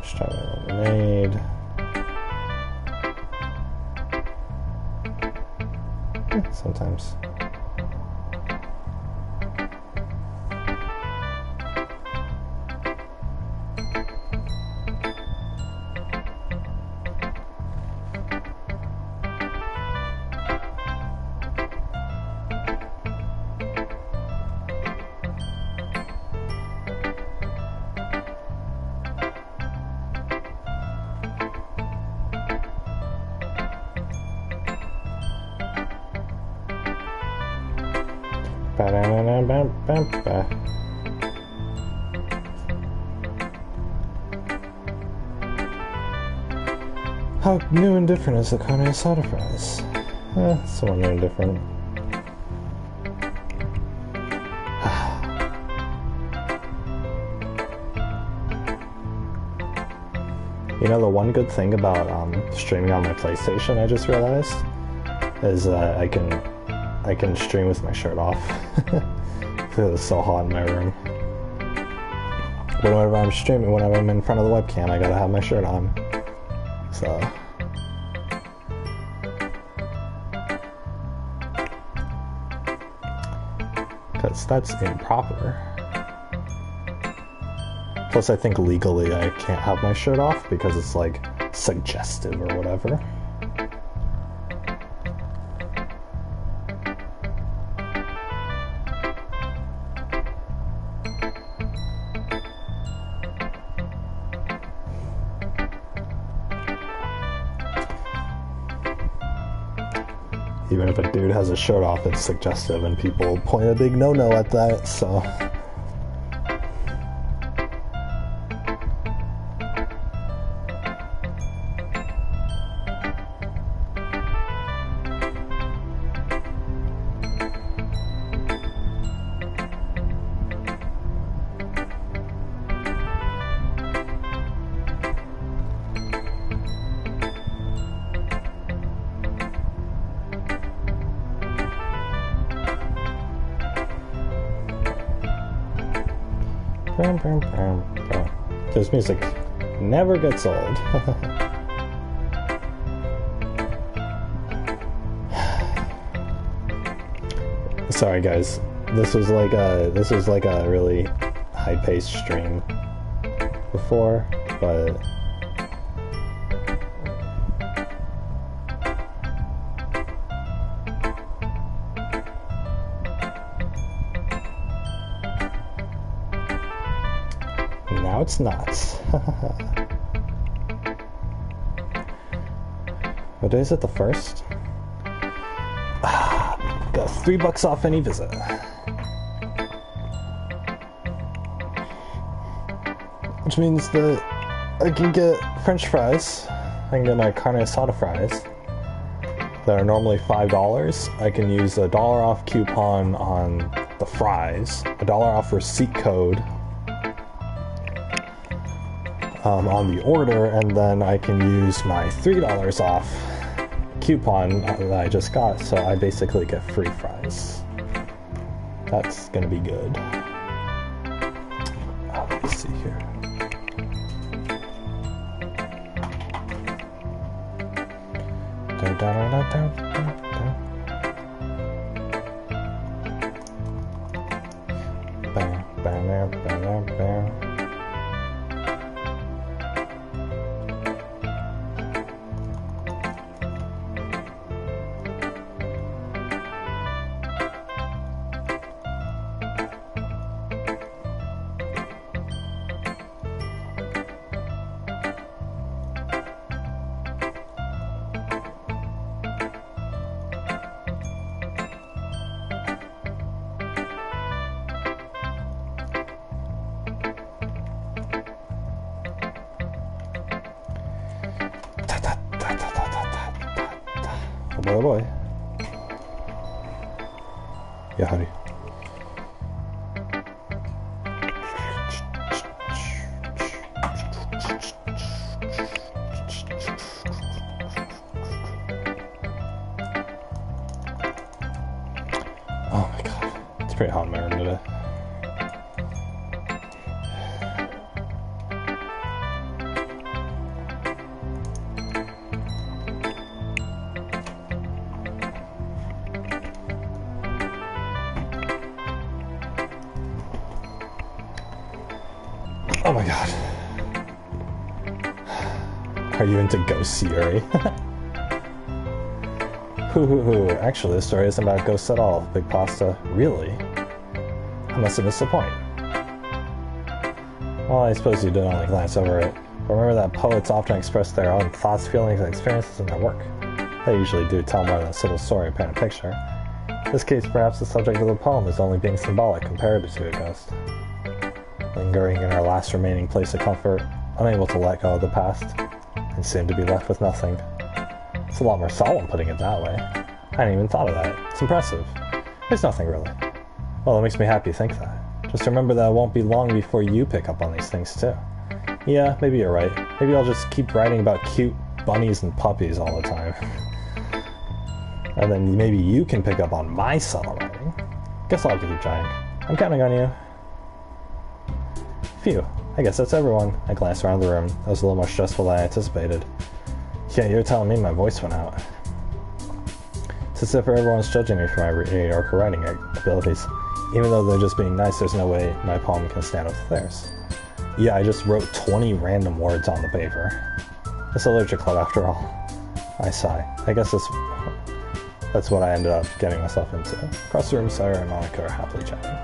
Strawberry lemonade. Sometimes. How new and different is the carne soda fries? Somewhat new and different. You know, the one good thing about streaming on my PlayStation, I just realized, is I can stream with my shirt off. Because it's so hot in my room. But whenever I'm streaming, whenever I'm in front of the webcam, I gotta have my shirt on. So. Because that's improper. Plus, I think legally I can't have my shirt off because it's like suggestive or whatever. Even if a dude has a shirt off, it's suggestive, and people point a big no-no at that, so... This music never gets old. Sorry guys, this was like a really high-paced stream before, but now it's not. What day is it? The 1st? Got $3 off any visit. Which means that I can get French fries. I can get my carne asada fries that are normally $5. I can use a $1 off coupon on the fries, a $1 off receipt code on the order, and then I can use my $3 off coupon that I just got, so I basically get free fries. That's gonna be good. Let's see here. Oh boy. Yeah, honey. Oh my god. It's pretty hot in my room today. Oh my god. Are you into ghosts, Yuri? Hoo. Actually, this story isn't about ghosts at all. Big Pasta. Really? I must have missed the point. Well, I suppose you did only glance over it. But remember that poets often express their own thoughts, feelings, and experiences in their work. They usually do tell more than a simple story or paint a picture. In this case, perhaps the subject of the poem is only being symbolic compared to a ghost. Lingering in our last remaining place of comfort, unable to let go of the past, and soon to be left with nothing. It's a lot more solemn putting it that way. I hadn't even thought of that. It's impressive. There's nothing really. Well, it makes me happy to think that. Just remember that it won't be long before you pick up on these things too. Yeah, maybe you're right. Maybe I'll just keep writing about cute bunnies and puppies all the time. And then maybe you can pick up on my subtle writing. Guess I'll have to keep trying. I'm counting on you. Phew, I guess that's everyone. I glanced around the room. That was a little more stressful than I anticipated. Yeah, you're telling me my voice went out. It's as if everyone's judging me for my mediocre writing abilities. Even though they're just being nice, there's no way my poem can stand up to theirs. Yeah, I just wrote 20 random words on the paper. It's Allergic Club after all. I sigh. I guess that's what I ended up getting myself into. Across the room, Sarah and Monica are happily chatting.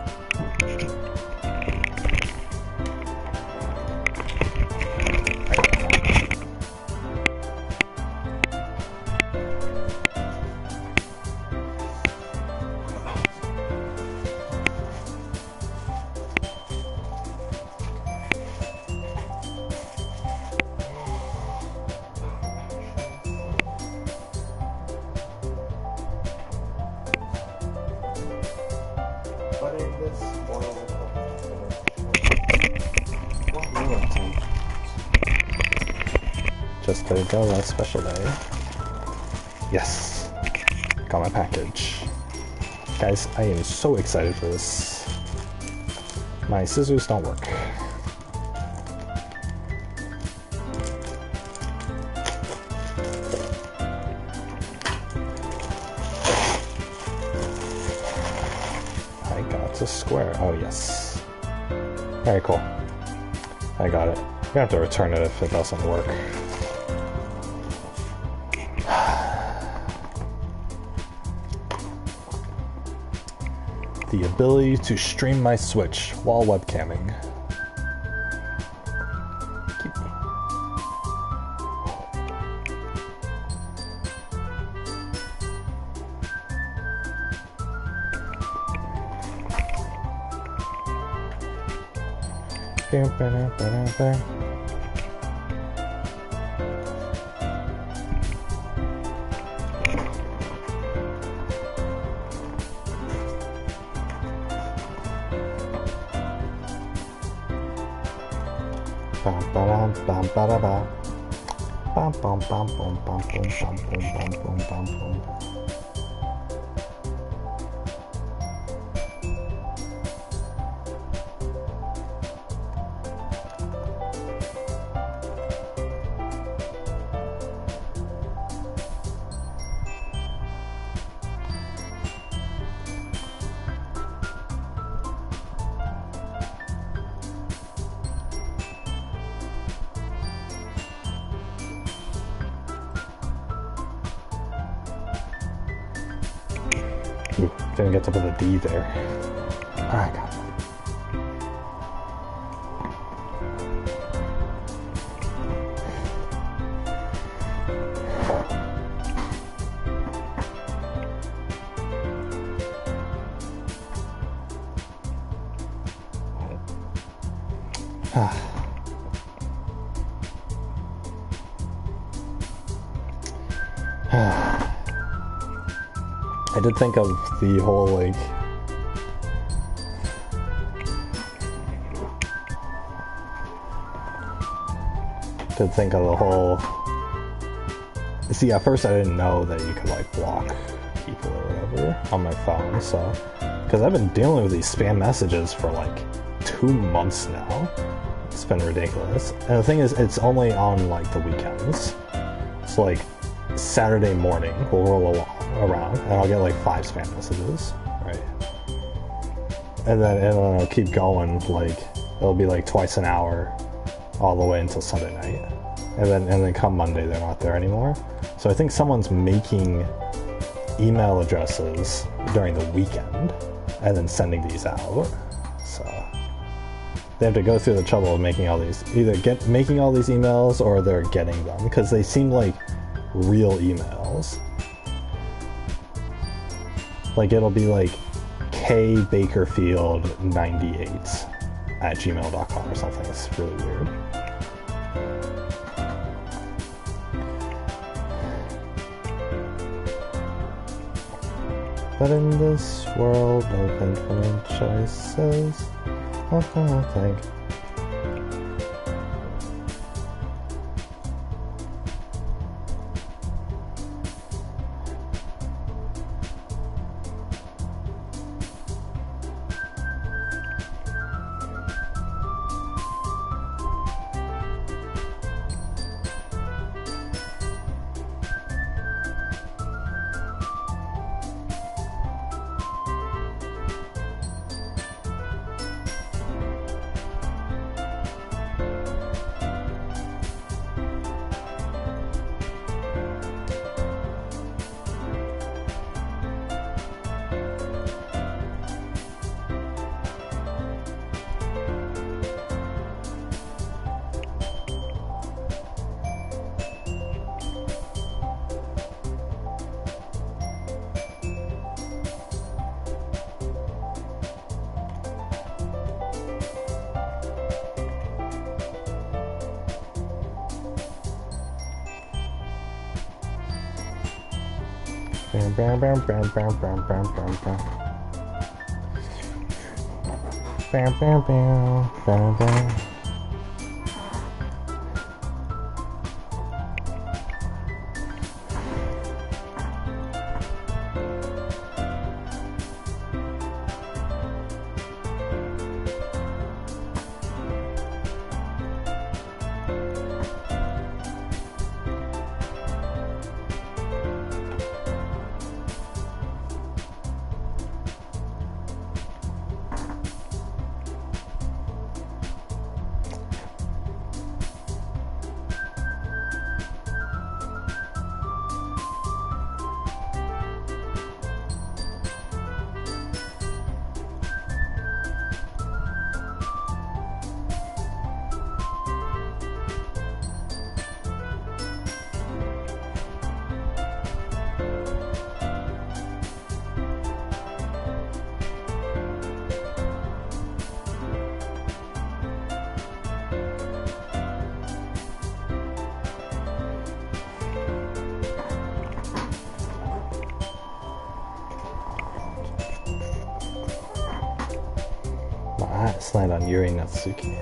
Just let it go, last special day. Yes! Got my package. Guys, I am so excited for this. My scissors don't work. I got a square. Oh, yes. Very cool. I got it. I'm gonna have to return it if it doesn't work. The ability to stream my Switch while webcamming. Ooh, didn't get to put a D there. Alright, got it. I did think of the whole, like, see, at first I didn't know that you could, like, block people or whatever on my phone, so, because I've been dealing with these spam messages for, like, 2 months now. It's been ridiculous. And the thing is, it's only on, like, the weekends. It's like Saturday morning, we'll roll around, and I'll get like 5 spam messages, right? And then it'll keep going, like, it'll be like twice an hour, all the way until Sunday night. And then come Monday, they're not there anymore. So I think someone's making email addresses during the weekend, and then sending these out. So they have to go through the trouble of making all these, making all these emails, or they're getting them, because they seem like real emails. Like, it'll be like kbakerfield98@gmail.com or something. It's really weird. But in this world of infinite choices, what can I think? Bam, bam, bam, bam, bam, bam, bam, bam, bam. Bam, bam, bam, bam, bam. My eyes land on Yuri Natsuki.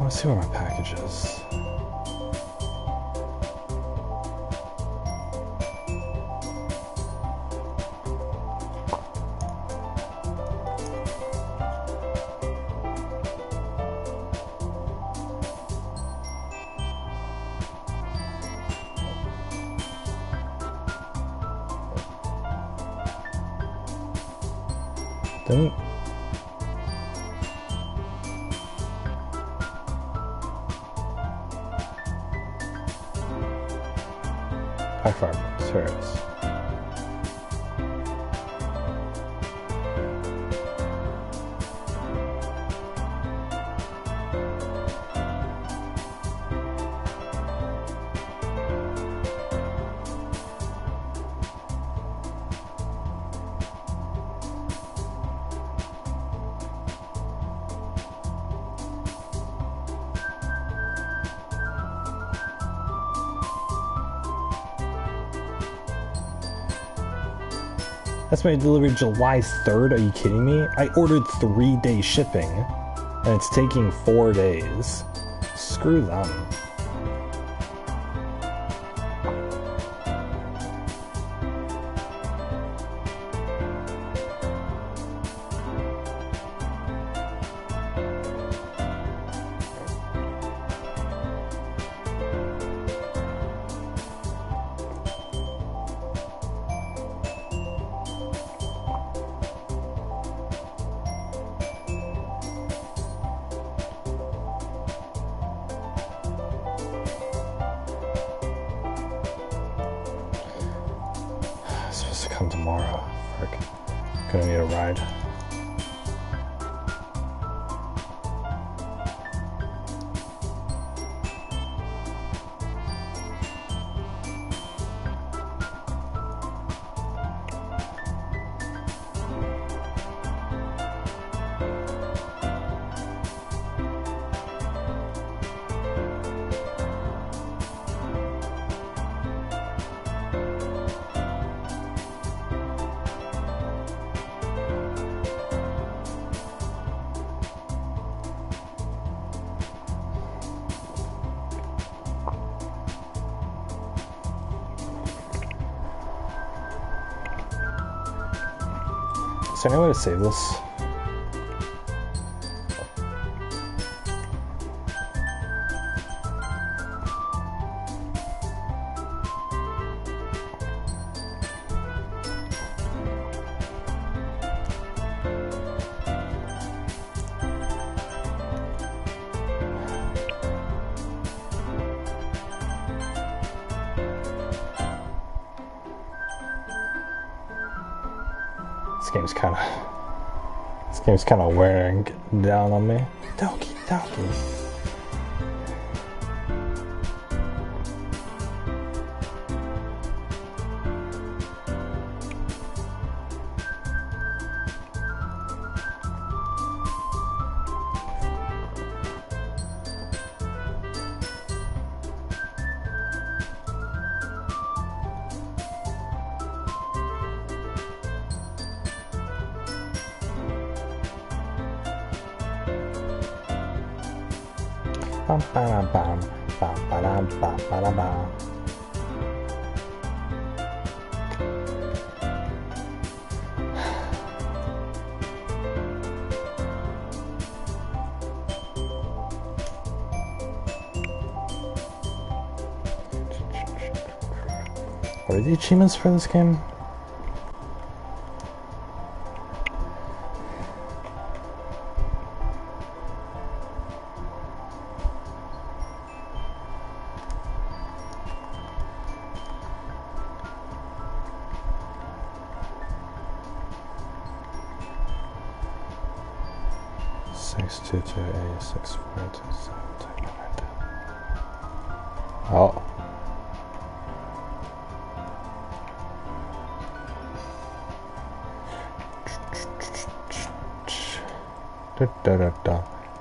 Let's see where my package is. Didn't By far most. Here it is. That's my delivery July 3rd, are you kidding me? I ordered 3-day shipping, and it's taking 4 days. Screw them. Come tomorrow. Frick. Gonna need a ride. Is there any way to save this? This game's kind of wearing down on me. Doki Doki. Bum, ba, bum, bum, ba, dum, bum, ba, da, bum. What are the achievements for this game? Oh. Da da da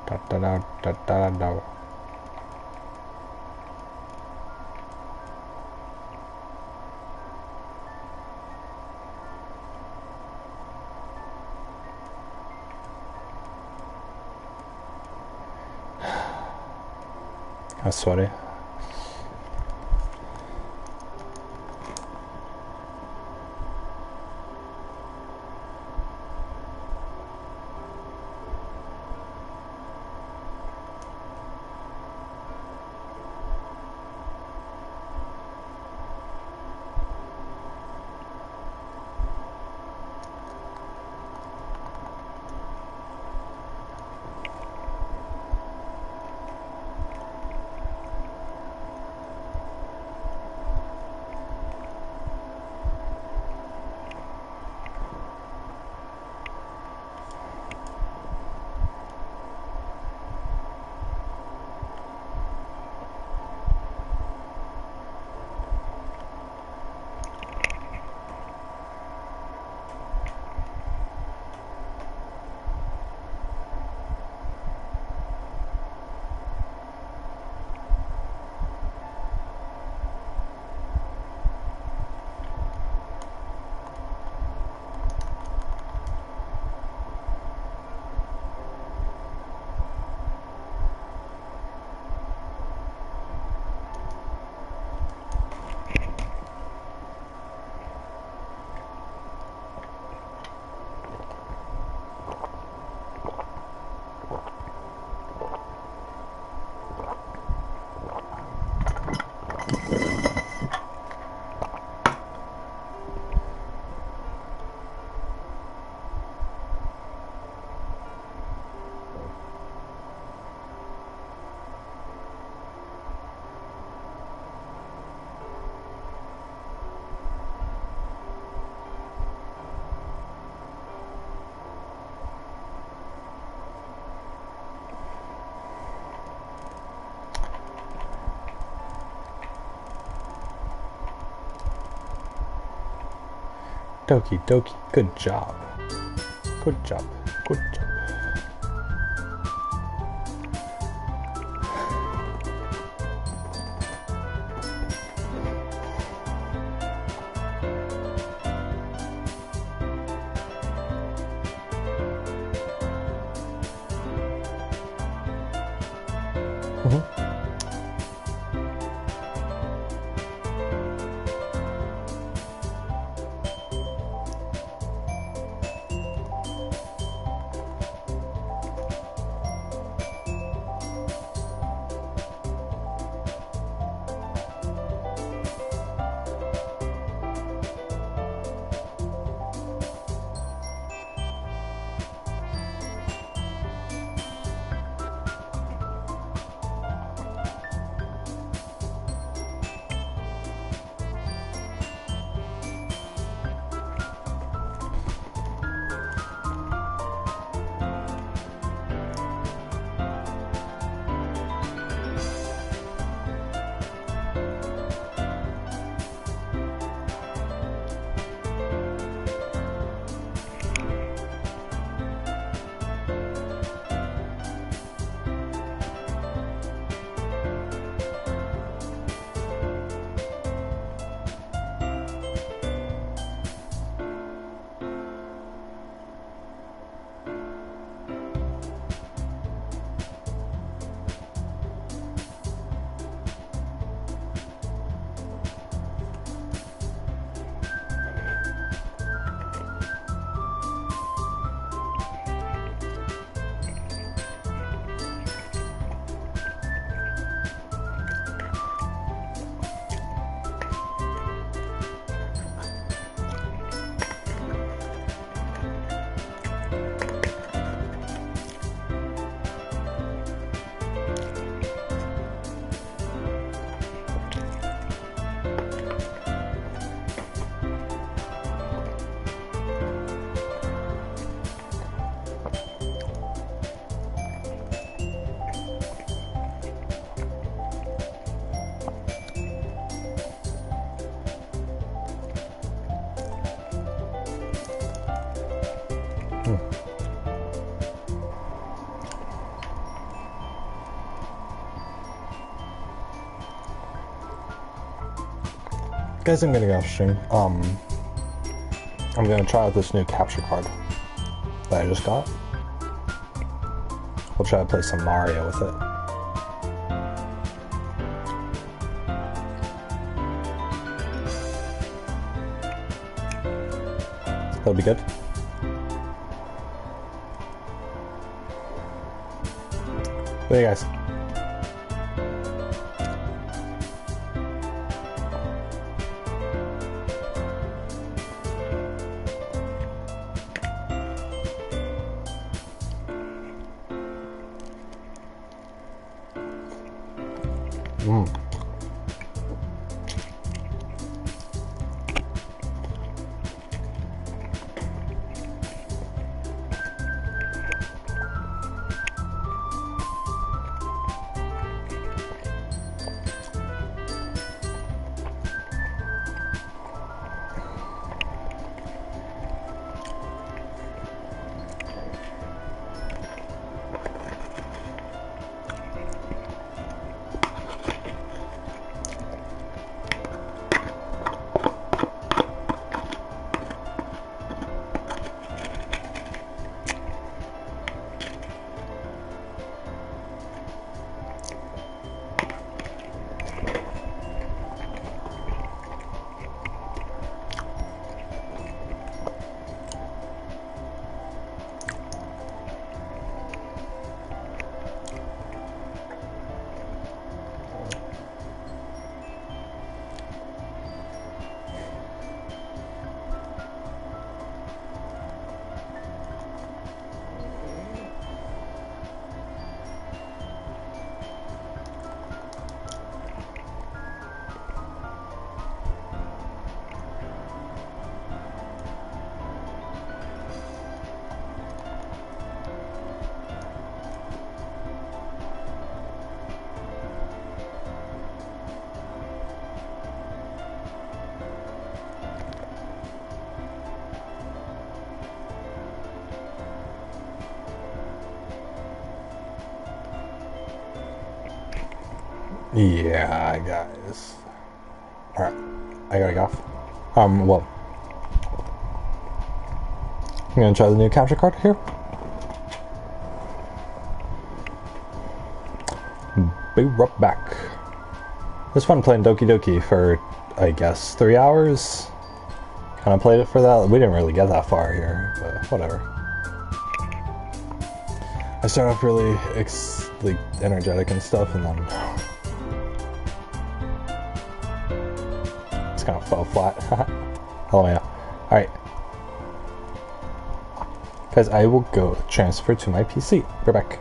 da da da da da da. I'm sweaty. Doki Doki, good job. Good job. Good job. Guys, I'm gonna get off stream. I'm gonna try out this new capture card that I just got. We'll try to play some Mario with it. That'll be good. Hey guys. Yeah, guys. Alright, I gotta get off. Well, I'm gonna try the new capture card here. Be right back. It was fun playing Doki Doki for, I guess, 3 hours. Kind of played it for that. We didn't really get that far here, but whatever. I started off really like energetic and stuff, and then it's kind of fell flat. Oh yeah. All right, guys, I will go transfer to my PC. We're back.